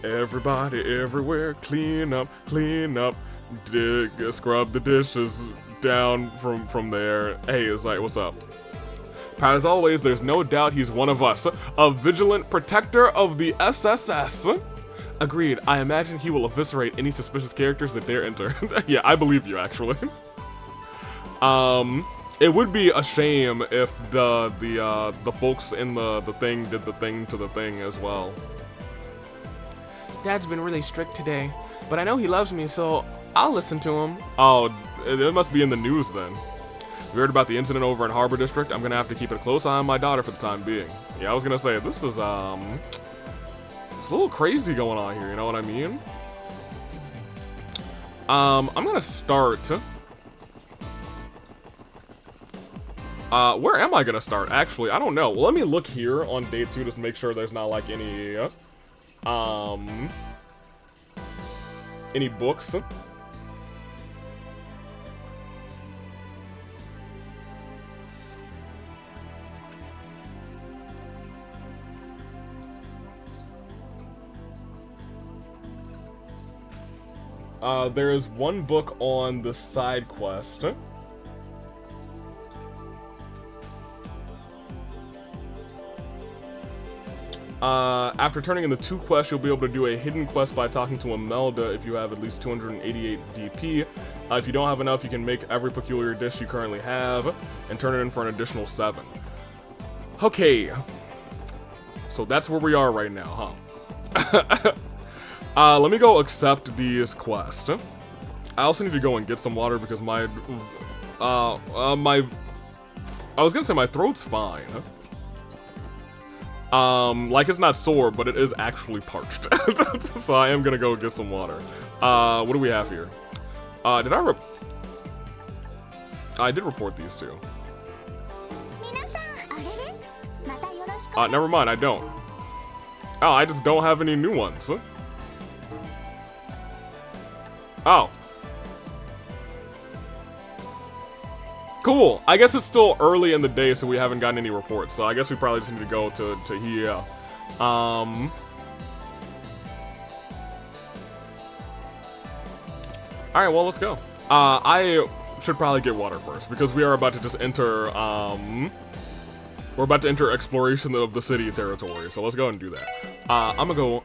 everybody, everywhere. Clean up. Scrub the dishes down from there. Hey, it's like, what's up? As always, there's no doubt he's one of us, a vigilant protector of the SSS. Agreed. I imagine he will eviscerate any suspicious characters that dare enter. Yeah, I believe you, actually. It would be a shame if the folks in the thing did the thing to the thing as well. Dad's been really strict today, but I know he loves me, so I'll listen to him. Oh, it must be in the news then. We heard about the incident over in Harbor District. I'm gonna have to keep a close eye on my daughter for the time being. Yeah, I was gonna say, this is, it's a little crazy going on here, you know what I mean? I'm gonna start. Where am I gonna start? Actually, I don't know. Well, let me look here on day 2 just to make sure there's not, like, any books. There is one book on the side quest. After turning in the 2 quests, you'll be able to do a hidden quest by talking to Imelda if you have at least 288 DP. If you don't have enough, you can make every peculiar dish you currently have and turn it in for an additional 7. Okay. So that's where we are right now, huh? Let me go accept these quests. I also need to go and get some water because I was gonna say my throat's fine. Like it's not sore, but it is actually parched. So I am gonna go get some water. What do we have here? I did report these two. Never mind, I don't. Oh, I just don't have any new ones. Oh. Cool. I guess it's still early in the day, so we haven't gotten any reports. So I guess we probably just need to go to here. Alright, well, let's go. I should probably get water first, because we are about to just enter, we're about to enter exploration of the city territory. So let's go ahead and do that. I'm gonna go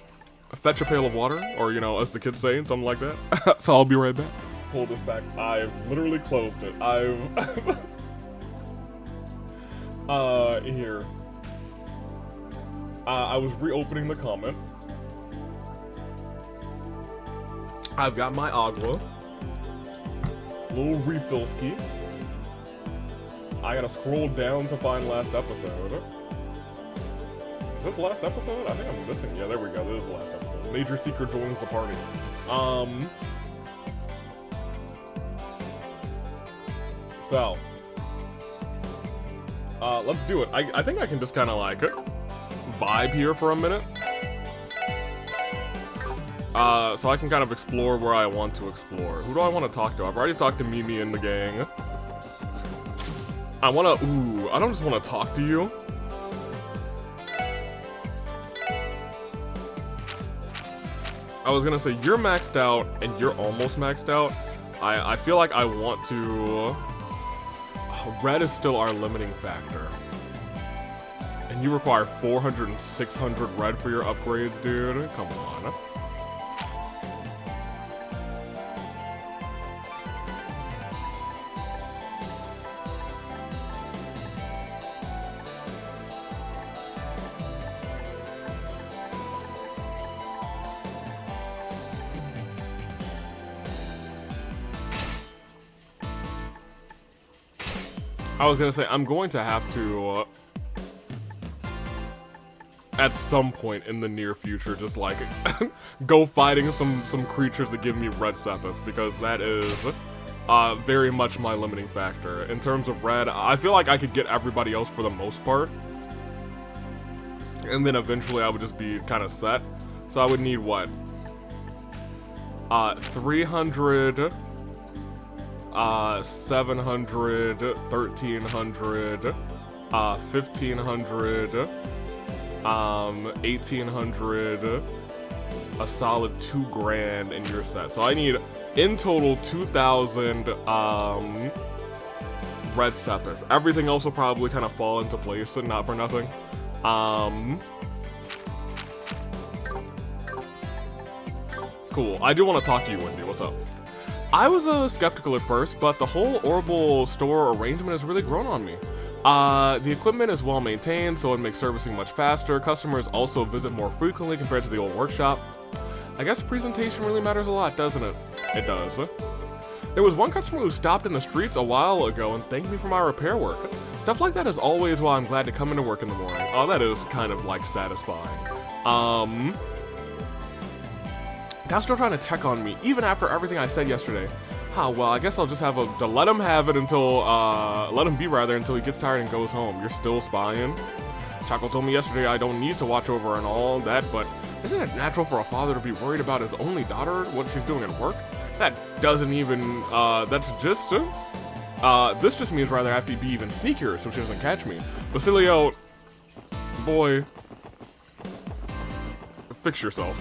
fetch a pail of water, or, you know, as the kids say, something like that. So I'll be right back. Pull this back. I've literally closed it. Here. I was reopening the comment. I've got my agua. Little refill ski. I gotta scroll down to find last episode. this the last episode? I think I'm missing. Yeah, there we go. This is the last episode. Major Seeker joins the party. So, let's do it. I think I can just kind of like vibe here for a minute. So I can kind of explore where I want to explore. Who do I want to talk to? I've already talked to Mimi and the gang. I don't just want to talk to you. I was gonna say, you're maxed out and you're almost maxed out. I feel like I want to... Red is still our limiting factor. And you require 400 and 600 red for your upgrades, dude. Come on. I was gonna say, I'm going to have to, at some point in the near future, just like, go fighting some creatures that give me red sepiths, because that is, very much my limiting factor. In terms of red, I feel like I could get everybody else for the most part, and then eventually I would just be kind of set. So I would need, what? 300... 700, 1300, 1500, 1800, a solid 2 grand in your set. So I need, in total, 2,000, red sepith. Everything else will probably kind of fall into place and not for nothing. Cool. I do want to talk to you, Wendy. What's up? I was skeptical at first, but the whole Orbital store arrangement has really grown on me. The equipment is well maintained, so it makes servicing much faster. Customers also visit more frequently compared to the old workshop. I guess presentation really matters a lot, doesn't it? It does. There was one customer who stopped in the streets a while ago and thanked me for my repair work. Stuff like that is always why I'm glad to come into work in the morning. Oh, that is kind of like satisfying. Now still trying to tech on me, even after everything I said yesterday. Well, I guess I'll just have to let him have it until, let him be rather until he gets tired and goes home. You're still spying? Chaco told me yesterday I don't need to watch over and all that, but isn't it natural for a father to be worried about his only daughter, what she's doing at work? That doesn't even, that's just, this just means rather I have to be even sneakier so she doesn't catch me. Basilio, boy, fix yourself.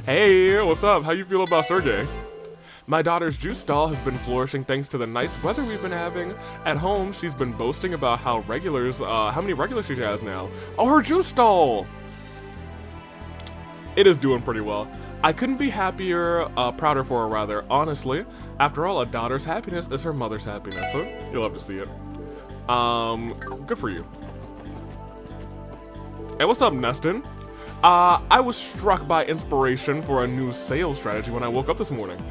Hey, what's up? How you feel about Sergey? My daughter's juice stall has been flourishing thanks to the nice weather we've been having. At home, she's been boasting about how many regulars she has now. Oh, her juice stall! It is doing pretty well. I couldn't be happier, prouder for her rather, honestly. After all, a daughter's happiness is her mother's happiness, so you'll have to see it. Good for you. Hey, what's up, Neston? I was struck by inspiration for a new sales strategy when I woke up this morning.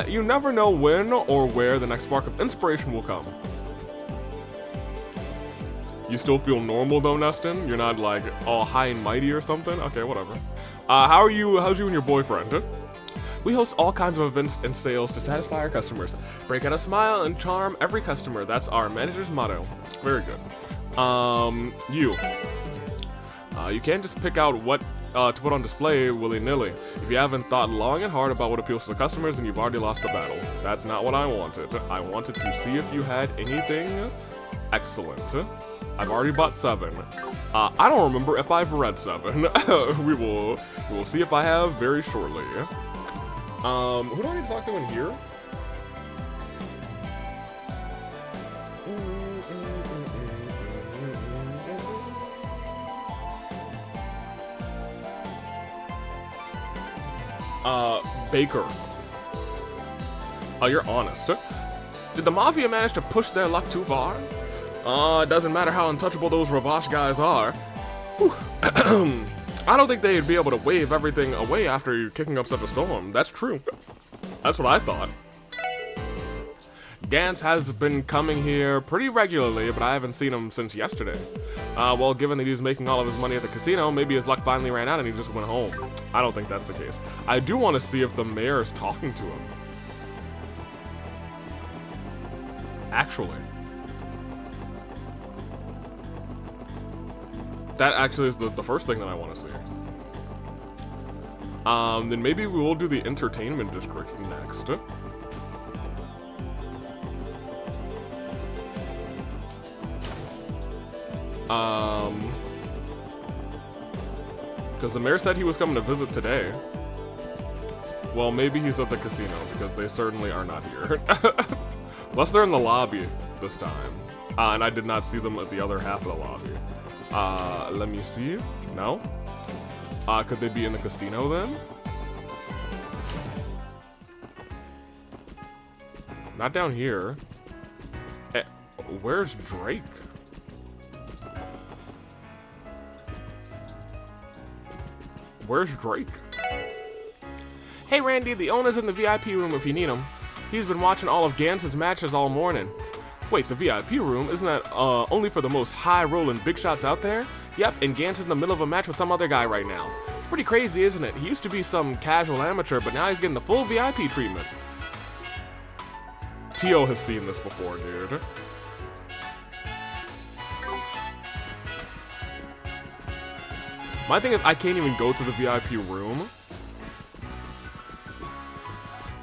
You never know when or where the next spark of inspiration will come. You still feel normal though, Neston? You're not like all high and mighty or something? Okay, whatever. How's you and your boyfriend? We host all kinds of events and sales to satisfy our customers. Break out a smile and charm every customer. That's our manager's motto. Very good. You can't just pick out what to put on display willy-nilly. If you haven't thought long and hard about what appeals to the customers, then you've already lost the battle. That's not what I wanted. I wanted to see if you had anything excellent. I've already bought 7. I don't remember if I've read 7. we will see if I have very shortly. Who do I need to talk to in here? Baker. Oh, you're honest. Did the Mafia manage to push their luck too far? It doesn't matter how untouchable those Ravash guys are. I don't think they'd be able to wave everything away after you kicking up such a storm. That's true. That's what I thought. Gantz has been coming here pretty regularly, but I haven't seen him since yesterday. Well, given that he's making all of his money at the casino, maybe his luck finally ran out and he just went home. I don't think that's the case. I do want to see if the mayor is talking to him. Actually. That actually is the first thing that I want to see. Then maybe we will do the entertainment district next. Because the mayor said he was coming to visit today. Well, maybe he's at the casino, because they certainly are not here. Unless they're in the lobby this time. And I did not see them at the other half of the lobby. Let me see. No? Could they be in the casino then? Not down here. Where's Drake? Where's Drake? Hey Randy, the owner's in the VIP room if you need him. He's been watching all of Gantz's matches all morning. Wait, the VIP room? Isn't that only for the most high-rolling big shots out there? Yep, and Gantz is in the middle of a match with some other guy right now. It's pretty crazy, isn't it? He used to be some casual amateur, but now he's getting the full VIP treatment. Tio has seen this before, dude. My thing is, I can't even go to the VIP room.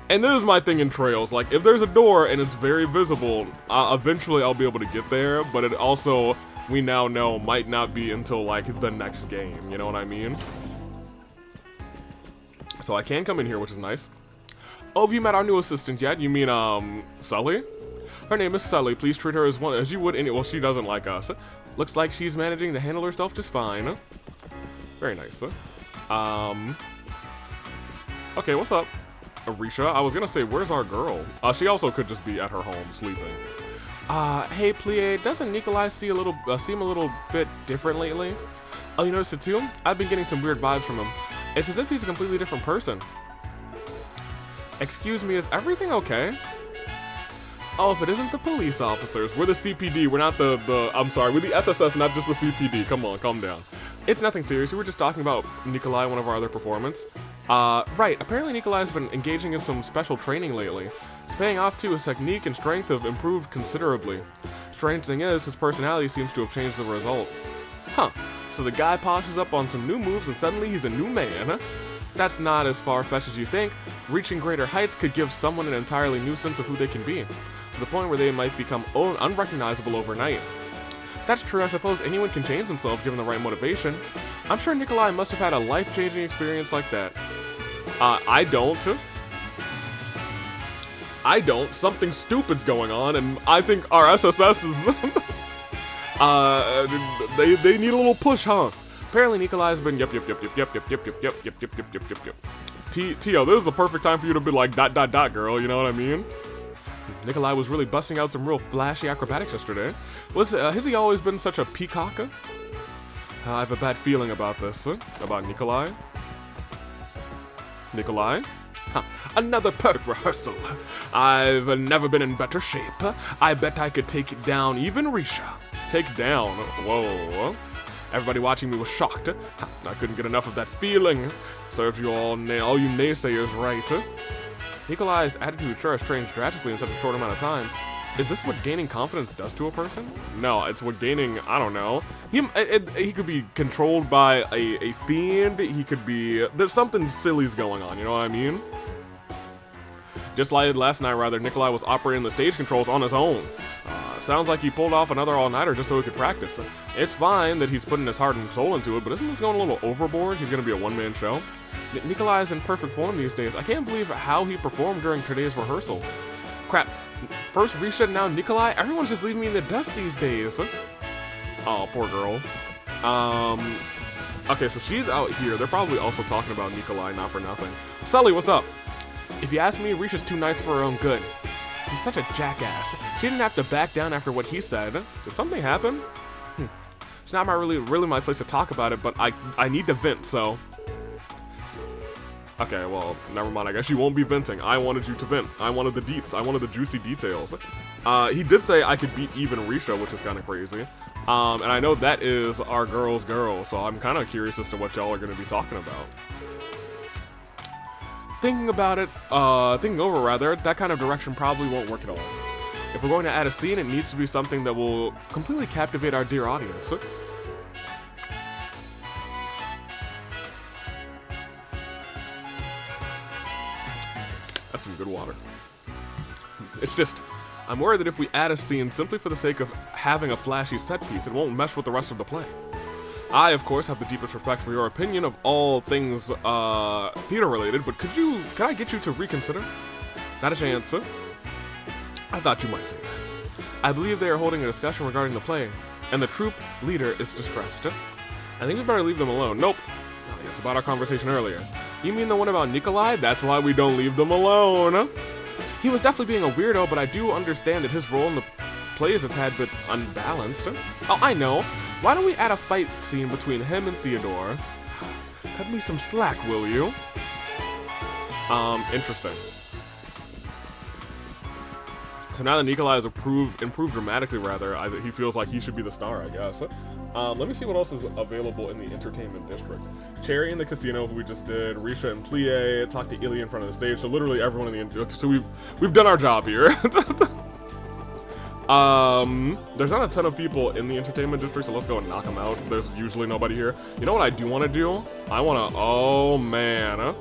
And this is my thing in Trails, like, if there's a door and it's very visible, eventually I'll be able to get there, but it also, we now know, might not be until, like, the next game, you know what I mean? So I can come in here, which is nice. Oh, have you met our new assistant yet? You mean, Sully? Her name is Sully. Please treat her as you would any— well, she doesn't like us. Looks like she's managing to handle herself just fine. Very nice. Okay, what's up? Arisha, I was gonna say, where's our girl? She also could just be at her home, sleeping. Hey, Plie, doesn't Nikolai seem a little bit different lately? Oh, you noticed it too? I've been getting some weird vibes from him. It's as if he's a completely different person. Excuse me, is everything okay? Oh, if it isn't the police officers, we're the CPD, we're not I'm sorry, we're the SSS, not just the CPD. Come on, calm down. It's nothing serious, we were just talking about Nikolai, one of our other performers. Right, apparently Nikolai's been engaging in some special training lately. It's paying off too, his technique and strength have improved considerably. Strange thing is, his personality seems to have changed as a result. Huh, so the guy polishes up on some new moves and suddenly he's a new man, huh? That's not as far-fetched as you think. Reaching greater heights could give someone an entirely new sense of who they can be, to the point where they might become unrecognizable overnight. That's true, I suppose anyone can change themselves given the right motivation. I'm sure Nikolai must have had a life-changing experience like that. I don't. Something stupid's going on, and I think our SSS is... they need a little push, huh? Apparently Nikolai's been yep. Tio, this is the perfect time for you to be like ... girl, you know what I mean? Nikolai was really busting out some real flashy acrobatics yesterday. Has he always been such a peacock? I have a bad feeling about this, about Nikolai. Nikolai? Huh. Another perfect rehearsal. I've never been in better shape. I bet I could take down even Risha. Take down? Whoa. Everybody watching me was shocked. I couldn't get enough of that feeling. Serves you all you naysayers right. Nikolai's attitude sure has changed drastically in such a short amount of time. Is this what gaining confidence does to a person? No, it's what gaining, I don't know. He could be controlled by a fiend, he could be... There's something silly's going on, you know what I mean? Just like last night, rather, Nikolai was operating the stage controls on his own. Sounds like he pulled off another all-nighter just so he could practice. It's fine that he's putting his heart and soul into it, but isn't this going a little overboard? He's gonna be a one-man show. Nikolai is in perfect form these days. I can't believe how he performed during today's rehearsal. Crap. First Risha, now Nikolai? Everyone's just leaving me in the dust these days. Oh, poor girl. Okay, so she's out here. They're probably also talking about Nikolai, not for nothing. Sully, what's up? If you ask me, Risha's too nice for her own good. He's such a jackass. She didn't have to back down after what he said. Did something happen? It's not really my place to talk about it, but I need to vent, so... Okay, well, never mind. I guess you won't be venting. I wanted you to vent. I wanted the deets. I wanted the juicy details. He did say I could beat even Risha, which is kind of crazy. And I know that is our girl's girl, so I'm kind of curious as to what y'all are going to be talking about. Thinking over rather, that kind of direction probably won't work at all. If we're going to add a scene, it needs to be something that will completely captivate our dear audience. That's some good water. It's just, I'm worried that if we add a scene simply for the sake of having a flashy set piece, it won't mesh with the rest of the play. I, of course, have the deepest respect for your opinion of all things theater related, but can I get you to reconsider? Not a chance. I thought you might say that. I believe they are holding a discussion regarding the play, and the troupe leader is distressed. I think we better leave them alone. Nope. Oh, yes, about our conversation earlier. You mean the one about Nikolai? That's why we don't leave them alone. He was definitely being a weirdo, but I do understand that his role in the play is a tad bit unbalanced. Oh, I know. Why don't we add a fight scene between him and Theodore? Cut me some slack, will you? Interesting. So now that Nikolai has improved dramatically, rather, he feels like he should be the star, I guess. Let me see what else is available in the entertainment district. Cherry in the casino, who we just did. Risha and Plie, talk to Ilya in front of the stage. So literally everyone in the so we've done our job here. There's not a ton of people in the entertainment district, so let's go and knock them out. There's usually nobody here. You know what I do want to do? Oh man.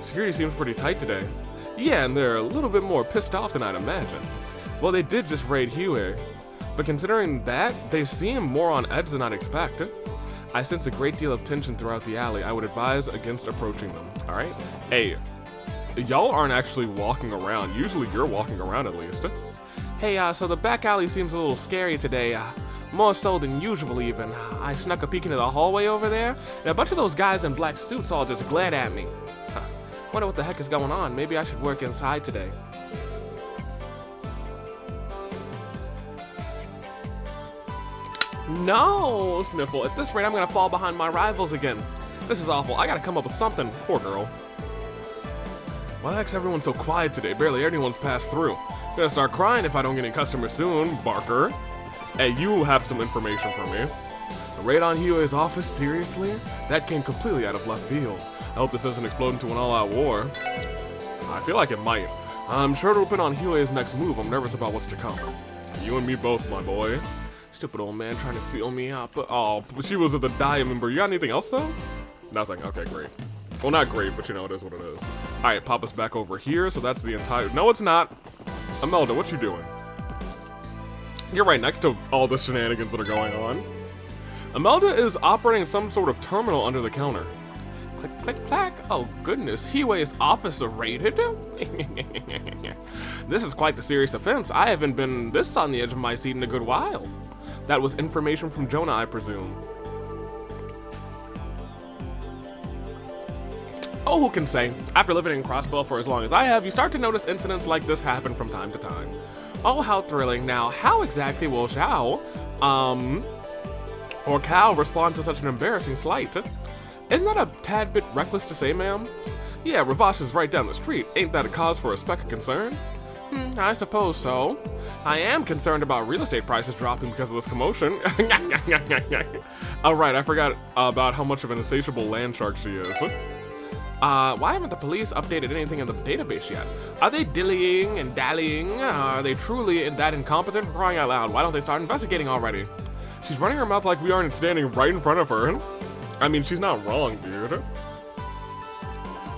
Security seems pretty tight today. Yeah, and they're a little bit more pissed off than I'd imagine. Well, they did just raid Huey, but considering that, they seem more on edge than I'd expect. I sense a great deal of tension throughout the alley. I would advise against approaching them, alright? Hey, y'all aren't actually walking around. Usually you're walking around at least. Hey, so the back alley seems a little scary today. More so than usual even. I snuck a peek into the hallway over there, and a bunch of those guys in black suits all just glared at me. Wonder what the heck is going on. Maybe I should work inside today. No, Sniffle. At this rate, I'm gonna fall behind my rivals again. This is awful. I gotta come up with something. Poor girl. Why the heck's everyone so quiet today? Barely anyone's passed through. Gonna start crying if I don't get any customers soon, Barker. Hey, you have some information for me. A raid on Huey's office? Seriously? That came completely out of left field. I hope this doesn't explode into an all-out war. I feel like it might. I'm sure to depend on Huey's next move. I'm nervous about what's to come. You and me both, my boy. Stupid old man trying to feel me up. Oh, but she was at the diamond. You got anything else, though? Nothing. Okay, great. Well, not great, but you know, it is what it is. Alright, pop us back over here. So that's the entire... No, it's not. Imelda, what you doing? You're right next to all the shenanigans that are going on. Imelda is operating some sort of terminal under the counter. Click, click, clack. Oh, goodness. Huey's office raided? This is quite the serious offense. I haven't been this on the edge of my seat in a good while. That was information from Jonah, I presume. Oh, who can say? After living in Crossbell for as long as I have, you start to notice incidents like this happen from time to time. Oh, how thrilling. Now, how exactly will Xiao, or Cal respond to such an embarrassing slight? Isn't that a tad bit reckless to say, ma'am? Yeah, Ravash is right down the street. Ain't that a cause for a speck of concern? I suppose so. I am concerned about real estate prices dropping because of this commotion. Oh, right, I forgot about how much of an insatiable land shark she is. Why haven't the police updated anything in the database yet? Are they dillying and dallying? Are they truly that incompetent? Crying out loud, why don't they start investigating already? She's running her mouth like we aren't standing right in front of her. I mean, she's not wrong, dude.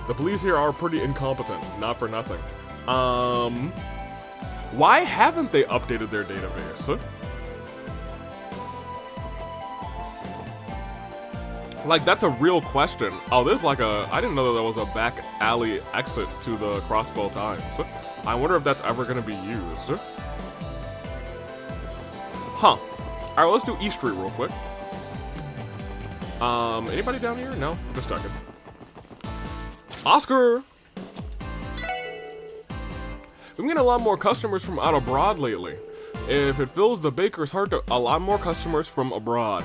The police here are pretty incompetent, not for nothing. Why haven't they updated their database? Like, that's a real question. Oh, there's like I didn't know that there was a back alley exit to the Crossbow Times. I wonder if that's ever gonna be used. Huh. Alright, well, let's do East Street real quick. Anybody down here? No? Just checking. Oscar! We've been getting a lot more customers from out abroad lately. If it fills the baker's heart, a lot more customers from abroad.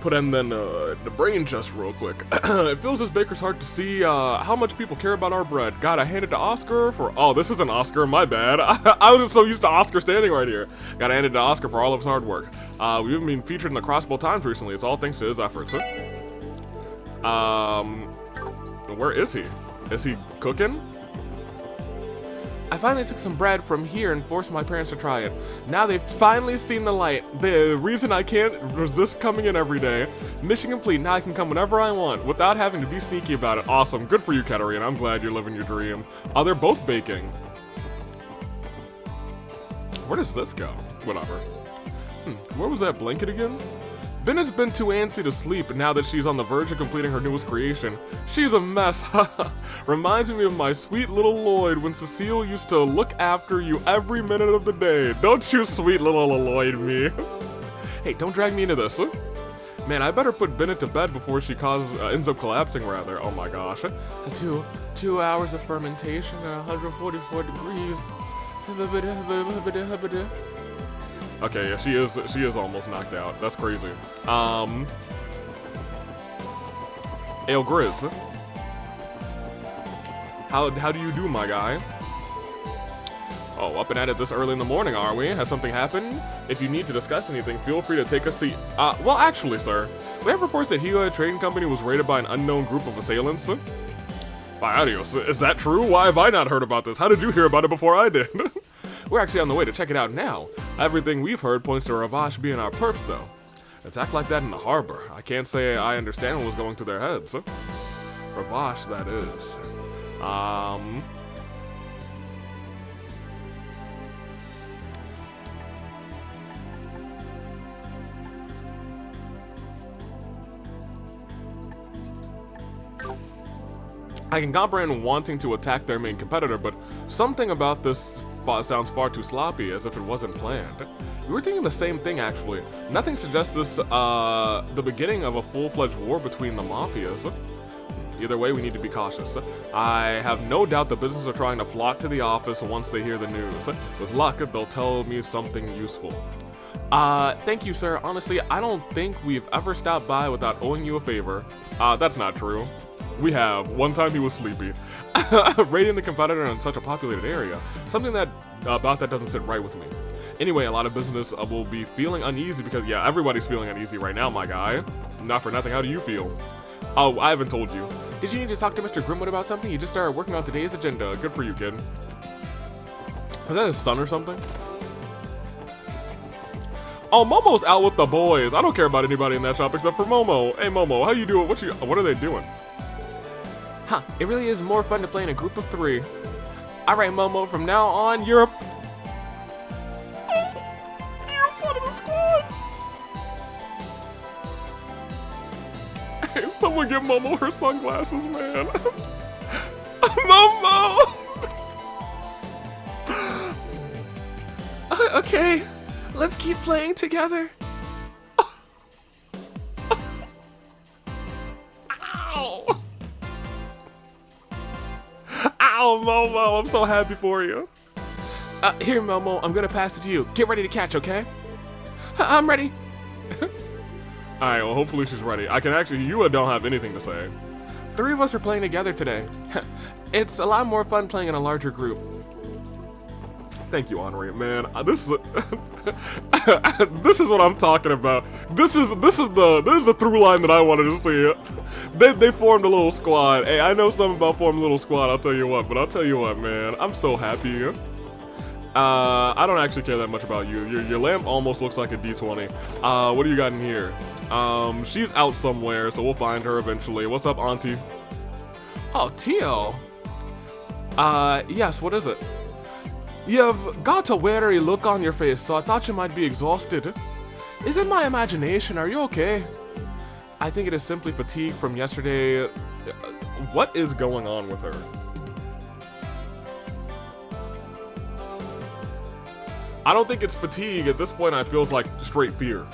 put in then the brain just real quick. It fills this baker's heart to see how much people care about our bread. Gotta hand it to Oscar for, oh, this isn't Oscar, my bad. I was just so used to Oscar standing right here. Gotta hand it to Oscar for all of his hard work. We've even been featured in the Crossbow Times recently. It's all thanks to his efforts. Where is he? Is he cooking? I finally took some bread from here and forced my parents to try it. Now they've finally seen the light. The reason I can't resist coming in every day. Mission complete. Now I can come whenever I want without having to be sneaky about it. Awesome. Good for you, Katarina. I'm glad you're living your dream. Oh, they're both baking. Where does this go? Whatever. Where was that blanket again? Ben has been too antsy to sleep now that she's on the verge of completing her newest creation. She's a mess, haha. Reminds me of my sweet little Lloyd when Cecile used to look after you every minute of the day. Don't you sweet little Lloyd me. Hey, don't drag me into this. Man, I better put Bennett to bed before she ends up collapsing rather. Oh my gosh. 2 hours of fermentation at 144 degrees. Okay, yeah, she is almost knocked out. That's crazy. Ale Grizz. How do you do, my guy? Oh, up and at it this early in the morning, are we? Has something happened? If you need to discuss anything, feel free to take a seat. Well, actually, sir, we have reports that Hila Trading Company was raided by an unknown group of assailants. By adios, is that true? Why have I not heard about this? How did you hear about it before I did? We're actually on the way to check it out now. Everything we've heard points to Ravash being our perps, though. Attack like that in the harbor. I can't say I understand what was going through their heads. Ravash, that is. I can comprehend wanting to attack their main competitor, but something about this sounds far too sloppy, as if it wasn't planned. We were thinking the same thing, actually. Nothing suggests this, the beginning of a full-fledged war between the mafias. Either way, we need to be cautious. I have no doubt the business are trying to flock to the office once they hear the news. With luck, they'll tell me something useful. Thank you, sir. Honestly, I don't think we've ever stopped by without owing you a favor. That's not true. We have. One time he was sleepy. Raiding the competitor in such a populated area. Something about that doesn't sit right with me. Anyway, a lot of business will be feeling uneasy because, yeah, everybody's feeling uneasy right now, my guy. Not for nothing, how do you feel? Oh, I haven't told you. Did you need to talk to Mr. Grimwood about something? You just started working on today's agenda. Good for you, kid. Is that his son or something? Oh, Momo's out with the boys. I don't care about anybody in that shop except for Momo. Hey, Momo, how you doing? What are they doing? Huh, it really is more fun to play in a group of 3. Alright, Momo, from now on, you're part of the squad! Hey, someone give Momo her sunglasses, man. Momo! Okay, let's keep playing together. Ow, Momo, I'm so happy for you. Here, Momo, I'm gonna pass it to you. Get ready to catch, okay? I'm ready. Alright, well, hopefully she's ready. You don't have anything to say. 3 of us are playing together today. It's a lot more fun playing in a larger group. Thank you, Henri. Man, this is this is what I'm talking about. This is the through line that I wanted to see. They formed a little squad. Hey, I know something about forming a little squad. I'll tell you what, man. I'm so happy. I don't actually care that much about you. Your lamp almost looks like a D20. What do you got in here? She's out somewhere, so we'll find her eventually. What's up, Auntie? Oh, Tio. Yes. What is it? You've got a weary look on your face, so I thought you might be exhausted. Is it my imagination? Are you okay? I think it is simply fatigue from yesterday. What is going on with her? I don't think it's fatigue. At this point, it feels like straight fear.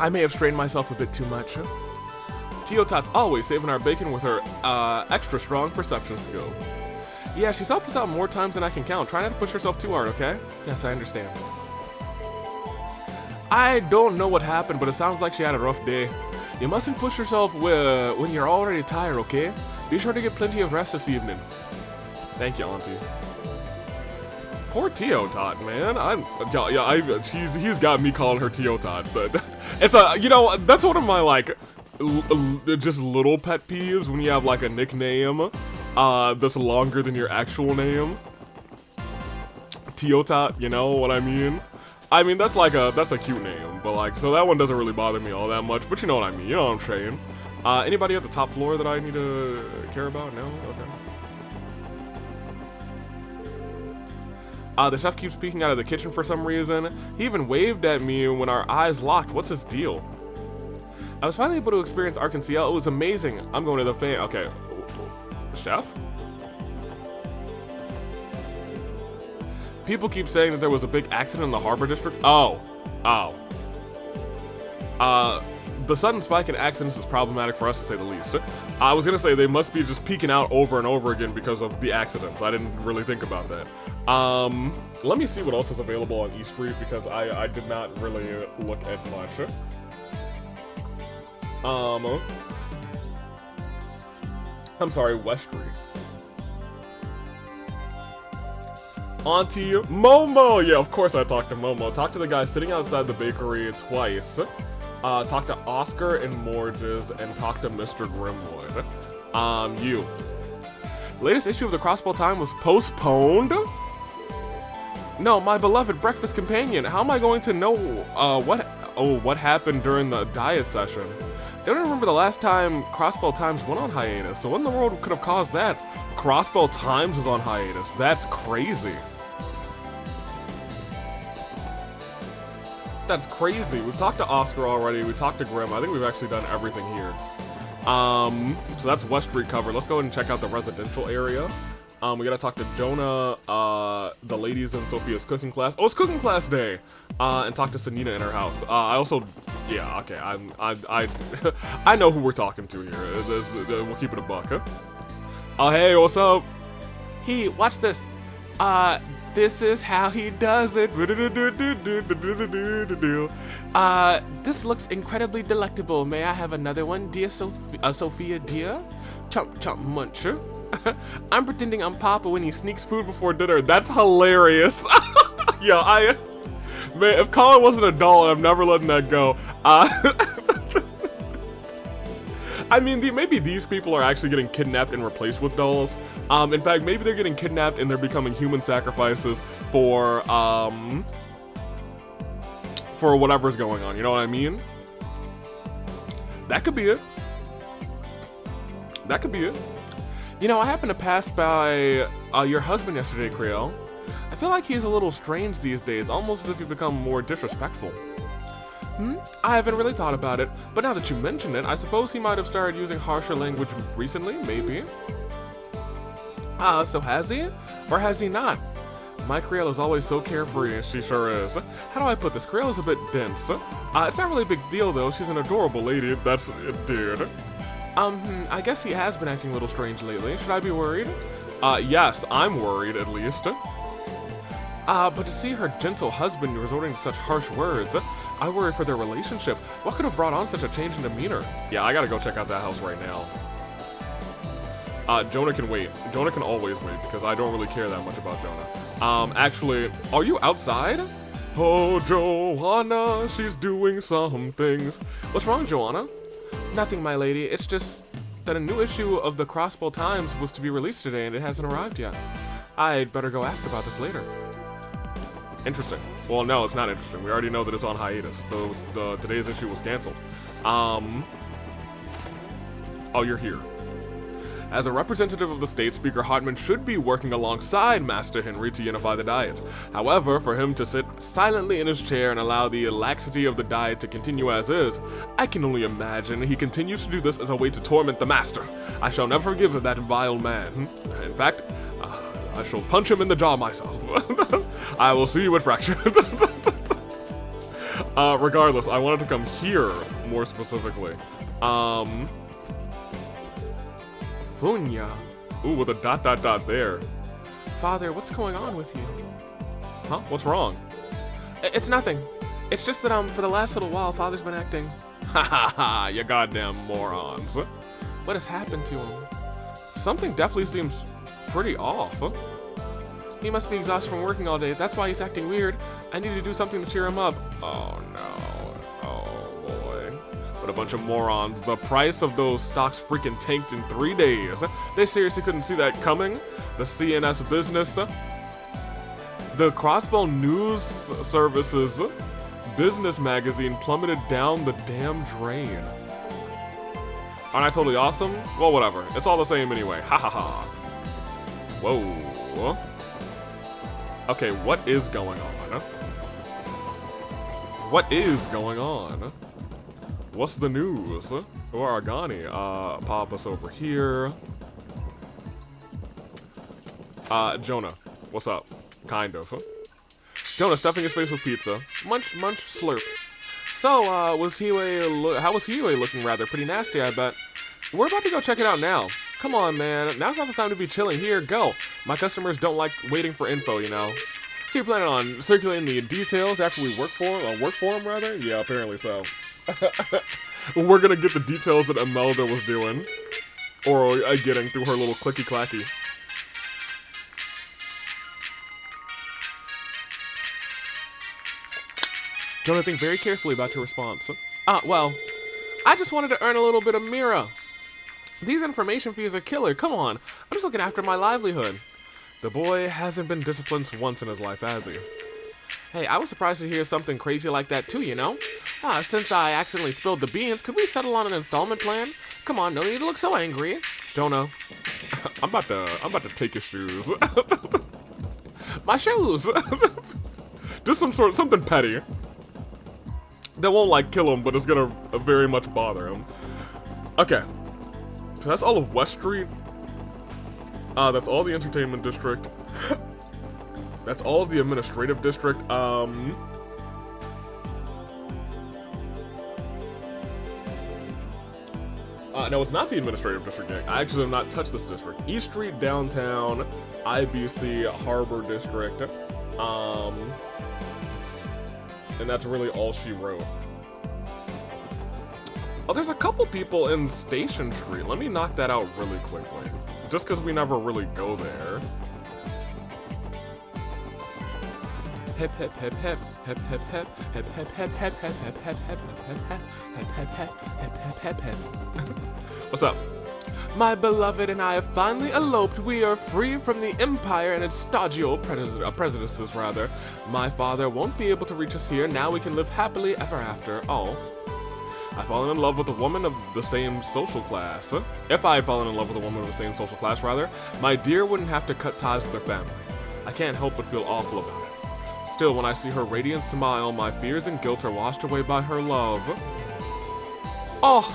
I may have strained myself a bit too much. Teotot's always saving our bacon with her extra strong perception skill. Yeah, she's helped us out more times than I can count. Try not to push herself too hard, okay? Yes, I understand. I don't know what happened, but it sounds like she had a rough day. You mustn't push yourself when you're already tired, okay? Be sure to get plenty of rest this evening. Thank you, Auntie. Poor Teotot, man. He's got me calling her Teotot, but it's that's one of my like just little pet peeves when you have like a nickname that's longer than your actual name. Teotot, you know what I mean? I mean that's a cute name, but like so that one doesn't really bother me all that much. But you know what I mean? You know what I'm saying? Anybody at the top floor that I need to care about? No? Okay. The chef keeps peeking out of the kitchen for some reason. He even waved at me when our eyes locked. What's his deal? I was finally able to experience Arc-en-Ciel. It was amazing. I'm going to the fan. Okay. Chef? People keep saying that there was a big accident in the harbor district. Oh. The sudden spike in accidents is problematic for us, to say the least. I was gonna say they must be just peeking out over and over again because of the accidents. I didn't really think about that. Let me see what else is available on East Street because I did not really look at much. I'm sorry, West Street. Auntie Momo! Yeah, of course I talked to Momo. Talked to the guy sitting outside the bakery twice. Talked to Oscar and Morges, and talked to Mr. Grimwood. You. Latest issue of the Crossbow Time was postponed? No, my beloved breakfast companion. How am I going to know, what happened during the diet session? Don't remember the last time Crossbow Times went on hiatus, so what in the world could have caused that? Crossbow Times is on hiatus. That's crazy. That's crazy. We've talked to Oscar already. We talked to Grim. I think we've actually done everything here. So that's West Street covered. Let's go ahead and check out the residential area. We gotta talk to Jonah, the ladies in Sophia's cooking class. Oh, it's cooking class day. And talk to Sanina in her house. I also, yeah, okay. I know who we're talking to here. We'll keep it a buck, huh? Oh, hey, what's up? Hey, watch this. This is how he does it. This looks incredibly delectable. May I have another one, dear Sophia, dear? Chomp, chomp, muncher. I'm pretending I'm Papa when he sneaks food before dinner. That's hilarious. Yeah, man, if Colin wasn't a doll, I'm never letting that go. I mean, maybe these people are actually getting kidnapped and replaced with dolls. In fact, maybe they're getting kidnapped and they're becoming human sacrifices for whatever's going on. You know what I mean? That could be it. That could be it. You know, I happened to pass by your husband yesterday, Creole. I feel like he's a little strange these days, almost as if he's become more disrespectful. I haven't really thought about it, but now that you mention it, I suppose he might have started using harsher language recently, maybe. So has he? Or has he not? My Creole is always so carefree, and she sure is. How do I put this? Creole is a bit dense. It's not really a big deal, though. She's an adorable lady. That's it, dude. I guess he has been acting a little strange lately. Should I be worried? Yes, I'm worried, at least. But to see her gentle husband resorting to such harsh words, I worry for their relationship. What could have brought on such a change in demeanor? Yeah, I gotta go check out that house right now. Jonah can wait. Jonah can always wait, because I don't really care that much about Jonah. Actually, are you outside? Oh, Joanna, she's doing some things. What's wrong, Joanna? Nothing, my lady. It's just that a new issue of the Crossbow Times was to be released today, and it hasn't arrived yet. I'd better go ask about this later. Interesting. Well, no, it's not interesting. We already know that it's on hiatus. Today's issue was canceled. Oh, you're here. As a representative of the state, Speaker Hartman should be working alongside Master Henry to unify the Diet. However, for him to sit silently in his chair and allow the laxity of the Diet to continue as is, I can only imagine he continues to do this as a way to torment the Master. I shall never forgive that vile man. In fact, I shall punch him in the jaw myself. I will see you at Infraction. Regardless, I wanted to come here more specifically. Funya. Ooh, with a dot there. Father, what's going on with you? Huh? What's wrong? It's nothing. It's just that, for the last little while, Father's been acting... Ha ha ha, you goddamn morons. What has happened to him? Something definitely seems pretty off. He must be exhausted from working all day. That's why he's acting weird. I need to do something to cheer him up. Oh no. Oh boy. What a bunch of morons. The price of those stocks freaking tanked in 3 days. They seriously couldn't see that coming? The CNS business. The Crossbow News Services business magazine plummeted down the damn drain. Aren't I totally awesome? Well, whatever. It's all the same anyway. Ha ha ha. Whoa. Okay, what is going on? What is going on? What's the news? Who are Argani? Pop us over here. Jonah. What's up? Kind of. Jonah stuffing his face with pizza. Munch, munch, slurp. So, how was Huey looking? Rather pretty nasty, I bet. We're about to go check it out now. Come on, man. Now's not the time to be chilling. Here, go. My customers don't like waiting for info, you know. So you're planning on circulating the details after we work for him, rather? Yeah, apparently so. We're gonna get the details that Imelda was doing. Or getting through her little clicky-clacky. Jonah, think very carefully about your response. Well, I just wanted to earn a little bit of Mira. These information fees are killer. Come on, I'm just looking after my livelihood. The boy hasn't been disciplined once in his life, has he? Hey, I was surprised to hear something crazy like that too, you know? Since I accidentally spilled the beans, could we settle on an installment plan? Come on, no need to look so angry. Jonah, I'm about to take your shoes. My shoes! Just something petty. That won't, like, kill him, but it's gonna very much bother him. Okay. So that's all of West Street. That's all the entertainment district. That's all of the administrative district. No, it's not the administrative district yet. I actually have not touched this district. East Street, downtown, IBC, Harbor District. And that's really all she wrote. Oh, there's a couple people in Station Street. Let me knock that out really quickly. Just because we never really go there. Hip hip hip hip hip hip hip hip hip hip hip hip hip hip hip hip hip. What's up? My beloved and I have finally eloped. We are free from the Empire and its stodgy prejudices, rather. My father won't be able to reach us here. Now we can live happily ever after. Oh. I've fallen in love with a woman of the same social class. If I had fallen in love with a woman of the same social class, rather, my dear wouldn't have to cut ties with her family. I can't help but feel awful about it. Still, when I see her radiant smile, my fears and guilt are washed away by her love. Oh.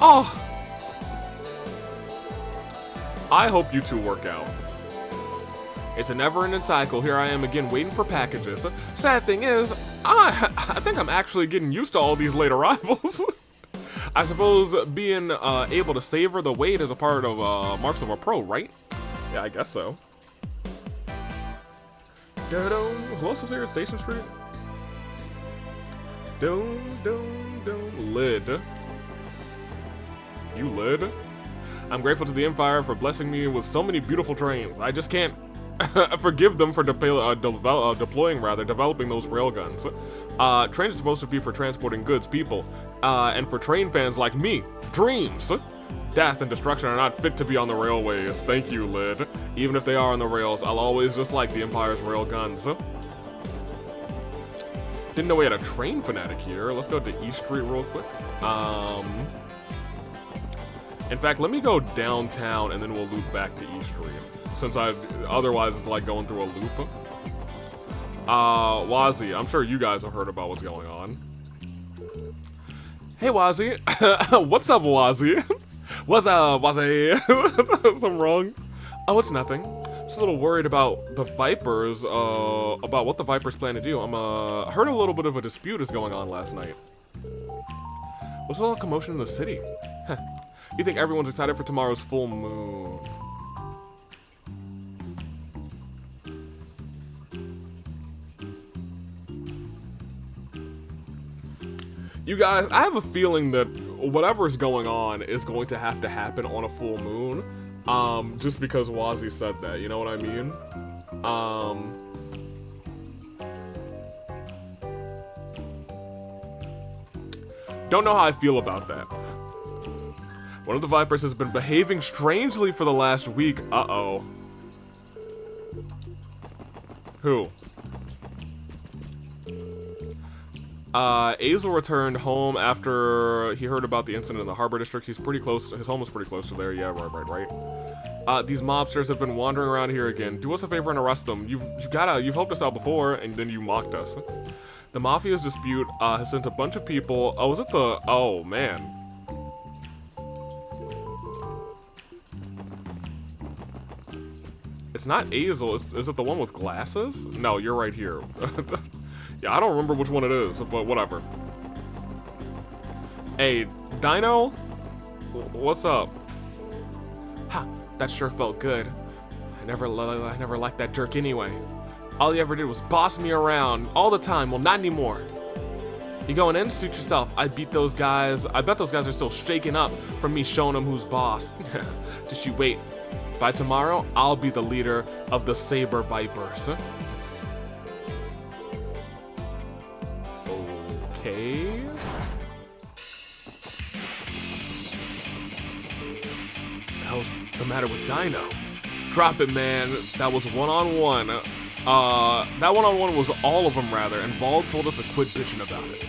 Oh. I hope you two work out. It's a never-ending cycle. Here I am again waiting for packages. Sad thing is, I think I'm actually getting used to all these late arrivals. I suppose being able to savor the wait is a part of marks of a pro, right? Yeah, I guess so. Who else was here at Station Street? Lid. You Lid? I'm grateful to the Empire for blessing me with so many beautiful trains. I just can't forgive them for developing those railguns. Trains are supposed to be for transporting goods, people, and for train fans like me, dreams. Death and destruction are not fit to be on the railways. Thank you, Lid. Even if they are on the rails, I'll always just like the Empire's railguns. Didn't know we had a train fanatic here. Let's go to East Street real quick. In fact, let me go downtown and then we'll loop back to East Street. Since otherwise it's like going through a loop. Wazzy, I'm sure you guys have heard about what's going on. Hey, Wazzy. What's up, Wazzy? What's up, Wazzy? Something wrong? Oh, it's nothing. Just a little worried about the Vipers, about what the Vipers plan to do. Heard a little bit of a dispute is going on last night. What's all the commotion in the city? You think everyone's excited for tomorrow's full moon? You guys, I have a feeling that whatever's going on is going to have to happen on a full moon. Just because Wazzy said that, you know what I mean? Don't know how I feel about that. One of the Vipers has been behaving strangely for the last week. Uh-oh. Who? Azel returned home after he heard about the incident in the Harbor District. He's pretty close. His home was pretty close to there. Yeah, right. These mobsters have been wandering around here again. Do us a favor and arrest them. You've helped us out before, and then you mocked us. The Mafia's dispute has sent a bunch of people. Oh, is it the? Oh man. It's not Azel. Is it the one with glasses? No, you're right here. Yeah, I don't remember which one it is, but whatever. Hey, Dino? What's up? Ha, that sure felt good. I never liked that jerk anyway. All he ever did was boss me around all the time. Well, not anymore. You going in? Suit yourself. I beat those guys. I bet those guys are still shaking up from me showing them who's boss. Just you wait. By tomorrow, I'll be the leader of the Saber Vipers. Okay. The hell's the matter with Dino? Drop it, man. That was one-on-one. That one-on-one was all of them, rather, and Vald told us to quit bitching about it.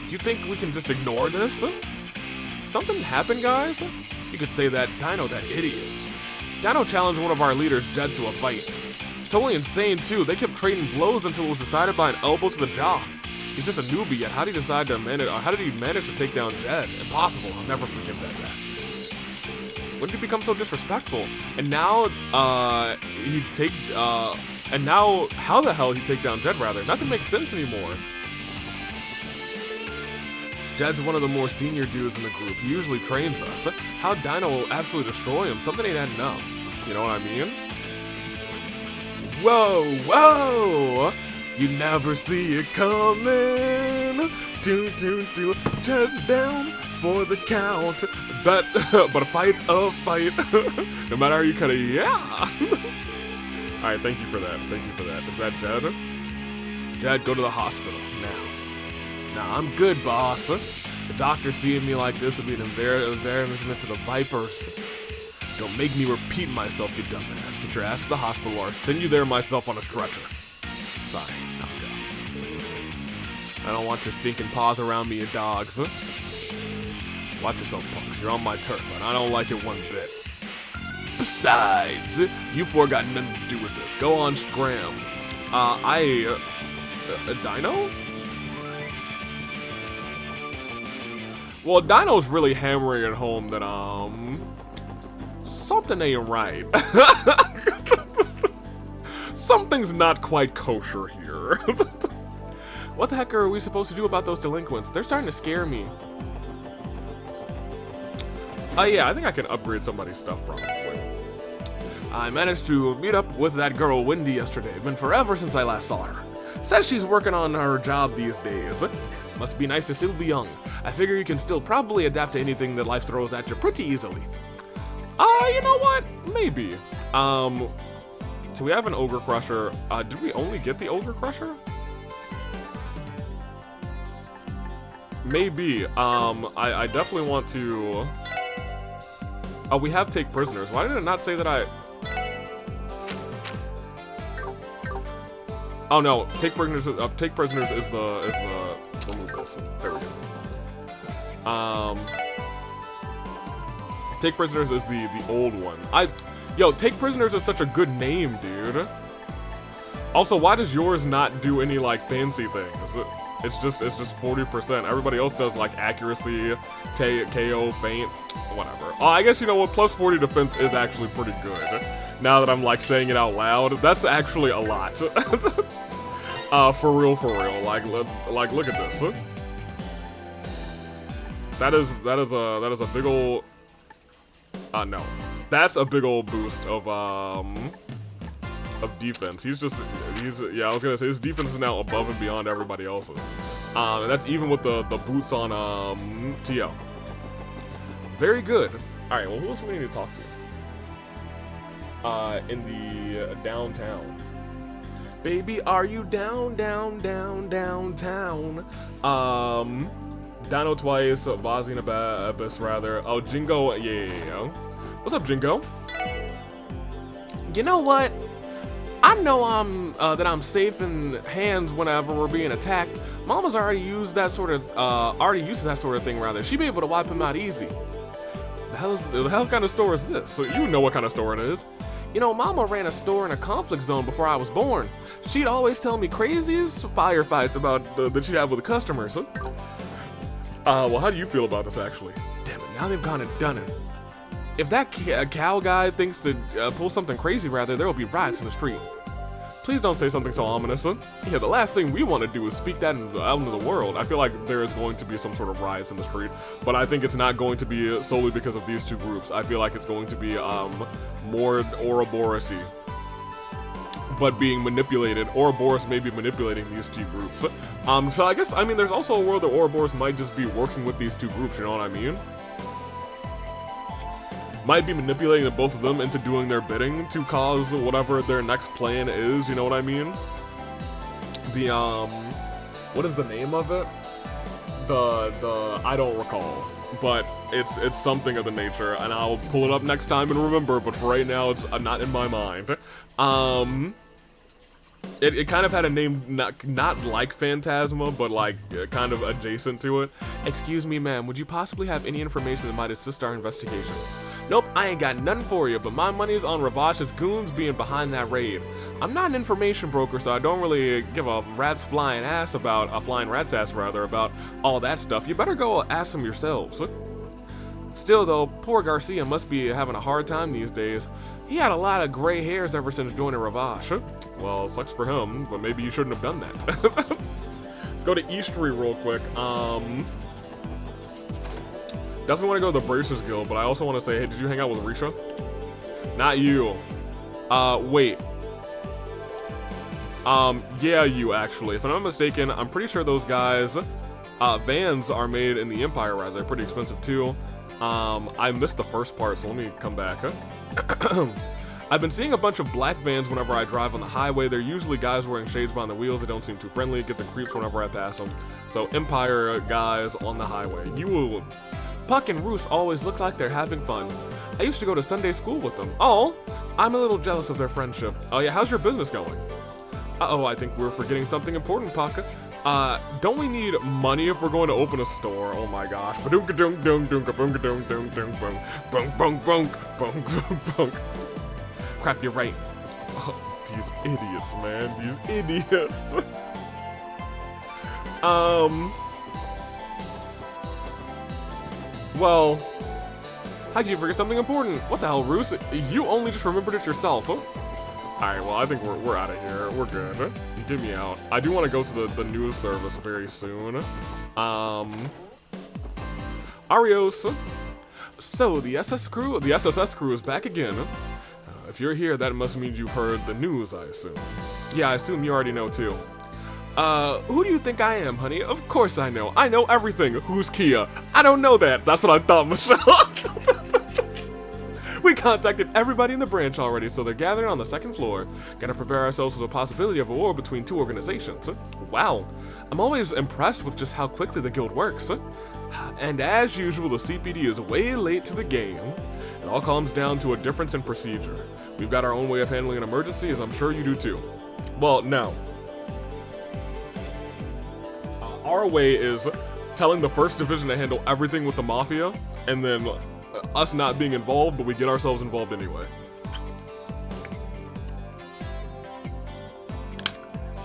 You think we can just ignore this? Something happened, guys? You could say that Dino, that idiot. Dino challenged one of our leaders, Jed, to a fight. It's totally insane, too. They kept trading blows until it was decided by an elbow to the jaw. He's just a newbie, yet how did he decide to manage, or how did he manage to take down Jed? Impossible. I'll never forgive that bastard. When did he become so disrespectful? And now, how the hell he take down Jed, rather? Nothing makes sense anymore. Jed's one of the more senior dudes in the group. He usually trains us. How Dino will absolutely destroy him? Something ain't adding up. You know what I mean? Whoa, whoa! You never see it coming. Do. Jed's down for the count. But a fight's a fight. No matter how you cut it, yeah. Alright, thank you for that. Is that Jed? Jed, go to the hospital now. Nah, I'm good, boss. The doctor seeing me like this would be an embarrassment to the Vipers. Don't make me repeat myself, you dumbass. Get your ass to the hospital or I'll send you there myself on a stretcher. Sorry, I'll go. I don't want your stinking paws around me, you dogs. Watch yourself, punks. You're on my turf, and I don't like it one bit. Besides, you four got nothing to do with this. Go on, scram. Dino? Well, Dino's really hammering it home that, something ain't right. Something's not quite kosher here. What the heck are we supposed to do about those delinquents? They're starting to scare me. Yeah, I think I can upgrade somebody's stuff probably. I managed to meet up with that girl Wendy yesterday. Been forever since I last saw her. Says she's working on her job these days. Must be nice to still be young. I figure you can still probably adapt to anything that life throws at you pretty easily. You know what? Maybe. So we have an Ogre Crusher. Did we only get the Ogre Crusher? Maybe. I definitely want to... Oh, we have Take Prisoners. Why did it not say that I... Oh no, Take Prisoners is the... Remove this. There we go. Take Prisoners is the old one. Yo, Take Prisoners is such a good name, dude. Also, why does yours not do any, like, fancy things? It's just 40%. Everybody else does, like, accuracy, KO, feint, whatever. Oh, I guess, you know what, plus 40 defense is actually pretty good. Now that I'm, like, saying it out loud, that's actually a lot. For real. Like, look at this. That is a big ol'... no. That's a big old boost of, of defense. He's yeah, I was gonna say his defense is now above and beyond everybody else's. And that's even with the boots on TL. Very good. All right, well, who else do we need to talk to? In the downtown. Baby, are you downtown? Dino twice, Vazine Abyss rather. Oh, Jingo, yeah. What's up, Jingo? You know what? I know that I'm safe in hands whenever we're being attacked. Mama's already used that sort of thing rather. She'd be able to wipe him out easy. The hell kind of store is this? So you know what kind of store it is. You know, Mama ran a store in a conflict zone before I was born. She'd always tell me craziest firefights about that she'd have with the customers. Well, how do you feel about this, actually? Damn it, now they've gone and done it. If that cow guy thinks to pull something crazy, rather, there will be riots in the street. Please don't say something so ominous. Yeah, the last thing we want to do is speak that out into the world. I feel like there is going to be some sort of riots in the street, but I think it's not going to be solely because of these two groups. I feel like it's going to be more Ouroboros-y, but being manipulated. Ouroboros may be manipulating these two groups. So I guess, I mean, there's also a world that Ouroboros might just be working with these two groups, you know what I mean? Might be manipulating both of them into doing their bidding to cause whatever their next plan is, you know what I mean? The, what is the name of it? I don't recall, but it's something of the nature, and I'll pull it up next time and remember, but for right now, it's not in my mind. It kind of had a name not like Phantasma, but like kind of adjacent to it. Excuse me, ma'am, would you possibly have any information that might assist our investigation? Nope, I ain't got nothing for you, but my money's on Ravash's goons being behind that raid. I'm not an information broker, so I don't really give a flying rat's ass about all that stuff. You better go ask them yourselves. Still though, poor Garcia must be having a hard time these days. He had a lot of gray hairs ever since joining Ravash. Well, sucks for him, but maybe you shouldn't have done that. Let's go to Eastery real quick. Definitely want to go to the Bracers Guild, but I also want to say, hey, did you hang out with Risha? Not you. Wait. Yeah, you actually. If I'm not mistaken, I'm pretty sure those guys, vans are made in the Empire, rather. They're pretty expensive too. I missed the first part, so let me come back. I've been seeing a bunch of black vans whenever I drive on the highway. They're usually guys wearing shades behind the wheels that don't seem too friendly, get the creeps whenever I pass them. So Empire guys on the highway. You will... Puck and Roos always look like they're having fun. I used to go to Sunday school with them. Oh, I'm a little jealous of their friendship. Oh yeah, how's your business going? Uh-oh, I think we're forgetting something important, Puck. Don't we need money if we're going to open a store? Oh my gosh. Crap, you're right. Oh, these idiots, man. These idiots. Well, how'd you forget something important? What the hell, Roos? You only just remembered it yourself, huh? Alright, well, I think we're out of here. We're good. Get me out. I do want to go to the news service very soon. Arios. So, the SSS crew is back again. If you're here, that must mean you've heard the news, I assume. Yeah, I assume you already know, too. Who do you think I am, honey? Of course I know. I know everything. Who's Kia? I don't know that. That's what I thought, Michelle. We contacted everybody in the branch already, so they're gathering on the second floor. Gotta prepare ourselves for the possibility of a war between two organizations. Wow. I'm always impressed with just how quickly the guild works. And as usual, the CPD is way late to the game. It all comes down to a difference in procedure. We've got our own way of handling an emergency, as I'm sure you do too. Well, no. Our way is telling the first division to handle everything with the mafia, and then us not being involved, but we get ourselves involved anyway.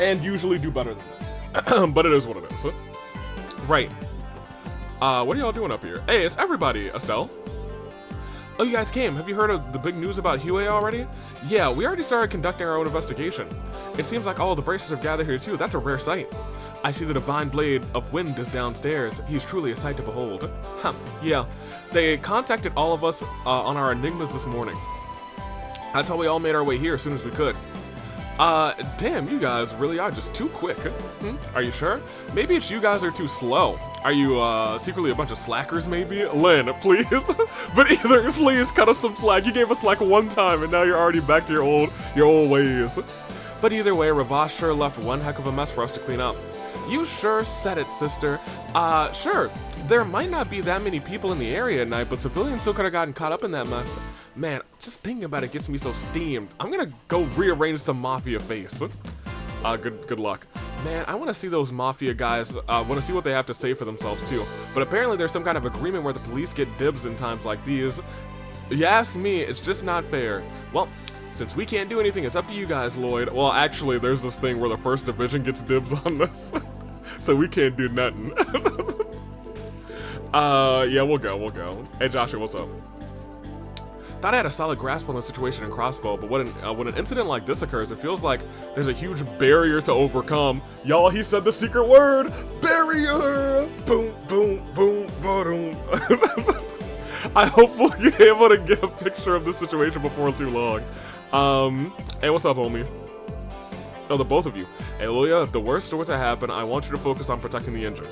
And usually do better than that. But it is what it is. Right. What are y'all doing up here? Hey, it's everybody, Estelle. Oh, you guys came. Have you heard of the big news about Huey already? Yeah, we already started conducting our own investigation. It seems like all of the bracers have gathered here too. That's a rare sight. I see the divine blade of wind is downstairs. He's truly a sight to behold. Huh, yeah. They contacted all of us on our enigmas this morning. That's how we all made our way here as soon as we could. Damn, you guys really are just too quick. Are you sure? Maybe it's you guys are too slow. Are you, secretly a bunch of slackers, maybe? Lynn, please. But either, please cut us some slack. You gave us slack one time, and now you're already back to your old ways. But either way, Ravash sure left one heck of a mess for us to clean up. You sure said it, sister. Sure. There might not be that many people in the area at night, but civilians still could have gotten caught up in that mess. Man, just thinking about it gets me so steamed. I'm gonna go rearrange some Mafia face. Good luck. Man, I want to see those Mafia guys, want to see what they have to say for themselves too. But apparently there's some kind of agreement where the police get dibs in times like these. You ask me, it's just not fair. Well, since we can't do anything, it's up to you guys, Lloyd. Well, actually, there's this thing where the 1st Division gets dibs on this. So we can't do nothing. Yeah, we'll go. Hey, Joshua, what's up? Thought I had a solid grasp on the situation in Crossbow, but when an incident like this occurs, it feels like there's a huge barrier to overcome. Y'all, he said the secret word, barrier! Boom, boom, boom, boom. I hope we'll be able to get a picture of this situation before too long. Hey, what's up, homie? Oh, the both of you. Hey, Lilia, if the worst were to happen, I want you to focus on protecting the injured.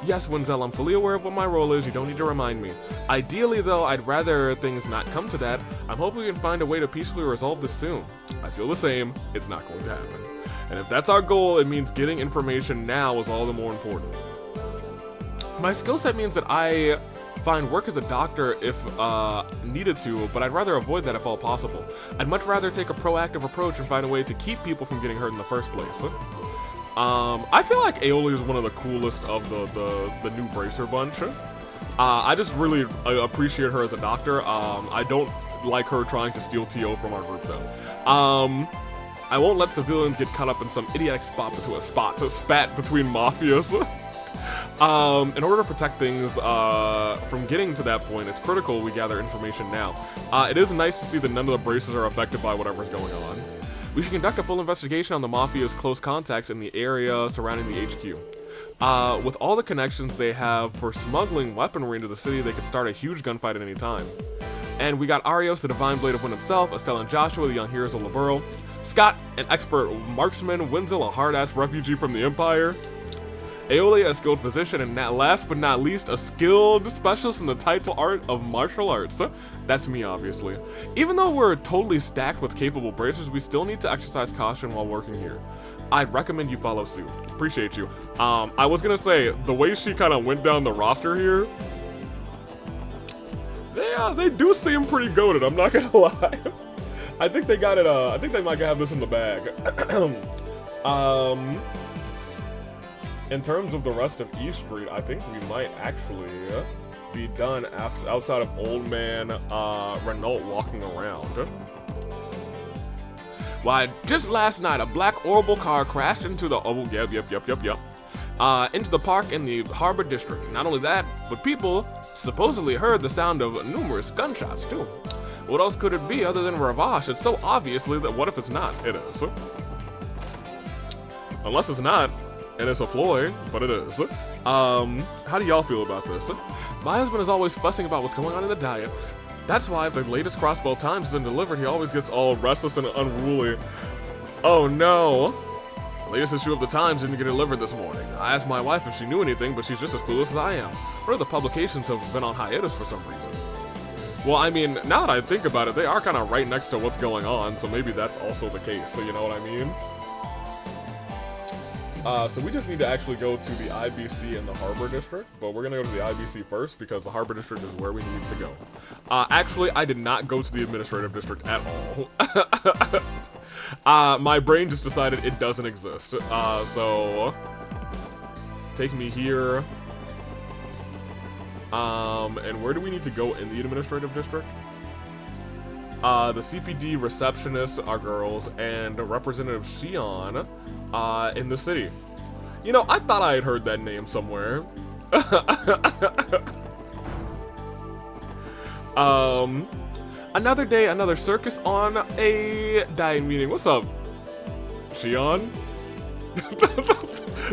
Yes, Wenzel, I'm fully aware of what my role is, you don't need to remind me. Ideally, though, I'd rather things not come to that. I'm hoping we can find a way to peacefully resolve this soon. I feel the same, it's not going to happen. And if that's our goal, it means getting information now is all the more important. My skill set means that I find work as a doctor if needed to, but I'd rather avoid that if all possible. I'd much rather take a proactive approach and find a way to keep people from getting hurt in the first place. I feel like Aeoli is one of the coolest of the new Bracer bunch. I just really appreciate her as a doctor. I don't like her trying to steal TO from our group though. I won't let civilians get caught up in some idiotic spat between mafias. In order to protect things from getting to that point, it's critical we gather information now. It is nice to see that none of the Bracers are affected by whatever's going on. We should conduct a full investigation on the Mafia's close contacts in the area surrounding the HQ. With all the connections they have for smuggling weaponry into the city, they could start a huge gunfight at any time. And we got Arios, the Divine Blade of Wind himself, Estelle and Joshua, the young heroes of Laburo, Scott, an expert marksman, Wenzel, a hard-ass refugee from the Empire, Aeolia, a skilled physician, and last but not least, a skilled specialist in the title art of martial arts. That's me, obviously. Even though we're totally stacked with capable bracers, we still need to exercise caution while working here. I'd recommend you follow suit. Appreciate you. I was gonna say, the way she kind of went down the roster here, they do seem pretty goated, I'm not gonna lie. I think they got it, I think they might have this in the bag. In terms of the rest of East Street, I think we might actually be done outside of Old Man Renault walking around. Why, just last night, a black orbital car crashed into the, into the park in the Harbor District. Not only that, but people supposedly heard the sound of numerous gunshots too. What else could it be other than Ravash? It's so obviously that what if it's not? It is. Unless it's not. And it's a ploy, but it is. How do y'all feel about this? My husband is always fussing about what's going on in the diet. That's why if the latest Crossbow Times isn't delivered, he always gets all restless and unruly. Oh no. The latest issue of the Times didn't get delivered this morning. I asked my wife if she knew anything, but she's just as clueless as I am. One of the publications have been on hiatus for some reason. Well, I mean, now that I think about it, they are kind of right next to what's going on, so maybe that's also the case, so you know what I mean? So we just need to actually go to the IBC in the Harbor District, but we're gonna go to the IBC first because the Harbor District is where we need to go. Actually, I did not go to the Administrative District at all. My brain just decided it doesn't exist. So take me here. And where do we need to go in the Administrative District? The CPD receptionist are girls, and Representative Shion in the city. You know, I thought I had heard that name somewhere. Another day, another circus on a diet meeting. What's up, Shion?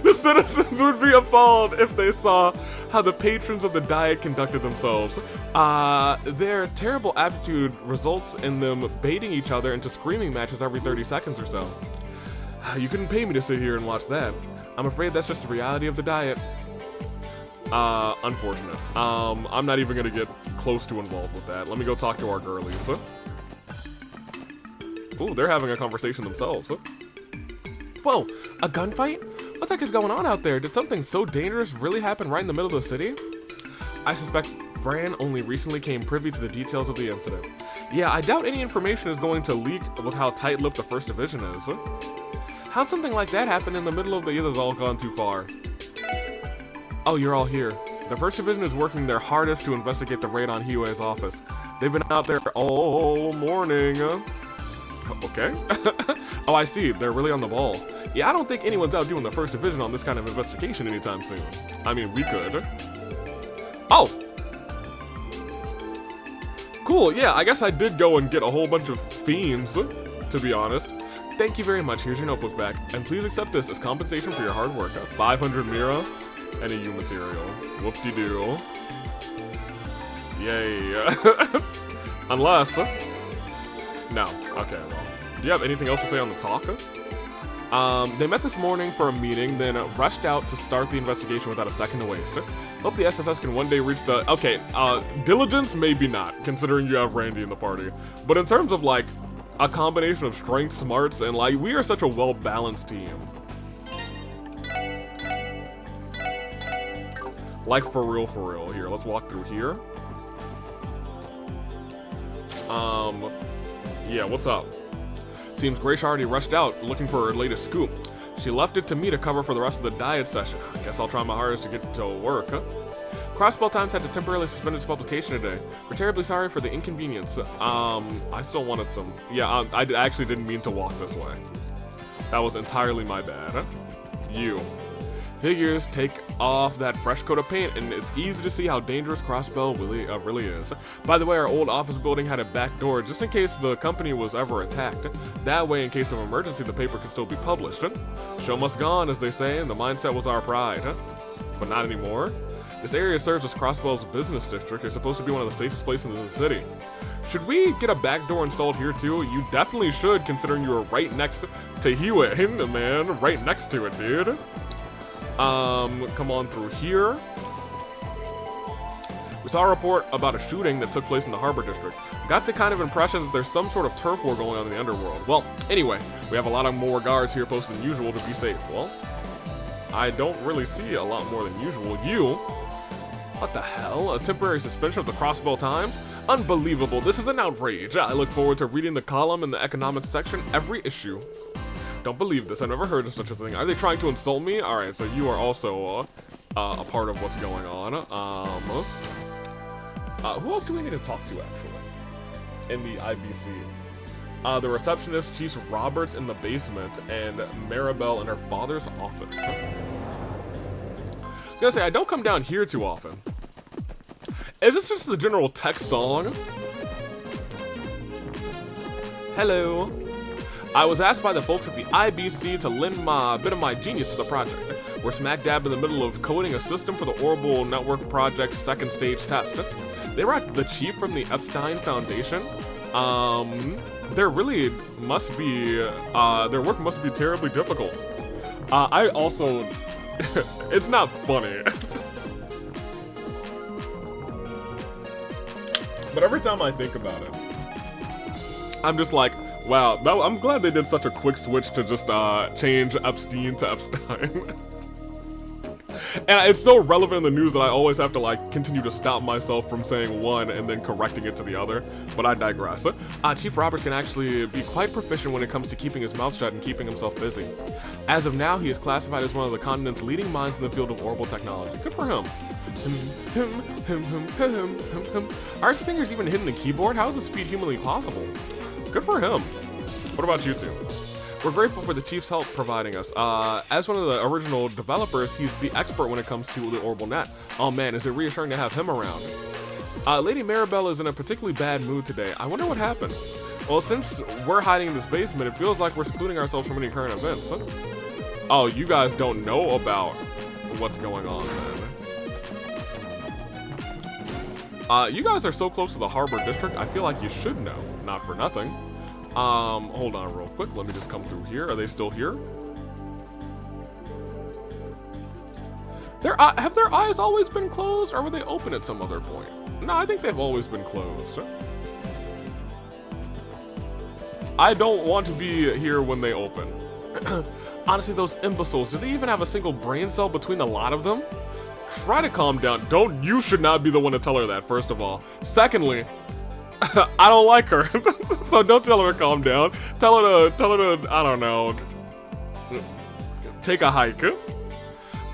The citizens would be appalled if they saw how the patrons of the Diet conducted themselves. Their terrible attitude results in them baiting each other into screaming matches every 30 seconds or so. You couldn't pay me to sit here and watch that. I'm afraid that's just the reality of the Diet. Unfortunate. I'm not even gonna get close to involved with that. Let me go talk to our girlies. Ooh, they're having a conversation themselves. Whoa, a gunfight? What the heck is going on out there? Did something so dangerous really happen right in the middle of the city? I suspect Fran only recently came privy to the details of the incident. Yeah, I doubt any information is going to leak with how tight-lipped the First Division is. How'd something like that happen in the middle of the year? That's all gone too far. Oh, you're all here. The First Division is working their hardest to investigate the raid on Hiue's office. They've been out there all morning. Okay. Oh, I see. They're really on the ball. Yeah, I don't think anyone's out doing the First Division on this kind of investigation anytime soon. I mean, we could. Oh! Cool, yeah, I guess I did go and get a whole bunch of fiends, to be honest. Thank you very much. Here's your notebook back. And please accept this as compensation for your hard work. 500 Mira and a U material. Whoop-de-doo. Yay. Unless... No. Okay, well. Do you have anything else to say on the talk? They met this morning for a meeting, then rushed out to start the investigation without a second to waste. Hope the SSS can one day reach the... Okay, diligence, maybe not, considering you have Randy in the party. But in terms of, like, a combination of strength, smarts, and, like, we are such a well-balanced team. Like, for real, for real. Here, let's walk through here. Yeah, what's up? Seems Grace already rushed out, looking for her latest scoop. She left it to me to cover for the rest of the diet session. I guess I'll try my hardest to get to work, huh? Crossbell Times had to temporarily suspend its publication today. We're terribly sorry for the inconvenience. I still wanted some. Yeah, I actually didn't mean to walk this way. That was entirely my bad, huh? You. Figures, take off that fresh coat of paint, and it's easy to see how dangerous Crossbell really is. By the way, our old office building had a back door just in case the company was ever attacked. That way, in case of emergency, the paper could still be published. Show must go on, as they say, and the mindset was our pride. But not anymore. This area serves as Crossbell's business district. It's supposed to be one of the safest places in the city. Should we get a back door installed here too? You definitely should, considering you are right next to Hue, man. Right next to it, dude. Come on through here. We saw a report about a shooting that took place in the Harbor District. Got the kind of impression that there's some sort of turf war going on in the underworld. Well, anyway, we have a lot of more guards here posted than usual to be safe. Well, I don't really see a lot more than usual. You? What the hell? A temporary suspension of the Crossbell Times? Unbelievable. This is an outrage. I look forward to reading the column in the economics section every issue. Don't believe this. I've never heard of such a thing. Are they trying to insult me? Alright, so you are also a part of what's going on. Who else do we need to talk to, actually? In the IBC. The receptionist, Chief Roberts in the basement, and Maribel in her father's office. I was gonna say, I don't come down here too often. Is this just the general text song? Hello. I was asked by the folks at the IBC to lend a bit of my genius to the project. We're smack dab in the middle of coding a system for the Orbital Network Project's second stage test. They were the chief from the Epstein Foundation. There really must be, their work must be terribly difficult. I also, it's not funny. But every time I think about it, I'm just like, wow, I'm glad they did such a quick switch to just change Epstein to Epstein. And it's so relevant in the news that I always have to like continue to stop myself from saying one and then correcting it to the other, but I digress. Chief Roberts can actually be quite proficient when it comes to keeping his mouth shut and keeping himself busy. As of now, he is classified as one of the continent's leading minds in the field of orbital technology. Good for him. Are his fingers even hitting the keyboard? How is this speed humanly possible? Good for him. What about you two? We're grateful for the Chief's help providing us. As one of the original developers, he's the expert when it comes to the orbital net. Oh man, is it reassuring to have him around. Lady Maribel is in a particularly bad mood today. I wonder what happened. Well, since we're hiding in this basement, it feels like we're secluding ourselves from any current events. Oh, you guys don't know about what's going on, then. You guys are so close to the Harbor District, I feel like you should know. Not for nothing. Hold on real quick. Let me just come through here. Are they still here? Have their eyes always been closed, or were they open at some other point? No, I think they've always been closed. I don't want to be here when they open. Honestly, those imbeciles, do they even have a single brain cell between a lot of them? Try to calm down. You should not be the one to tell her that, first of all. Secondly, I don't like her. So don't tell her to calm down. Tell her to, I don't know, take a hike.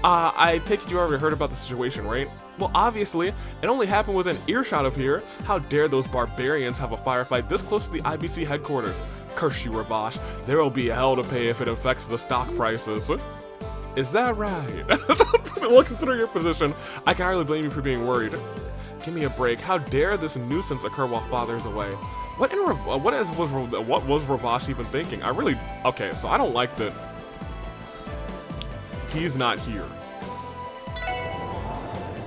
I take it you already heard about the situation, right? Well, obviously, it only happened within earshot of here. How dare those barbarians have a firefight this close to the IBC headquarters? Curse you, Ravash. There will be hell to pay if it affects the stock prices. Is that right? Well, consider your position. I can hardly blame you for being worried. Give me a break. How dare this nuisance occur while Father's away? What was Ravash even thinking? Okay, so I don't like that he's not here.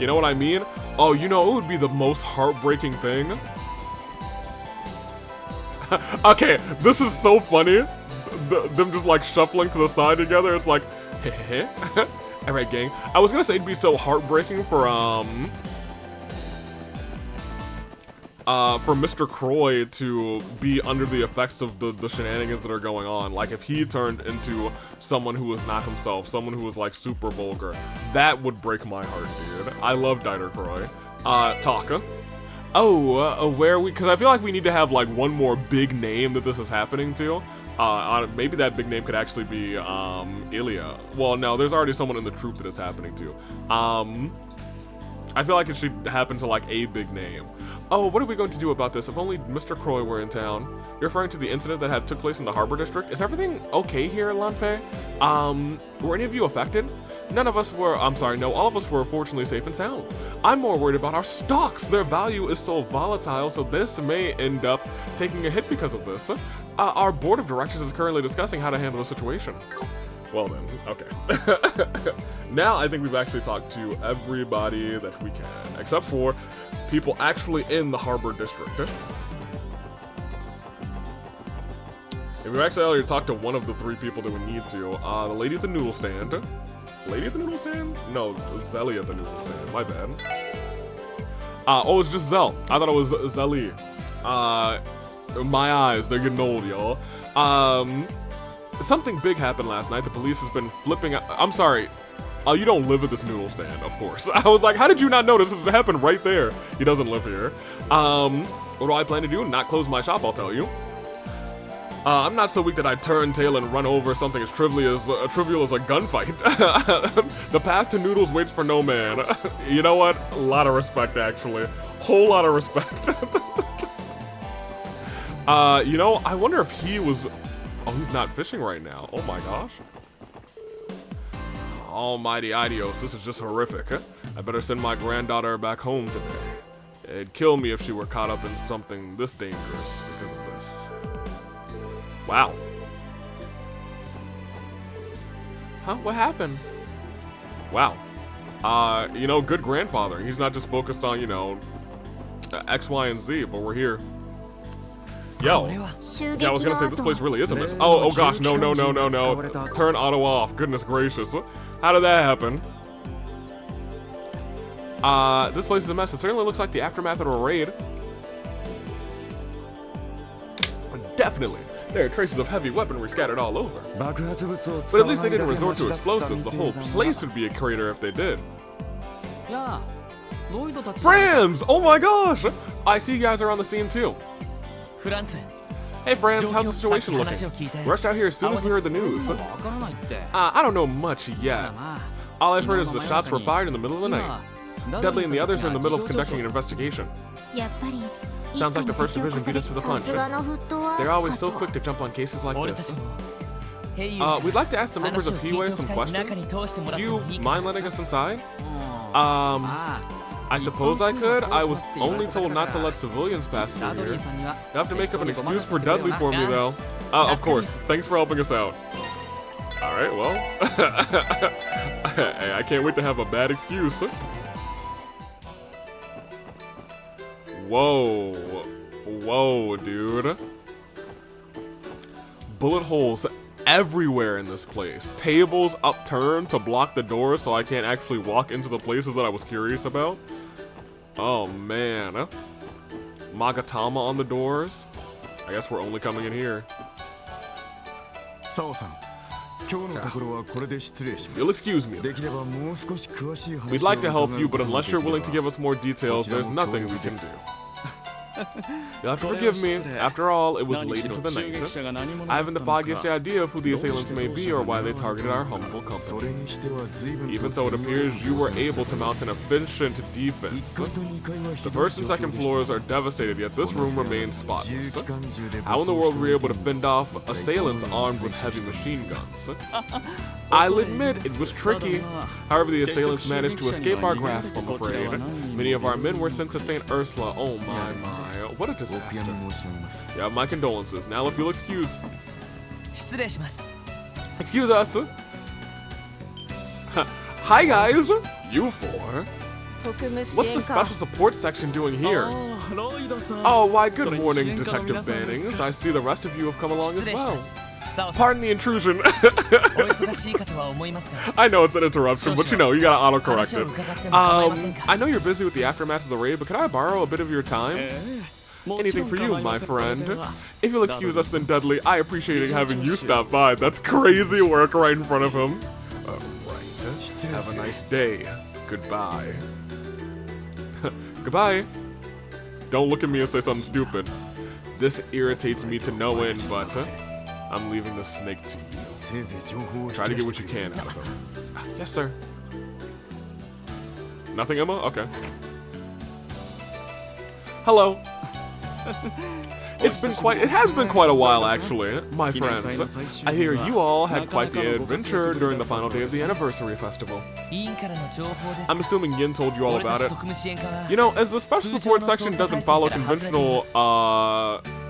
You know what I mean? Oh, you know, it would be the most heartbreaking thing. Okay, this is so funny. Them just like shuffling to the side together. It's like, heh. Alright, gang. I was gonna say it'd be so heartbreaking for Mr. Croy to be under the effects of the shenanigans that are going on. Like, if he turned into someone who was not himself, someone who was, like, super vulgar, that would break my heart, dude. I love Dieter Croy. Taka. Because I feel like we need to have, like, one more big name that this is happening to. Maybe that big name could actually be, Ilya. Well, no, there's already someone in the troop that it's happening to. I feel like it should happen to, like, a big name. Oh, what are we going to do about this? If only Mr. Croy were in town. You're referring to the incident that took place in the Harbor District? Is everything okay here, Lanfei? Were any of you affected? None of us were, no, all of us were fortunately safe and sound. I'm more worried about our stocks. Their value is so volatile, so this may end up taking a hit because of this. Our board of directors is currently discussing how to handle the situation. Well then, okay. Now I think we've actually talked to everybody that we can, except for people actually in the Harbor District. And we've actually already talked to one of the 3 people that we need to. The lady at the noodle stand. Lady at the noodle stand? No, Zelly at the noodle stand. My bad. Oh, it's just Zell. I thought it was Zelly. My eyes, they're getting old, y'all. Something big happened last night. The police has been flipping out. I'm sorry. Oh, you don't live at this noodle stand, of course. I was like, how did you not notice? This happened right there. He doesn't live here. What do I plan to do? Not close my shop, I'll tell you. I'm not so weak that I turn tail and run over something as trivial as a gunfight. The path to noodles waits for no man. You know what? A lot of respect, actually. Whole lot of respect. You know, I wonder if he was... Oh, he's not fishing right now. Oh my gosh. Almighty Idios, this is just horrific. I better send my granddaughter back home today. It'd kill me if she were caught up in something this dangerous because of this. Wow. Huh? What happened? Wow. You know, good grandfather. He's not just focused on, you know, X, Y, and Z, but we're here. Yo. Yeah, I was gonna say, this place really is a mess. Oh gosh, no. Turn auto off. Goodness gracious. How did that happen? This place is a mess. It certainly looks like the aftermath of a raid. Definitely. There are traces of heavy weaponry scattered all over. But at least they didn't resort to explosives. The whole place would be a crater if they did. Franz! Oh my gosh! I see you guys are on the scene too. Hey Franz, how's the situation looking? Rushed out here as soon as we heard the news. I don't know much yet. All I've heard is the shots were fired in the middle of the night. Dudley and the others are in the middle of conducting an investigation. Sounds like the 1st Division beat us to the punch. They're always so quick to jump on cases like this. We'd like to ask the members of Hiway some questions. Do you mind letting us inside? I suppose I could. I was only told not to let civilians pass through here. You have to make up an excuse for Dudley for me, though. Of course. Thanks for helping us out. Alright, well. Hey, I can't wait to have a bad excuse. Whoa. Whoa, dude. Bullet holes everywhere in this place. Tables upturned to block the doors so I can't actually walk into the places that I was curious about. Oh, man. Magatama on the doors. I guess we're only coming in here. You'll excuse me. We'd like to help you, but unless you're willing to give us more details, there's nothing we can do. You'll have to forgive me. After all, it was late into the night. I haven't the foggiest idea of who the assailants may be or why they targeted our humble company. Even so, it appears you were able to mount an efficient defense. The first and second floors are devastated, yet this room remains spotless. How in the world were you able to fend off assailants armed with heavy machine guns? I'll admit, it was tricky. However, the assailants managed to escape our grasp, I'm afraid. Many of our men were sent to St. Ursula. Oh my. What a disaster. Yeah, my condolences. Now if you'll excuse us. Hi guys! You four. What's the special support section doing here? Oh, why good morning, Detective Bannings. I see the rest of you have come along as well. Pardon the intrusion. I know it's an interruption, but you know, you gotta autocorrect it. I know you're busy with the aftermath of the raid, but can I borrow a bit of your time? Anything for you, my friend. If you'll excuse us then, Dudley, I appreciate having you stop by. That's crazy work right in front of him. Right. Have a nice day. Goodbye. Goodbye. Don't look at me and say something stupid. This irritates me to no end, but I'm leaving the snake to you. Try to get what you can out of him. Yes, sir. Nothing, Emma? Okay. Hello. It has been quite a while, actually, my friends. I hear you all had quite the adventure during the final day of the anniversary festival. I'm assuming Yin told you all about it. You know, as the special support section doesn't follow conventional,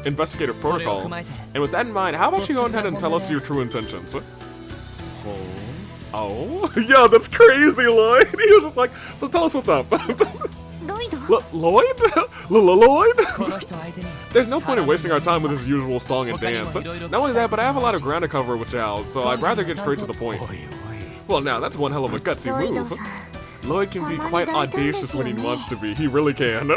investigative protocol, and with that in mind, how about you go ahead and tell us your true intentions? Oh? Yeah, that's crazy, Lloyd! He was just like, so tell us what's up. Lloyd? Lloyd? There's no point in wasting our time with his usual song and dance. Not only that, but I have a lot of ground to cover with Al, so I'd rather get straight to the point. Well, now, that's one hell of a gutsy move. Lloyd can be quite audacious when he wants to be. He really can.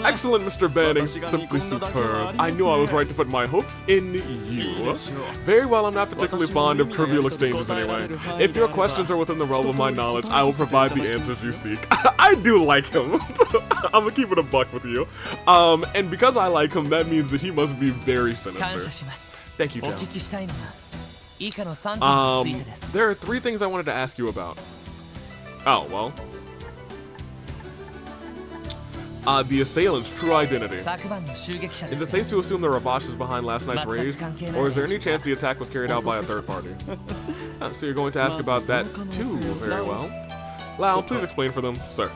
Excellent, Mr. Bannings. Simply superb. I knew I was right to put my hopes in you. Very well, I'm not particularly fond of trivial exchanges anyway. If your questions are within the realm of my knowledge, I will provide the answers you seek. I do like him. I'm gonna keep it a buck with you. And because I like him, that means that he must be very sinister. Thank you, John. There are 3 things I wanted to ask you about. Oh, well. The assailant's true identity. Is it safe to assume that Ravash is behind last night's raid? Or is there any chance the attack was carried out by a third party? So you're going to ask about that too, very well. Lau, please explain for them, sir.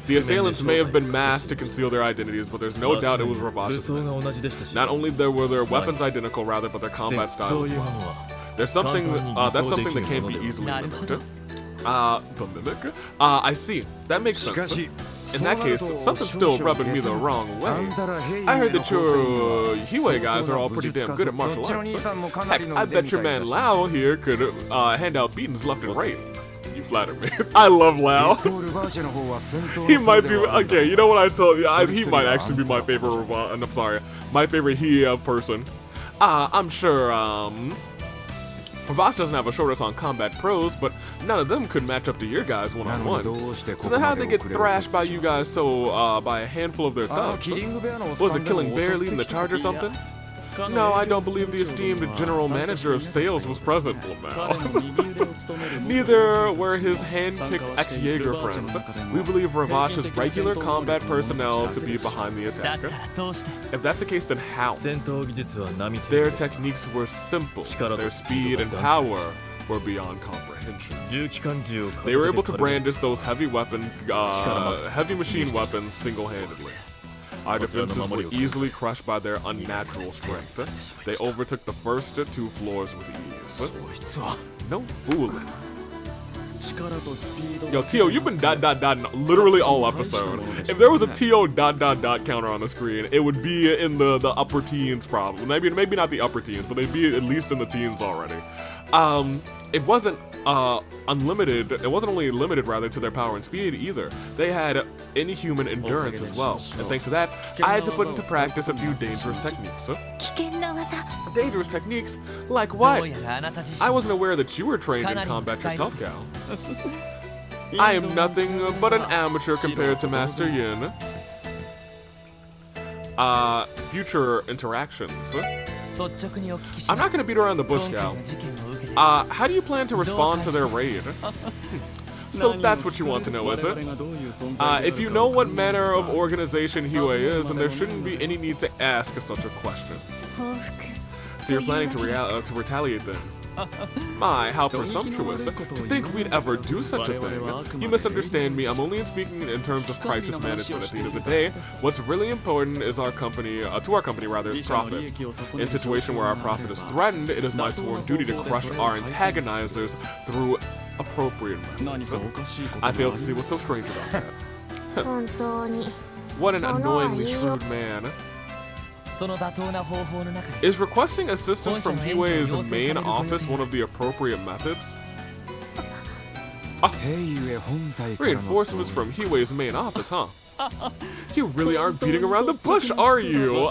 The assailants may have been masked to conceal their identities, but there's no doubt it was Ravash's men. Not only were their weapons identical, rather, but their combat style as well. There's something, that's something that can't be easily mimicked. The mimic? I see. That makes sense. In that case, something's still rubbing me the wrong way. I heard that your Hiwei guys are all pretty damn good at martial arts. Heck, I bet your man Lau here could hand out beatings left and right. You flatter me. I love Lau. He might be, okay, you know what I told you? He might actually be my favorite, I'm sorry, my favorite person. I'm sure, Ravash doesn't have a shortage on combat pros, but none of them could match up to your guys one-on-one. So then how'd they get thrashed by you guys by a handful of their thugs? Was it Killing Bear leading the charge or something? No, I don't believe the esteemed general manager of sales was present, Lamau. Neither were his hand-picked ex-Jaeger friends. We believe Ravash's regular combat personnel to be behind the attack. If that's the case, then how? Their techniques were simple. Their speed and power were beyond comprehension. They were able to brandish those heavy machine weapons single-handedly. Our defenses were easily crushed by their unnatural strength. They overtook the first 2 floors with ease. No fooling. Yo, Tio, you've been ... literally all episode. If there was a Tio ... counter on the screen, it would be in the upper teens probably. Maybe not the upper teens, but they'd be at least in the teens already. It wasn't unlimited. It wasn't only limited rather to their power and speed either. They had inhuman endurance as well. And thanks to that, I had to put into practice a few dangerous techniques. Dangerous techniques? Like what? I wasn't aware that you were trained in combat yourself, Cal. I am nothing but an amateur compared to Master Yin. Future interactions. I'm not gonna beat around the bush, Cal. How do you plan to respond to their raid? So that's what you want to know, is it? If you know what manner of organization Hue is, then there shouldn't be any need to ask such a question. So you're planning to retaliate then? My, how presumptuous. To think we'd ever do such a thing. You misunderstand me. I'm only speaking in terms of crisis management. At the end of the day, what's really important is our company, to our company rather, is profit. In a situation where our profit is threatened, it is my sworn duty to crush our antagonizers through appropriate methods. I fail to see what's so strange about that. What an annoyingly shrewd man. Is requesting assistance from Huey's main office one of the appropriate methods? Reinforcements from Huey's main office, huh? You really aren't beating around the bush, are you?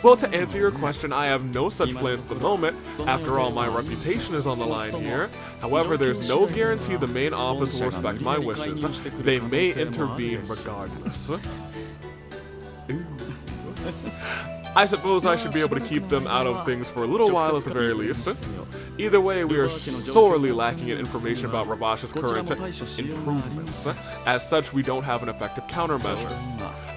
Well, to answer your question, I have no such plans at the moment. After all, my reputation is on the line here. However, there's no guarantee the main office will respect my wishes. They may intervene regardless. I suppose I should be able to keep them out of things for a little while at the very least. Either way, we are sorely lacking in information about Ravash's current improvements. As such, we don't have an effective countermeasure.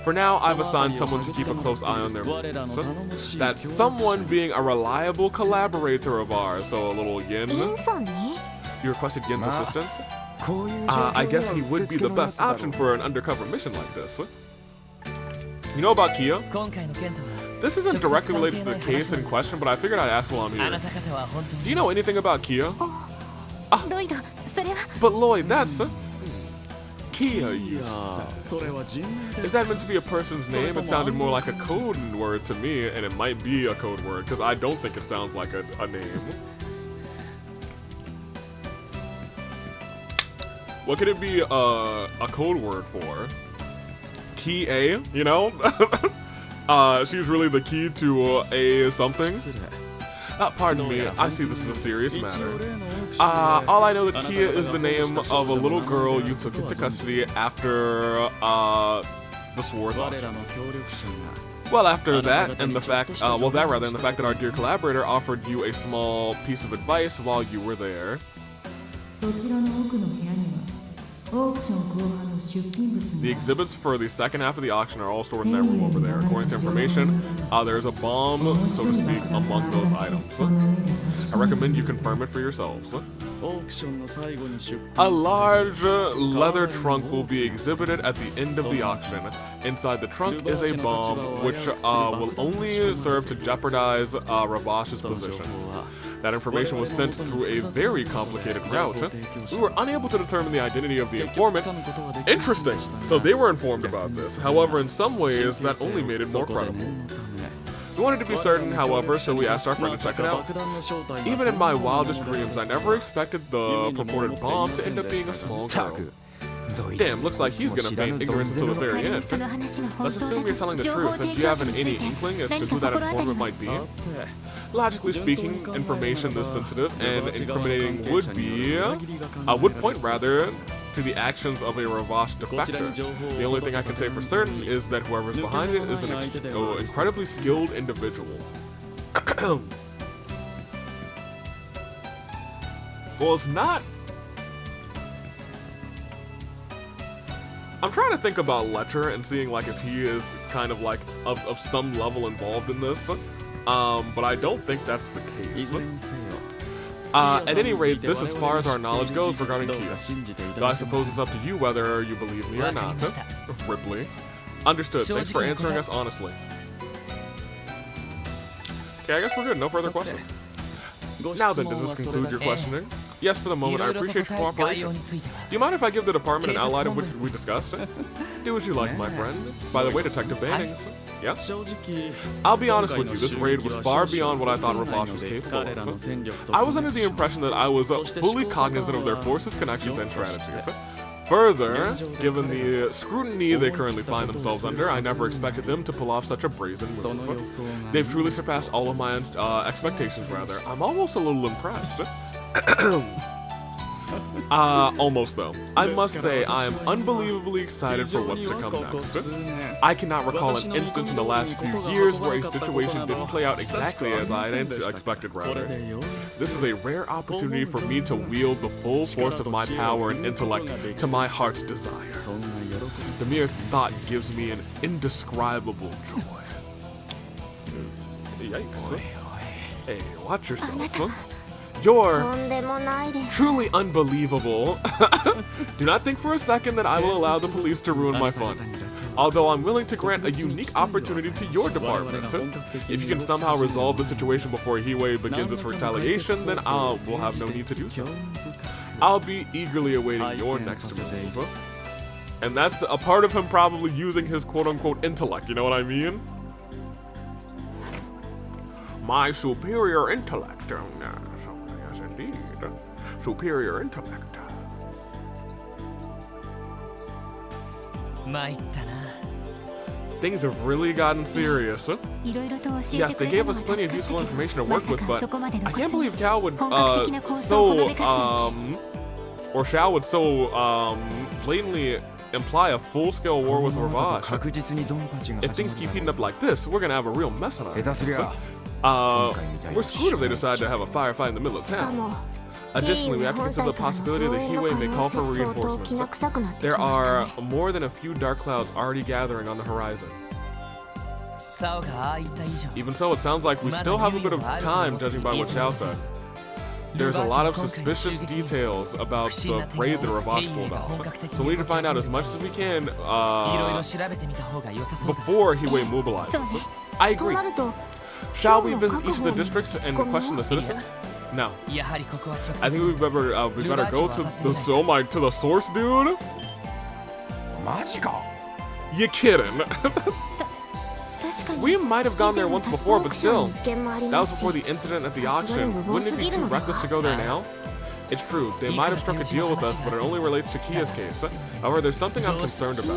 For now, I've assigned someone to keep a close eye on their movements. That someone being a reliable collaborator of ours, so a little Yin. You requested Yin's assistance? I guess he would be the best option for an undercover mission like this. You know about Kia? This isn't directly related to the case in question, but I figured I'd ask while I'm here. Do you know anything about Kia? But Lloyd, that's... Kia, you said. Is that meant to be a person's name? It sounded more like a code word to me, and it might be a code word, because I don't think it sounds like a name. What could it be a code word for? Key A, you know? She's really the key to a something. Pardon me, I see this is a serious matter. All I know that Kia is the name of a little girl you took into custody after the Swords auction. Well, after that, and the fact, and the fact that our dear collaborator offered you a small piece of advice while you were there. The exhibits for the second half of the auction are all stored in that room over there. According to information, there's a bomb, so to speak, among those items. I recommend you confirm it for yourselves. A large leather trunk will be exhibited at the end of the auction. Inside the trunk is a bomb, which will only serve to jeopardize Ravash's position. That information was sent through a very complicated route. We were unable to determine the identity of the informant. Interesting! So they were informed about this. However, in some ways, that only made it more credible. We wanted to be certain, however, so we asked our friend to check it out. Even in my wildest dreams, I never expected the purported bomb to end up being a small girl. Damn, looks like he's gonna feign ignorance until the very end. Let's assume you're telling the truth, and do you have any inkling as to who that informant might be? Logically speaking, information this sensitive and incriminating would point rather to the actions of a Ravash defector. The only thing I can say for certain is that whoever's behind it is an incredibly skilled individual. Well, it's not... I'm trying to think about Letcher and seeing like if he is kind of like of some level involved in this, but I don't think that's the case. At any rate, this as far as our knowledge goes regarding Kia. Though I suppose it's up to you whether you believe me or not. Ripley. Understood. Thanks for answering us honestly. Okay, I guess we're good. No further questions. Now then, does this conclude your questioning? Yes, for the moment. I appreciate your cooperation. Do you mind if I give the department an outline of what we discussed? Do as you like, my friend. By the way, Detective Bannings. Yes? I'll be honest with you, this raid was far beyond what I thought Ravash was capable of. I was under the impression that I was fully cognizant of their forces, connections, and strategies. Further, given the scrutiny they currently find themselves under, I never expected them to pull off such a brazen move. They've truly surpassed all of my expectations, rather. I'm almost a little impressed. Almost though. I must say, I am unbelievably excited for what's to come next. I cannot recall an instance in the last few years where a situation didn't play out exactly as I had expected, rather. This is a rare opportunity for me to wield the full force of my power and intellect to my heart's desire. The mere thought gives me an indescribable joy. Yikes. Hey, watch yourself, huh? You're truly unbelievable. Do not think for a second that I will allow the police to ruin my fun. Although I'm willing to grant a unique opportunity to your department. If you can somehow resolve the situation before Hiwei begins its retaliation, then we'll have no need to do so. I'll be eagerly awaiting your next move. And that's a part of him probably using his quote-unquote intellect, you know what I mean? My superior intellect. Yes, indeed. Superior intellect. Things have really gotten serious. Yes, they gave us plenty of useful information to work with, but I can't believe Cal would, or Xiao would so, blatantly imply a full-scale war with Ravash. If things keep heating up like this, we're gonna have a real mess on our hands. We're screwed if they decide to have a firefight in the middle of town. Additionally, we have to consider the possibility that Hiwei may call for reinforcements. There are more than a few dark clouds already gathering on the horizon. Even so, it sounds like we still have a bit of time, judging by what Xiao said. There's a lot of suspicious details about the raid that Ravash pulled off, so we need to find out as much as we can before Hiwei mobilizes. I agree. Shall we visit each of the districts and question the citizens? No. I think we better go to the source, dude. You kidding? We might have gone there once before, but still. That was before the incident at the auction. Wouldn't it be too reckless to go there now? It's true, they might have struck a deal with us, but it only relates to Kia's case. However, there's something I'm concerned about.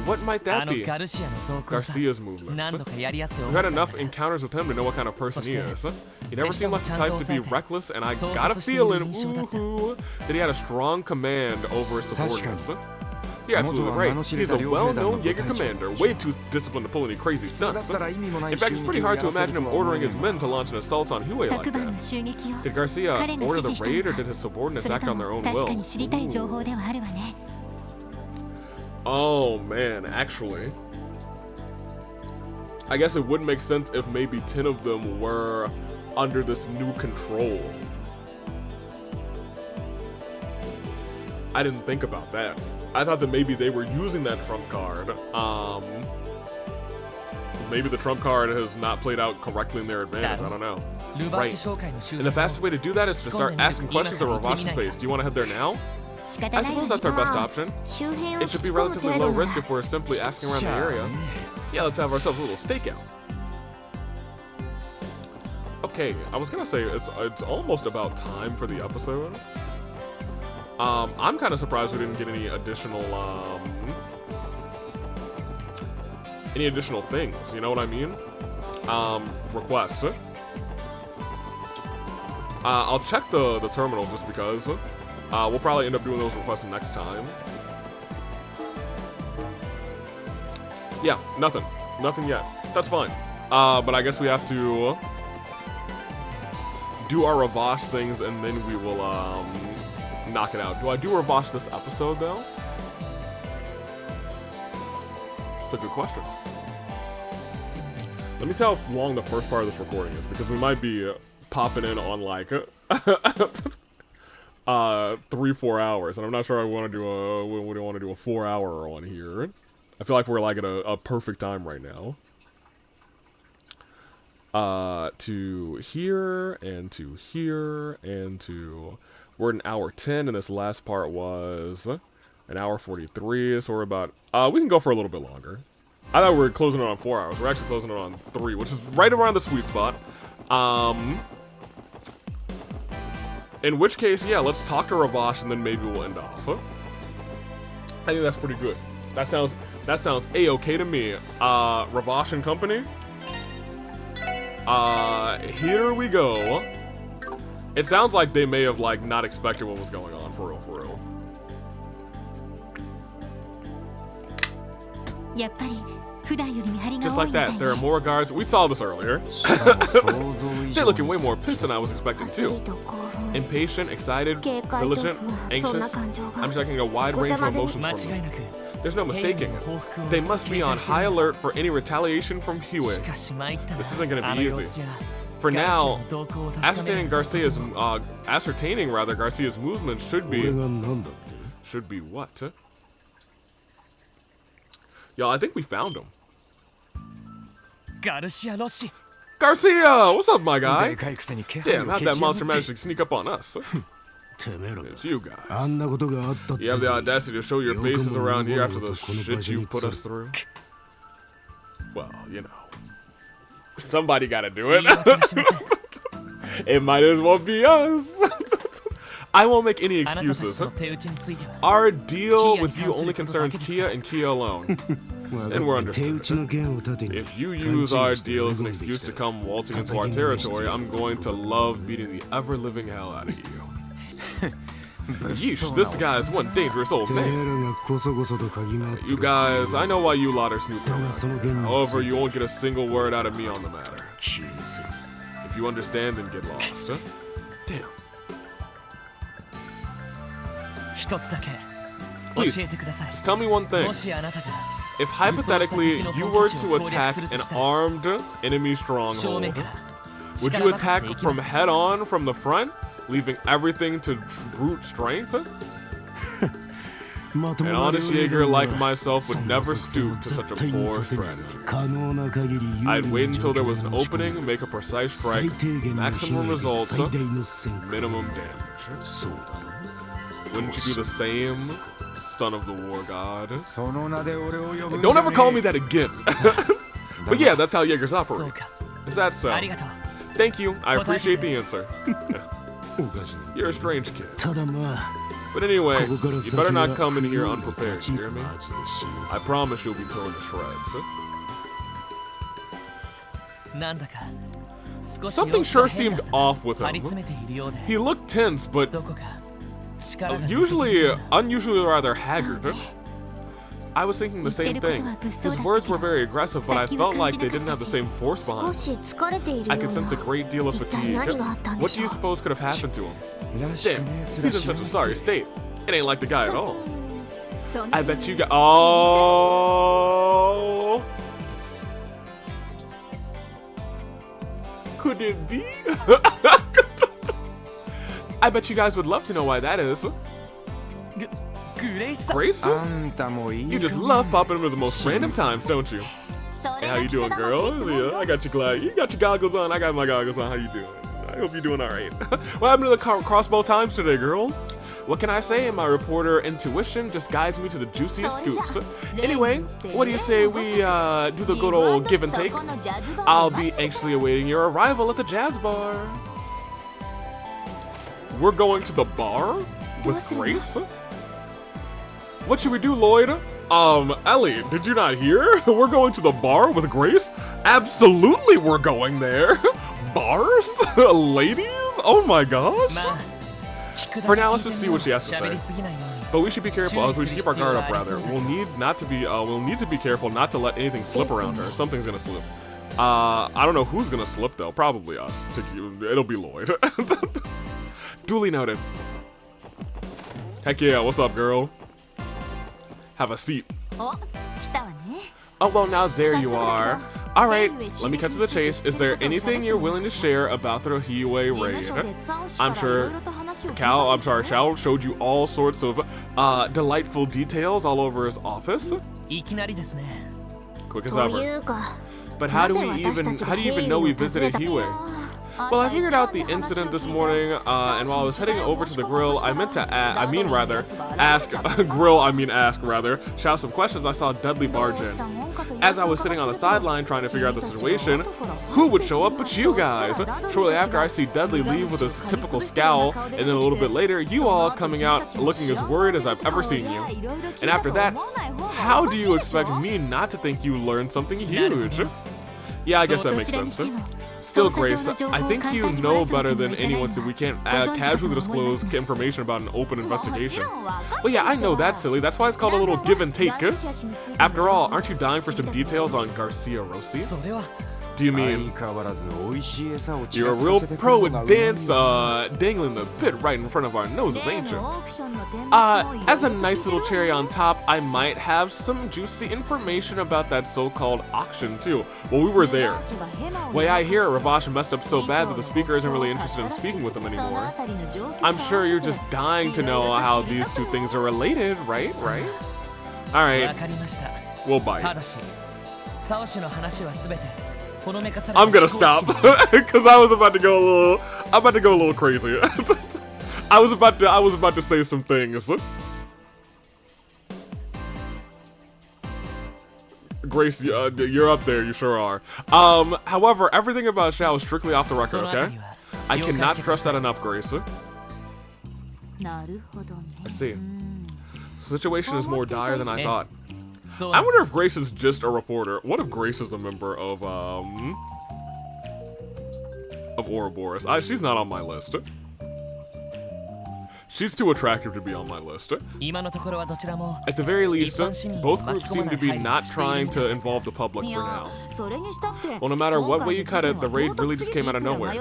What might that be? Garcia's movements. We've had enough encounters with him to know what kind of person he is. He never seemed like the type to be reckless, and I got a feeling, that he had a strong command over his subordinates. You're absolutely right. He's a well-known Jaeger commander, way too disciplined to pull any crazy stunts. In fact, it's pretty hard to imagine him ordering his men to launch an assault on Hiwei like that. Did Garcia order the raid, or did his subordinates act on their own will? Oh man, actually. I guess it would make sense if maybe 10 of them were under this new control. I didn't think about that. I thought that maybe they were using that trump card. Maybe the trump card has not played out correctly in their advantage. I don't know. Right. And the fastest way to do that is to start asking questions at Ravash's base. Do you want to head there now? I suppose that's our best option. It should be relatively low risk if we're simply asking around the area. Yeah, let's have ourselves a little stakeout. Okay, I was gonna say it's almost about time for the episode. I'm kind of surprised we didn't get any additional things. You know what I mean? Request. I'll check the terminal just because. We'll probably end up doing those requests next time. Yeah, nothing. Nothing yet. That's fine. But I guess we have to do our Ravash things and then we will knock it out. Do I do Ravash this episode though? It's a good question. Let me see how long the first part of this recording is, because we might be popping in on like 3-4 hours, and I'm not sure I want to do a 4-hour on here. I feel like we're like at a perfect time right now. To here, and to here, and to... We're at an hour 10, and this last part was an hour 43, so we're about... we can go for a little bit longer. I thought we were closing it on 4 hours. We're actually closing it on 3, which is right around the sweet spot. In which case, yeah, let's talk to Ravash, and then maybe we'll end off. I think that's pretty good. That sounds A-okay to me. Ravash and company. Here we go. It sounds like they may have, like, not expected what was going on, for real, for real. Just like that, there are more guards. We saw this earlier. They're looking way more pissed than I was expecting, too. Impatient, excited, vigilant, anxious. I'm checking a wide range of emotions from them. There's no mistaking. They must be on high alert for any retaliation from Huey. This isn't going to be easy. For now, ascertaining Garcia's movement should be what? Y'all, I think we found him. Garcia, what's up, my guy? Damn, how'd that monster manage to sneak up on us? It's you guys. You have the audacity to show your faces around here after the shit you've put us through? Well, you know. Somebody gotta do it. It might as well be us. I won't make any excuses. Our deal with you only concerns Kia and Kia alone. And we're understood. If you use our deal as an excuse to come waltzing into our territory, I'm going to love beating the ever-living hell out of you. Yeesh, this guy's one dangerous old man. You guys, I know why you lot are snooping around. However, you won't get a single word out of me on the matter. If you understand, then get lost, huh? Damn. Please, just tell me one thing. If hypothetically you were to attack an armed enemy stronghold, would you attack from head on from the front, leaving everything to brute strength? An honest Jaeger like myself would never stoop to such a poor strategy. I'd wait until there was an opening, make a precise strike, maximum results, minimum damage. Wouldn't you do the same, son of the war god? And don't ever call me that again. But yeah, that's how Jaegers operate. Is that so? Thank you, I appreciate the answer. You're a strange kid. But anyway, you better not come in here unprepared, you hear me? I promise you'll be torn to shreds. Something sure seemed off with him. He looked tense, but unusually rather haggard. I was thinking the same thing. His words were very aggressive, but I felt like they didn't have the same force behind them. I could sense a great deal of fatigue. What do you suppose could have happened to him? Damn, he's in such a sorry state. It ain't like the guy at all. I bet you got... Oh! Could it be? I bet you guys would love to know why that is. Grace? You just love popping into the most random times, don't you? Hey, how you doing, girl? Yeah, I got you glad. You got your goggles on, I got my goggles on. How you doing? I hope you're doing alright. What happened to the crossbow times today, girl? What can I say? My reporter intuition just guides me to the juiciest scoops. Anyway, what do you say we do the good old give and take? I'll be anxiously awaiting your arrival at the jazz bar. We're going to the bar? With Grace? What should we do, Lloyd? Ellie, did you not hear? We're going to the bar with Grace? Absolutely we're going there! Bars? Ladies? Oh my gosh! For now, let's just see what she has to say. But we should be careful, we should keep our guard up rather. We'll need to be careful not to let anything slip around her. Something's gonna slip. I don't know who's gonna slip though, probably us. It'll be Lloyd. Duly noted. Heck yeah, what's up, girl? Have a seat. Oh, well, now there you are. Alright, let me cut to the chase. Is there anything you're willing to share about the Hiei raid? I'm sure Shao showed you all sorts of delightful details all over his office. Quick as ever. But how do you even know we visited Hiwe? Well, I figured out the incident this morning, and while I was heading over to the grill, I meant to ask shout some questions. I saw Dudley barge in. As I was sitting on the sideline trying to figure out the situation, who would show up but you guys? Shortly after, I see Dudley leave with his typical scowl, and then a little bit later, you all coming out looking as worried as I've ever seen you. And after that, how do you expect me not to think you learned something huge? Yeah, I guess that makes sense. Still, Grace, I think you know better than anyone, so we can't casually disclose information about an open investigation. Well, yeah, I know that's silly. That's why it's called a little give and take. After all, aren't you dying for some details on Garcia Rossi? Do you mean you're a real pro at dance, dangling the bit right in front of our noses, ain't you? As a nice little cherry on top, I might have some juicy information about that so-called auction too. Well, we were there. Way I hear it, Ravash messed up so bad that the speaker isn't really interested in speaking with them anymore. I'm sure you're just dying to know how these two things are related, right? Alright, we'll bite. I'm gonna stop because I was about to go a little crazy. I was about to say some things. Grace, you're up there. You sure are. However, everything about Xiao is strictly off the record. Okay, I cannot stress that enough, Grace. I see. The situation is more dire than I thought. I wonder if Grace is just a reporter. What if Grace is a member of Ouroboros? She's not on my list. She's too attractive to be on my list. At the very least, both groups seem to be not trying to involve the public for now. Well, no matter what way you cut it, the raid really just came out of nowhere.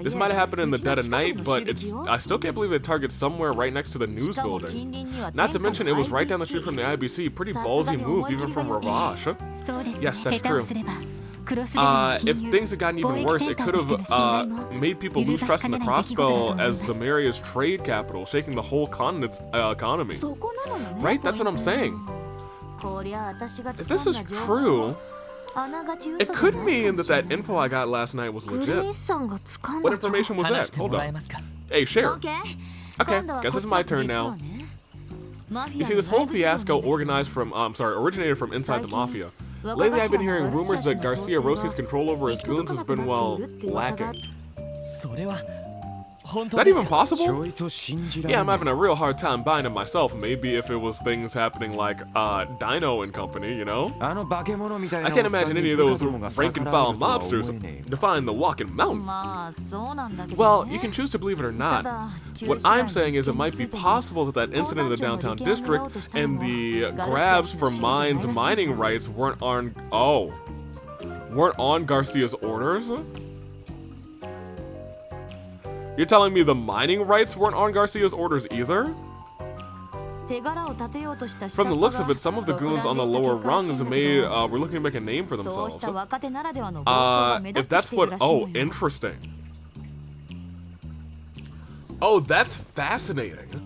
This might have happened in the dead of night, but I still can't believe it targets somewhere right next to the news building. Not to mention, it was right down the street from the IBC. Pretty ballsy move, even from Ravash. Yes, that's true. If things had gotten even worse, it could have made people lose trust in the Crossbell as Zamaria's trade capital, shaking the whole continent's economy. Right? That's what I'm saying. If this is true, it could mean that info I got last night was legit. What information was that? Hold on. Hey, share. Okay, guess it's my turn now. You see, this whole fiasco originated from inside the Mafia. Lately, I've been hearing rumors that Garcia Rossi's control over his goons has been, well, lacking. That even possible? Yeah, I'm having a real hard time buying it myself. Maybe if it was things happening like Dino and company, you know? I can't imagine any of those rank-and-file mobsters defying the walking mountain. Well, you can choose to believe it or not. What I'm saying is it might be possible that incident in the downtown district and the grabs for mines mining rights weren't on Garcia's orders? You're telling me the mining rights weren't on Garcia's orders either? From the looks of it, some of the goons on the lower rungs were looking to make a name for themselves. If that's what... Oh, interesting. Oh, that's fascinating.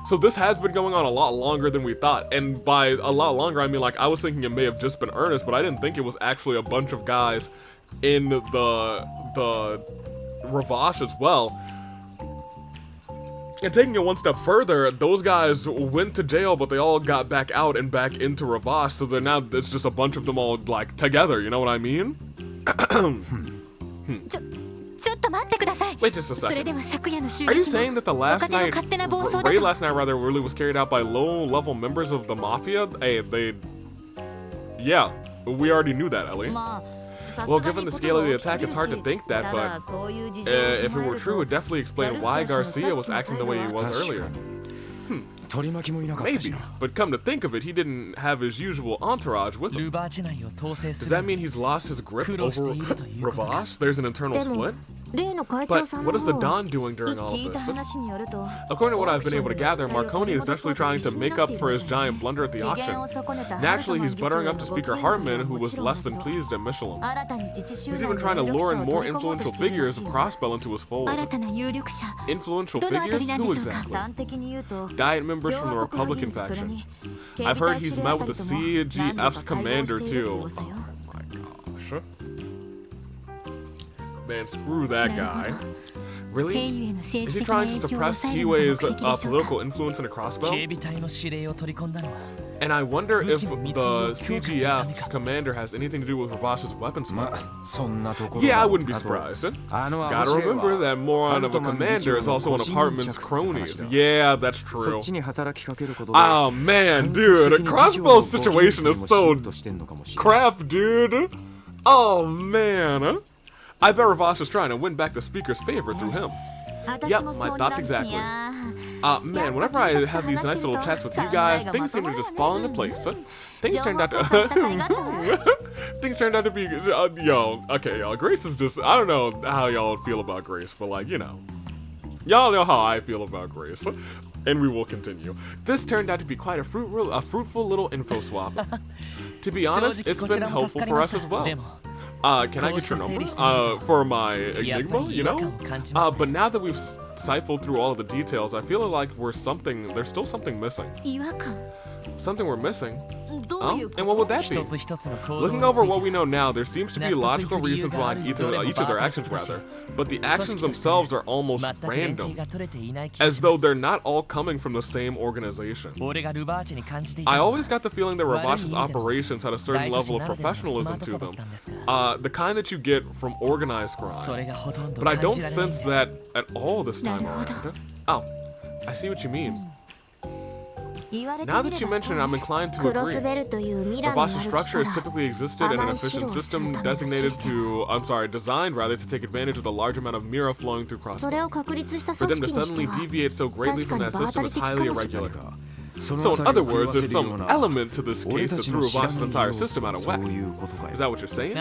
So this has been going on a lot longer than we thought, and by a lot longer I mean like I was thinking it may have just been Ernest, but I didn't think it was actually a bunch of guys in the Ravash as well. And taking it one step further, those guys went to jail, but they all got back out and back into Ravash, so they're now it's just a bunch of them all like together. You know what I mean? Wait just a second. Are you saying that the raid last night really was carried out by low-level members of the Mafia? Hey, yeah, we already knew that, Ellie. Well, given the scale of the attack, it's hard to think that, but if it were true, it would definitely explain why Garcia was acting the way he was earlier. Maybe, but come to think of it, he didn't have his usual entourage with him. Does that mean he's lost his grip over Ravash? There's an internal split? But what is the Don doing during all of this? According to what I've been able to gather, Marconi is desperately trying to make up for his giant blunder at the auction. Naturally, he's buttering up to Speaker Hartman, who was less than pleased at Michelin. He's even trying to lure in more influential figures of Crossbell into his fold. Influential figures? Who exactly? Diet members from the Republican faction. I've heard he's met with the CGF's commander too. Oh my gosh. Man, screw that guy. Really? Is he trying to suppress Hiwei's political influence in a Crossbell? And I wonder if the CGF's commander has anything to do with Ravash's weapon smuggling. Yeah, I wouldn't be surprised. Gotta remember that moron of a commander is also one of Hartman's cronies. Yeah, that's true. Oh man, dude, Crossbell's situation is so crap, dude. Oh man. I bet Ravash is trying to win back the speaker's favor through him. Yep, my thoughts exactly. Man, whenever I have these nice little chats with you guys, things seem to just fall into place. Things turned out to be y'all, Grace is just, I don't know how y'all feel about Grace, but like, you know. Y'all know how I feel about Grace. And we will continue. This turned out to be quite a fruitful little info swap. To be honest, it's been helpful for us as well. Can I get your number? For my Enigma, you know? But now that we've siphoned through all of the details, I feel like there's still something missing. Something we're missing? Oh, and what would that be? Looking over what we know now, there seems to be logical reasons behind each of their actions, rather. But the actions themselves are almost random, as though they're not all coming from the same organization. I always got the feeling that Ravash's operations had a certain level of professionalism to them, the kind that you get from organized crime. But I don't sense that at all this time around. Oh, I see what you mean. Now that you mention it, I'm inclined to agree. Ravash's structure has typically existed in an efficient system designed to take advantage of the large amount of Mira flowing through Crossbell. For them to suddenly deviate so greatly from that system is highly irregular. So in other words, there's some element to this case that threw Ravash's entire system out of whack. Is that what you're saying?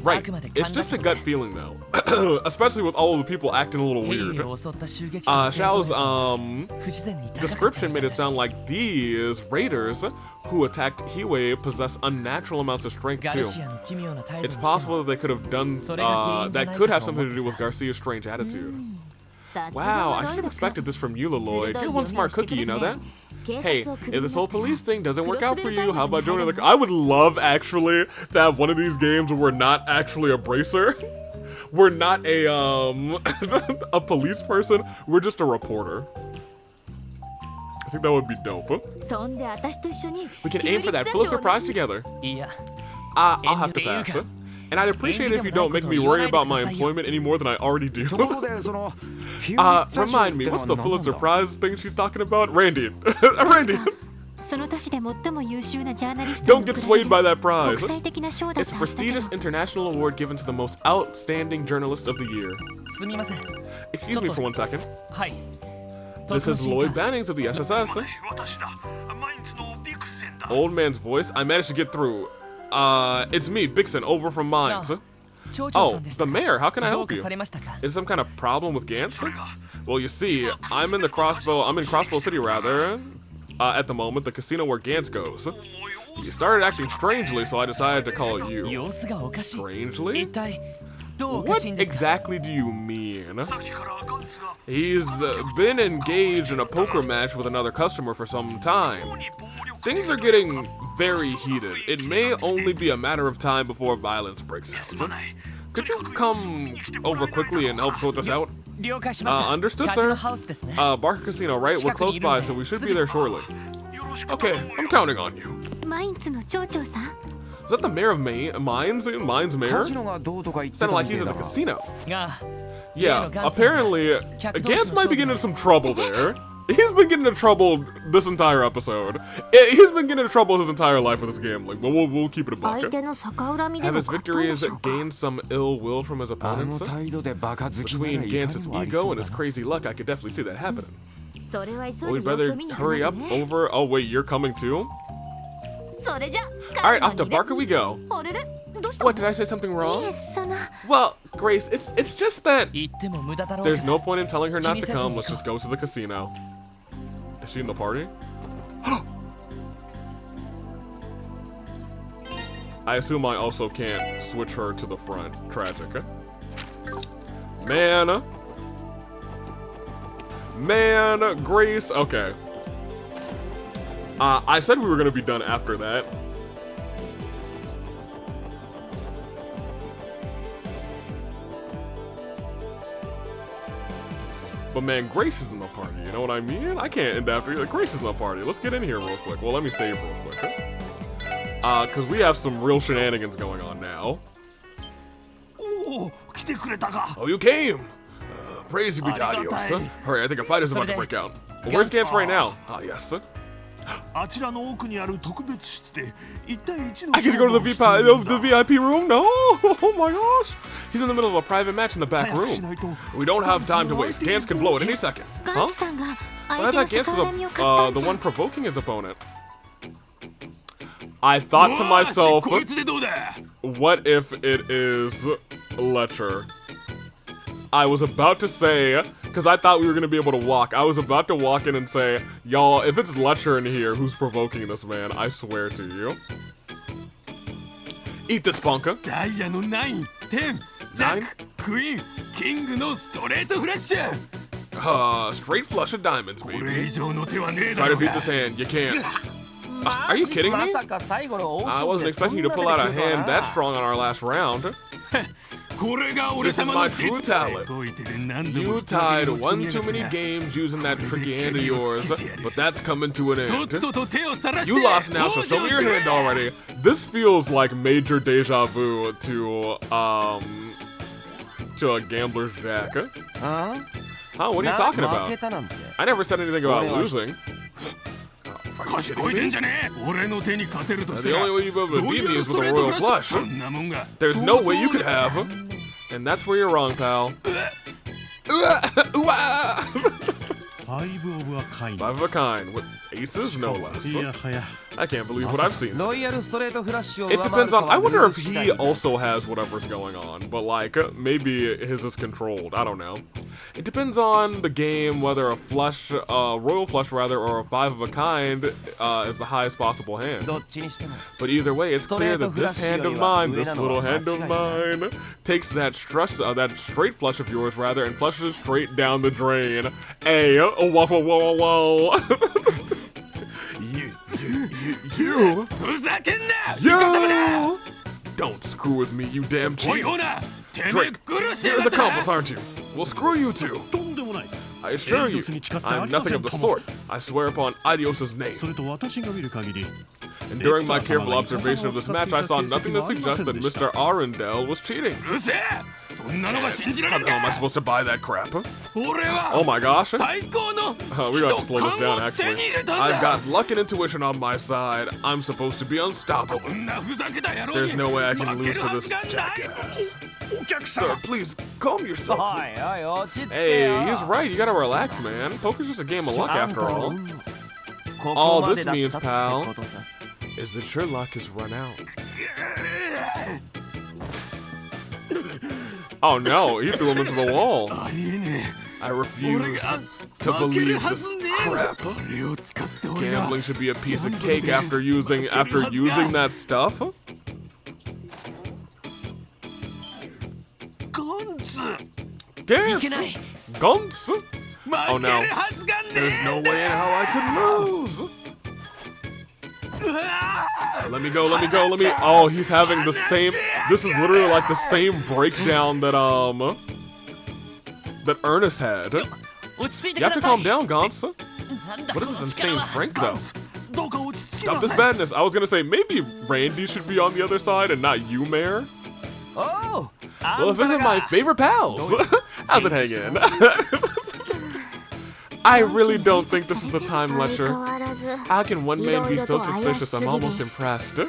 Right, it's just a gut feeling though, especially with all of the people acting a little weird. Xiao's description made it sound like these raiders who attacked Hiwei possess unnatural amounts of strength too. It's possible that they could have done, that could have something to do with Garcia's strange attitude. Wow, I should have expected this from you, Lloyd. You're one smart cookie, you know that? Hey, if this whole police thing doesn't work out for you, how about joining the... I would love, actually, to have one of these games where we're not actually a bracer. We're not a, a police person. We're just a reporter. I think that would be dope. We can aim for that Pulitzer Prize together. I'll have to pass. And I'd appreciate it if you don't make me worry about my employment any more than I already do. Remind me, what's the Pulitzer Prize thing she's talking about? Randy. Randy. Don't get swayed by that prize. It's a prestigious international award given to the most outstanding journalist of the year. Excuse me for 1 second. This is Lloyd Bannings of the SSS. Old man's voice. I managed to get through. It's me, Bixen, over from Mines. Oh, the mayor, how can I help you? Is there some kind of problem with Gantz? Well, you see, I'm in Crossbow City, rather, at the moment, the casino where Gantz goes. He started acting strangely, so I decided to call you. Strangely? What exactly do you mean? He's been engaged in a poker match with another customer for some time. Things are getting very heated. It may only be a matter of time before violence breaks out. Could you come over quickly and help sort this out? Understood, sir. Barker Casino, right? We're close by, so we should be there shortly. Okay, I'm counting on you. Is that the mayor of Mines? Mines mayor? Sounded like he's at the casino. Yeah, apparently, Gantz might be getting into some trouble there. He's been getting into trouble this entire episode. He's been getting into trouble his entire life with his gambling, but we'll keep it a buck. Have his victories gained some ill will from his opponents? Between Gantz's ego and his crazy luck, I could definitely see that happening. Well, we'd better hurry up over... Oh wait, you're coming too? Alright, off to Barker we go. What, did I say something wrong? Well, Grace, it's just that there's no point in telling her not to come. Let's just go to the casino. Is she in the party? I assume I also can't switch her to the front. Tragic. Man, Grace. Okay. I said we were gonna be done after that. But man, Grace is in the party, you know what I mean? I can't end after you. Grace is in the party. Let's get in here real quick. Well, let me save real quick. Cause we have some real shenanigans going on now. Oh, you came! Praise you be to Adios. Hurry, I think a fight is about to break out. Well, where's Gantz right now? Ah, yes. I get to go to the VIP room? No! Oh my gosh! He's in the middle of a private match in the back room. We don't have time to waste. Gantz can blow at any second. Huh? But I thought Gantz was the one provoking his opponent. I thought to myself, what if it is Letcher? I was about to say, because I thought we were going to be able to walk, I was about to walk in and say, y'all, if it's Letcher in here who's provoking this man, I swear to you. Eat this, Bonka. 9、10、Jack、Queen、King のストレートフラッシュ。 Straight flush of diamonds, baby. Try to beat this hand, you can't. Are you kidding me? I wasn't expecting you to pull out a hand that strong on our last round. This is my true talent. You tied one too many games using that tricky hand of yours, but that's coming to an end. You lost now, so show me your hand already. This feels like major deja vu to a gambler's jack. Huh? What are you talking about? I never said anything about losing. The only way you'll be able to beat me is with a royal flush. There's no way you could have. And that's where you're wrong, pal. 5 of a kind, with aces no less. I can't believe what I've seen. It depends on, I wonder if he also has whatever's going on, but like, maybe his is controlled, I don't know. It depends on the game, whether a flush, royal flush rather, or a 5 of a kind is the highest possible hand. But either way, it's clear that this hand of mine, this little hand of mine, takes that straight flush of yours rather, and flushes straight down the drain. Hey, whoa, whoa, whoa, whoa. You! Don't screw with me, you damn cheat! Drake, you're his accomplice, aren't you? Well, screw you too! I assure you, I'm nothing of the sort. I swear upon Adios' name. And during my careful observation of this match, I saw nothing to suggest that Mr. Arundel was cheating. How the hell am I supposed to buy that crap? Oh my gosh. We got to slow this down, actually. I've got luck and intuition on my side. I'm supposed to be unstoppable. There's no way I can lose to this jackass. Sir, please, calm yourself. Hey, he's right. You gotta relax, man. Poker's just a game of luck after all. All this means, pal, is that your luck has run out. Oh no, he threw him into the wall. I refuse to believe this crap. Gambling should be a piece of cake after using that stuff. Gantz! Gantz! Oh no. There's no way in hell I could lose! Let me go. Oh, he's having the same. This is literally like the same breakdown that Ernest had. You have to calm down, Gantz. What is this insane strength, though? Stop this badness. I was gonna say maybe Randy should be on the other side and not you, Mayor. Oh. Well, if isn't my favorite pals, how's it hang in? I really don't think this is the time, Letcher. How can one man be so suspicious? I'm almost impressed.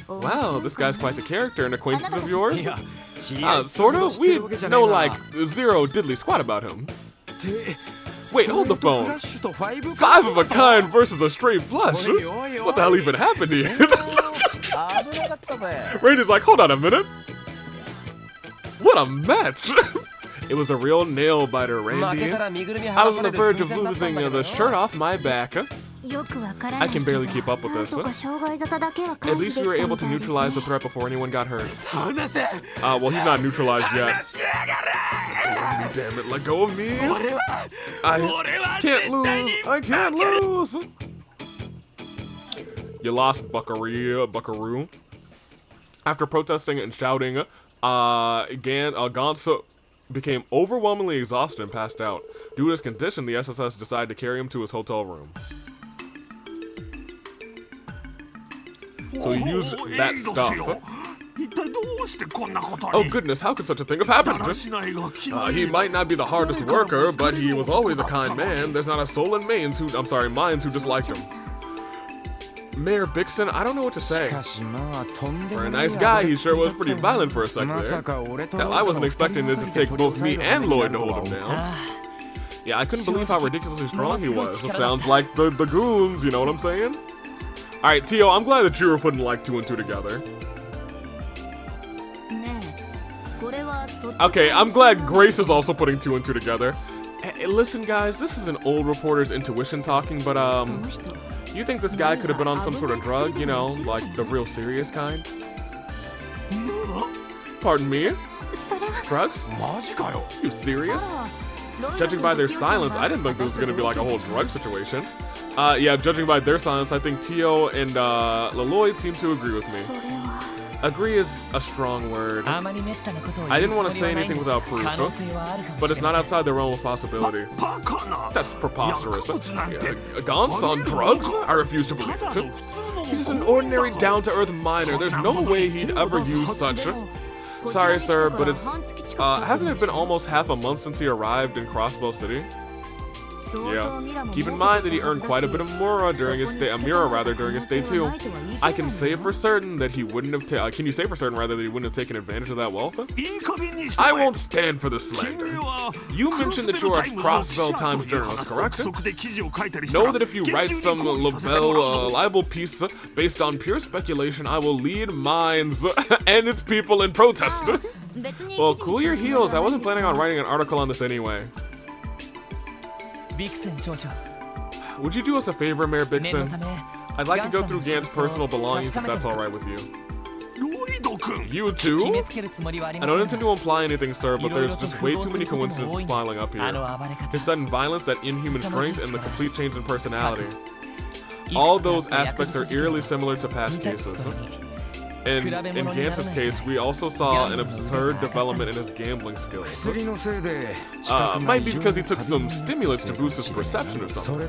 Wow, this guy's quite the character. An acquaintance of yours? Sort of. We know like zero diddly squat about him. Wait, hold the phone. 5 of a kind versus a straight flush? What the hell even happened here? Randy's like, hold on a minute. What a match! It was a real nail biter, Randy. I was on the verge of losing the shirt off my back. I can barely keep up with this. At least we were able to neutralize the threat before anyone got hurt. Well, he's not neutralized yet. Oh, damn it, let go of me. I can't lose. I can't lose. You lost, Buckaroo. After protesting and shouting, Gantz became overwhelmingly exhausted and passed out. Due to his condition, the SSS decided to carry him to his hotel room. So he used that stuff. Oh goodness, how could such a thing have happened? He might not be the hardest worker, but he was always a kind man. There's not a soul in Mines who disliked him. Mayor Bixen, I don't know what to say. For a nice guy, he sure was pretty violent for a second there. Hell, I wasn't expecting it to take both me and Lloyd to hold him down. Yeah, I couldn't believe how ridiculously strong he was. It sounds like the goons, you know what I'm saying? Alright, Tio, I'm glad that you were putting like 2 and 2 together. Okay, I'm glad Grace is also putting 2 and 2 together. Hey, listen, guys, this is an old reporter's intuition talking, but you think this guy could have been on some sort of drug, you know, like the real serious kind? Pardon me? Drugs? You serious? Judging by their silence, I didn't think this was gonna be like a whole drug situation. Yeah, judging by their silence, I think Tio and Lloyd seem to agree with me. Agree is a strong word. I didn't want to say anything without proof, but it's not outside the realm of possibility. That's preposterous. Gantz on drugs? I refuse to believe it. He's just an ordinary down-to-earth miner. There's no way he'd ever use such. Sorry, sir, but hasn't it been almost half a month since he arrived in Crossbow City? Yeah. Keep in mind that he earned quite a bit of Mira during his stay too. I can say for certain that he wouldn't have can you say for certain rather that he wouldn't have taken advantage of that wealth? I won't stand for this slander. You mentioned that you're a Crossbell Times journalist, correct? Know that if you write some libel piece based on pure speculation, I will lead Mines and its people in protest. Well, cool your heels. I wasn't planning on writing an article on this anyway. Would you do us a favor, Mayor Bixen? I'd like to go through Gantz's personal belongings if that's alright with you. You too? I don't intend to imply anything, sir, but there's just way too many coincidences piling up here. His sudden violence, that inhuman strength, and the complete change in personality. All those aspects are eerily similar to past cases. And in Gantz's case, we also saw an absurd development in his gambling skills. Might be because he took some stimulants to boost his perception or something.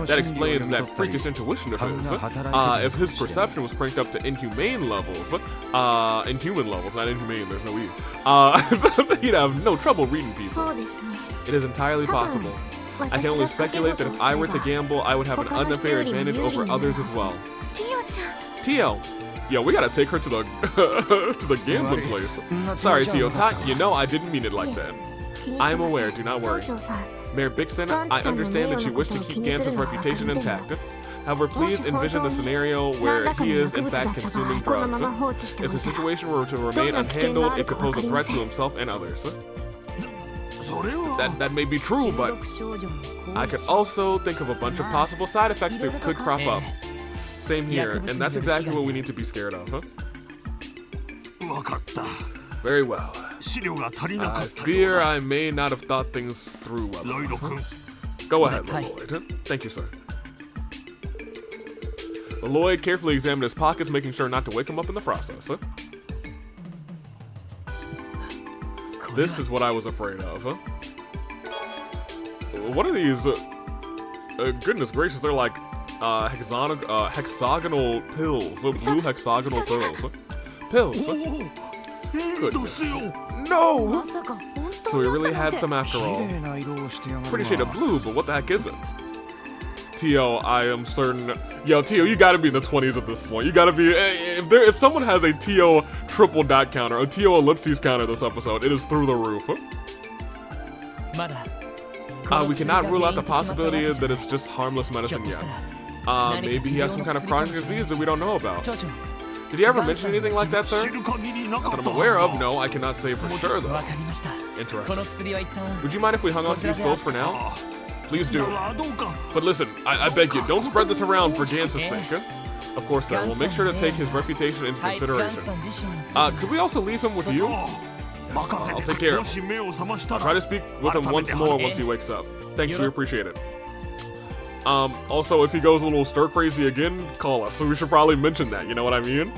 That explains that freakish intuition of his. If his perception was cranked up to inhuman levels, not inhumane, there's no E, he'd have no trouble reading people. It is entirely possible. I can only speculate that if I were to gamble, I would have an unfair advantage over others as well. Tio! Yo, we gotta take her to the to the gambling place. Sorry, Tio. You know I didn't mean it like that. I'm aware, do not worry. Mayor Bixen, I understand that you wish to keep Gantz's reputation intact. However, please envision the scenario where he is in fact consuming drugs. If the situation were to remain unhandled, it could pose a threat to himself and others. That may be true, but I could also think of a bunch of possible side effects that could crop up. Same here, and that's exactly what we need to be scared of, huh? Very well. I fear I may not have thought things through well enough. Go ahead, Lloyd. Thank you, sir. Lloyd carefully examined his pockets, making sure not to wake him up in the process. Huh? This is what I was afraid of, huh? What are these? Goodness gracious, they're like hexagonal pills. Blue hexagonal pills. Pills. Goodness. No! So we really had some after all. Pretty shade of blue, but what the heck is it? Tio, I am certain. Yo, Tio, you gotta be in the 20s at this point. You gotta be. If someone has a Tio triple dot counter, a Tio ellipses counter this episode, it is through the roof. We cannot rule out the possibility that it's just harmless medicine yet. Maybe he has some kind of chronic disease that we don't know about. Did he ever mention anything like that, sir? Not that I'm aware of. No, I cannot say for sure, though. Interesting. Would you mind if we hung on to these pills for now? Please do. But listen, I beg you, don't spread this around for Gans's sake. Of course, sir. We'll make sure to take his reputation into consideration. Could we also leave him with you? Yes, I'll take care of him. I'll try to speak with him once more once he wakes up. Thanks, we appreciate it. Also, if he goes a little stir crazy again, call us. So we should probably mention that, you know what I mean?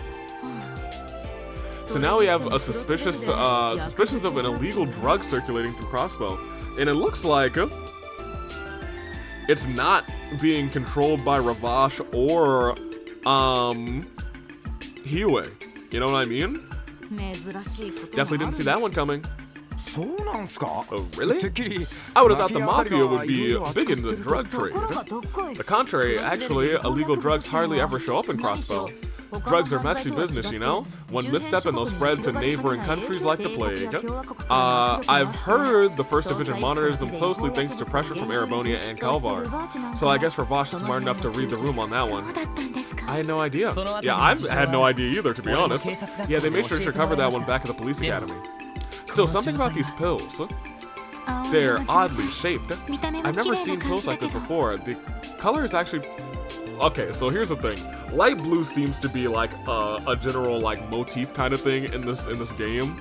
So now we have a suspicious, suspicions of an illegal drug circulating through Crossbow. And it looks like it's not being controlled by Ravash or, Hiwe. You know what I mean? Definitely didn't see that one coming. Oh, really? I would have thought the Mafia would be big into the drug trade. The contrary, actually, illegal drugs hardly ever show up in Crossbow. Drugs are messy business, you know? One misstep and they'll spread to neighboring countries like the plague. I've heard the First Division monitors them closely thanks to pressure from Arabonia and Kalvar. So I guess Ravash is smart enough to read the room on that one. I had no idea. Yeah, I had no idea either, to be honest. Yeah, they made sure to cover that one back at the police academy. Still, something about these pills. They're oddly shaped. I've never seen pills like this before. The color is actually... Okay, so here's the thing. Light blue seems to be like a general like motif kind of thing in this game.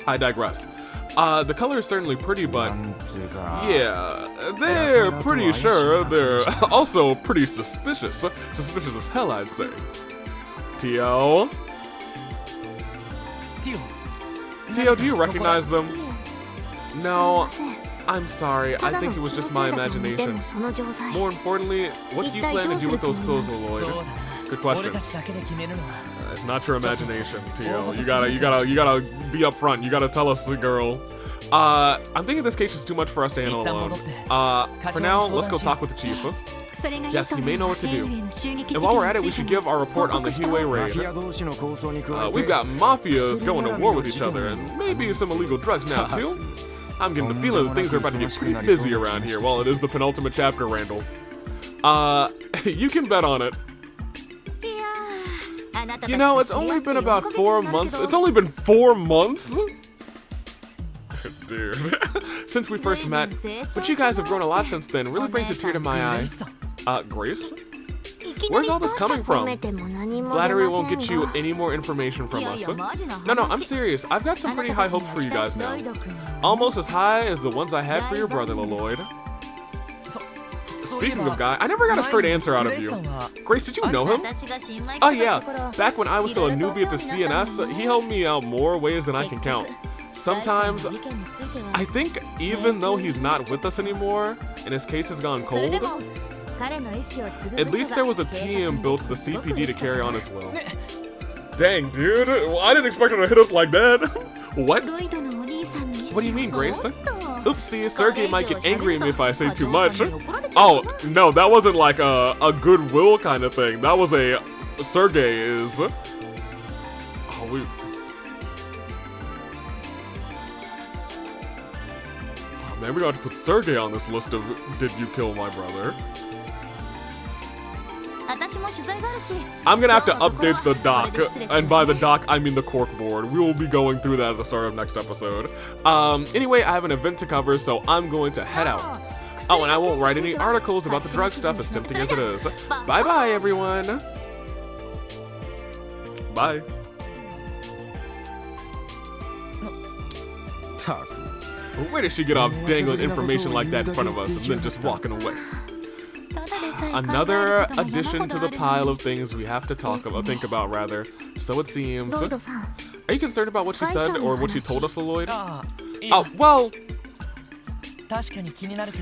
I digress. The color is certainly pretty, but yeah, they're pretty sure they're also pretty suspicious. Suspicious as hell, I'd say. Tio? Tio, do you recognize them? No, I'm sorry. I think it was just my imagination. More importantly, what do you plan to do with those pills, Lloyd? Good question. It's not your imagination, Tio. You gotta be upfront. You gotta tell us, girl. I'm thinking this case is too much for us to handle alone. For now, let's go talk with the chief. Yes, he may know what to do. And while we're at it, we should give our report on the Hiwe raid. We've got mafias going to war with each other, and maybe some illegal drugs now, too. I'm getting the feeling that things are about to get pretty busy around here. Well, it is the penultimate chapter, Randall. You can bet on it. You know, it's only been about 4 months. It's only been 4 months? Dude. Since we first met. But you guys have grown a lot since then. It really brings a tear to my eye. Grace? Where's all this coming from? Flattery won't get you any more information from us. No, I'm serious. I've got some pretty high hopes for you guys now. Almost as high as the ones I had for your brother, Lloyd. Speaking of guy, I never got a straight answer out of you. Grace, did you know him? Oh yeah, back when I was still a newbie at the CNS, he helped me out more ways than I can count. Sometimes, I think even though he's not with us anymore, and his case has gone cold, at least there was a team built to the CPD to carry on his will. Dang, dude, well, I didn't expect him to hit us like that. What? What do you mean, Grace? Oopsie, Sergey might get angry at me if I say too much. Oh, no, that wasn't like a goodwill kind of thing. That was a... Sergey is... Oh, we... Oh, man, we got to put Sergey on this list of did you kill my brother? I'm gonna have to update the doc, and by the doc, I mean the corkboard. We will be going through that at the start of next episode. Anyway, I have an event to cover, so I'm going to head out. Oh, and I won't write any articles about the drug stuff, as tempting as it is. Bye-bye, everyone. Bye. Where did she get off dangling information like that in front of us and then just walking away? Another addition to the pile of things we have to think about, rather. So it seems. Are you concerned about what she said or what she told us, Lloyd? Oh, well.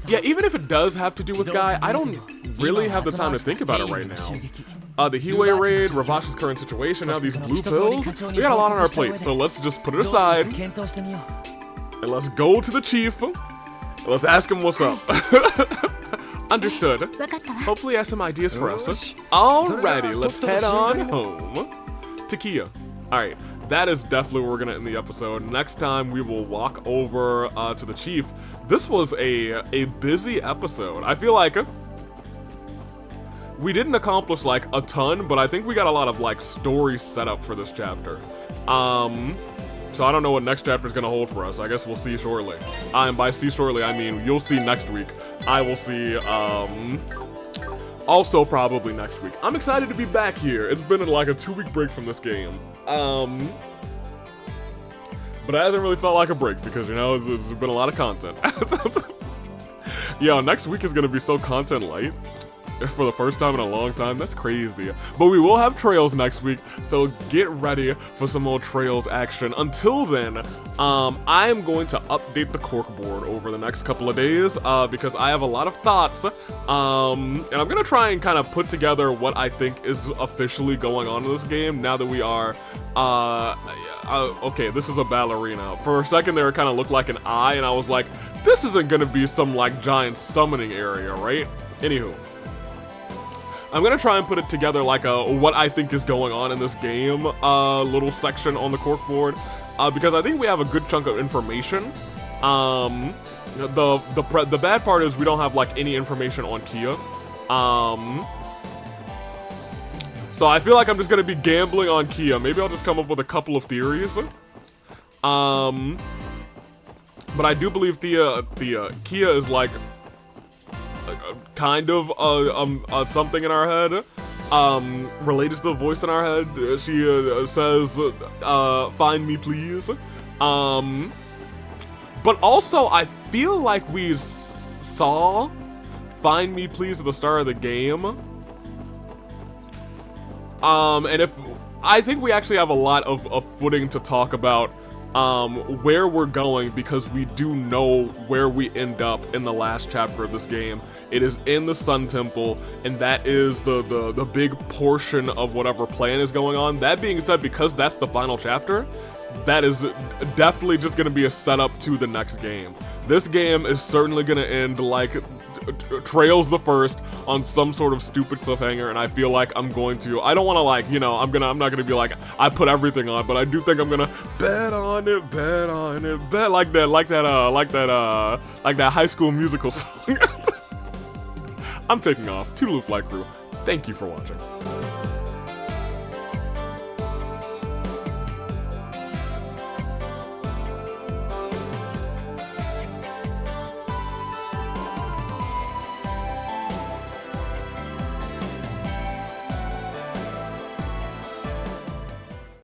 Yeah, even if it does have to do with Guy, I don't really have the time to think about it right now. The Hiwe raid, Ravash's current situation, now these blue pills. We got a lot on our plate, so let's just put it aside. And let's go to the chief. Let's ask him what's up. Understood. Hopefully he has some ideas for us. Alrighty, let's head on home. To Kia. Alright, that is definitely where we're gonna end the episode. Next time we will walk over to the chief. This was a busy episode. I feel like we didn't accomplish like a ton, but I think we got a lot of like story set up for this chapter. So I don't know what next chapter is gonna hold for us. I guess we'll see shortly. And by see shortly, I mean you'll see next week. I will see, also probably next week. I'm excited to be back here. It's been like a 2-week break from this game. But it hasn't really felt like a break because, you know, it's been a lot of content. Yo, next week is gonna be so content light. For the first time in a long time. That's crazy. But we will have trails next week, so get ready for some more trails action. Until then, I am going to update the corkboard over the next couple of days because I have a lot of thoughts, and I'm gonna try and kind of put together what I think is officially going on in this game now that we are, okay, this is a ballerina. For a second there, it kind of looked like an eye, and I was like, this isn't gonna be some like giant summoning area, right? Anywho. I'm gonna try and put it together like what I think is going on in this game little section on the corkboard because I think we have a good chunk of information. The bad part is we don't have like any information on Kia. So I feel like I'm just gonna be gambling on Kia. Maybe I'll just come up with a couple of theories. But I do believe Kia is like kind of something in our head related to the voice in our head. She says find me please, but also I feel like we saw find me please at the start of the game, and if I think we actually have a lot of footing to talk about where we're going because we do know where we end up in the last chapter of this game. It is in the Sun Temple, and that is the big portion of whatever plan is going on. That being said, because that's the final chapter, that is definitely just going to be a setup to the next game. This game is certainly going to end like Trails the First on some sort of stupid cliffhanger, and I feel like I'm going to, I don't want to like, you know, I'm not gonna be like, I put everything on, but I do think I'm gonna bet on it, bet like that High School Musical song. I'm taking off. Toodaloo Flight Crew. Thank you for watching.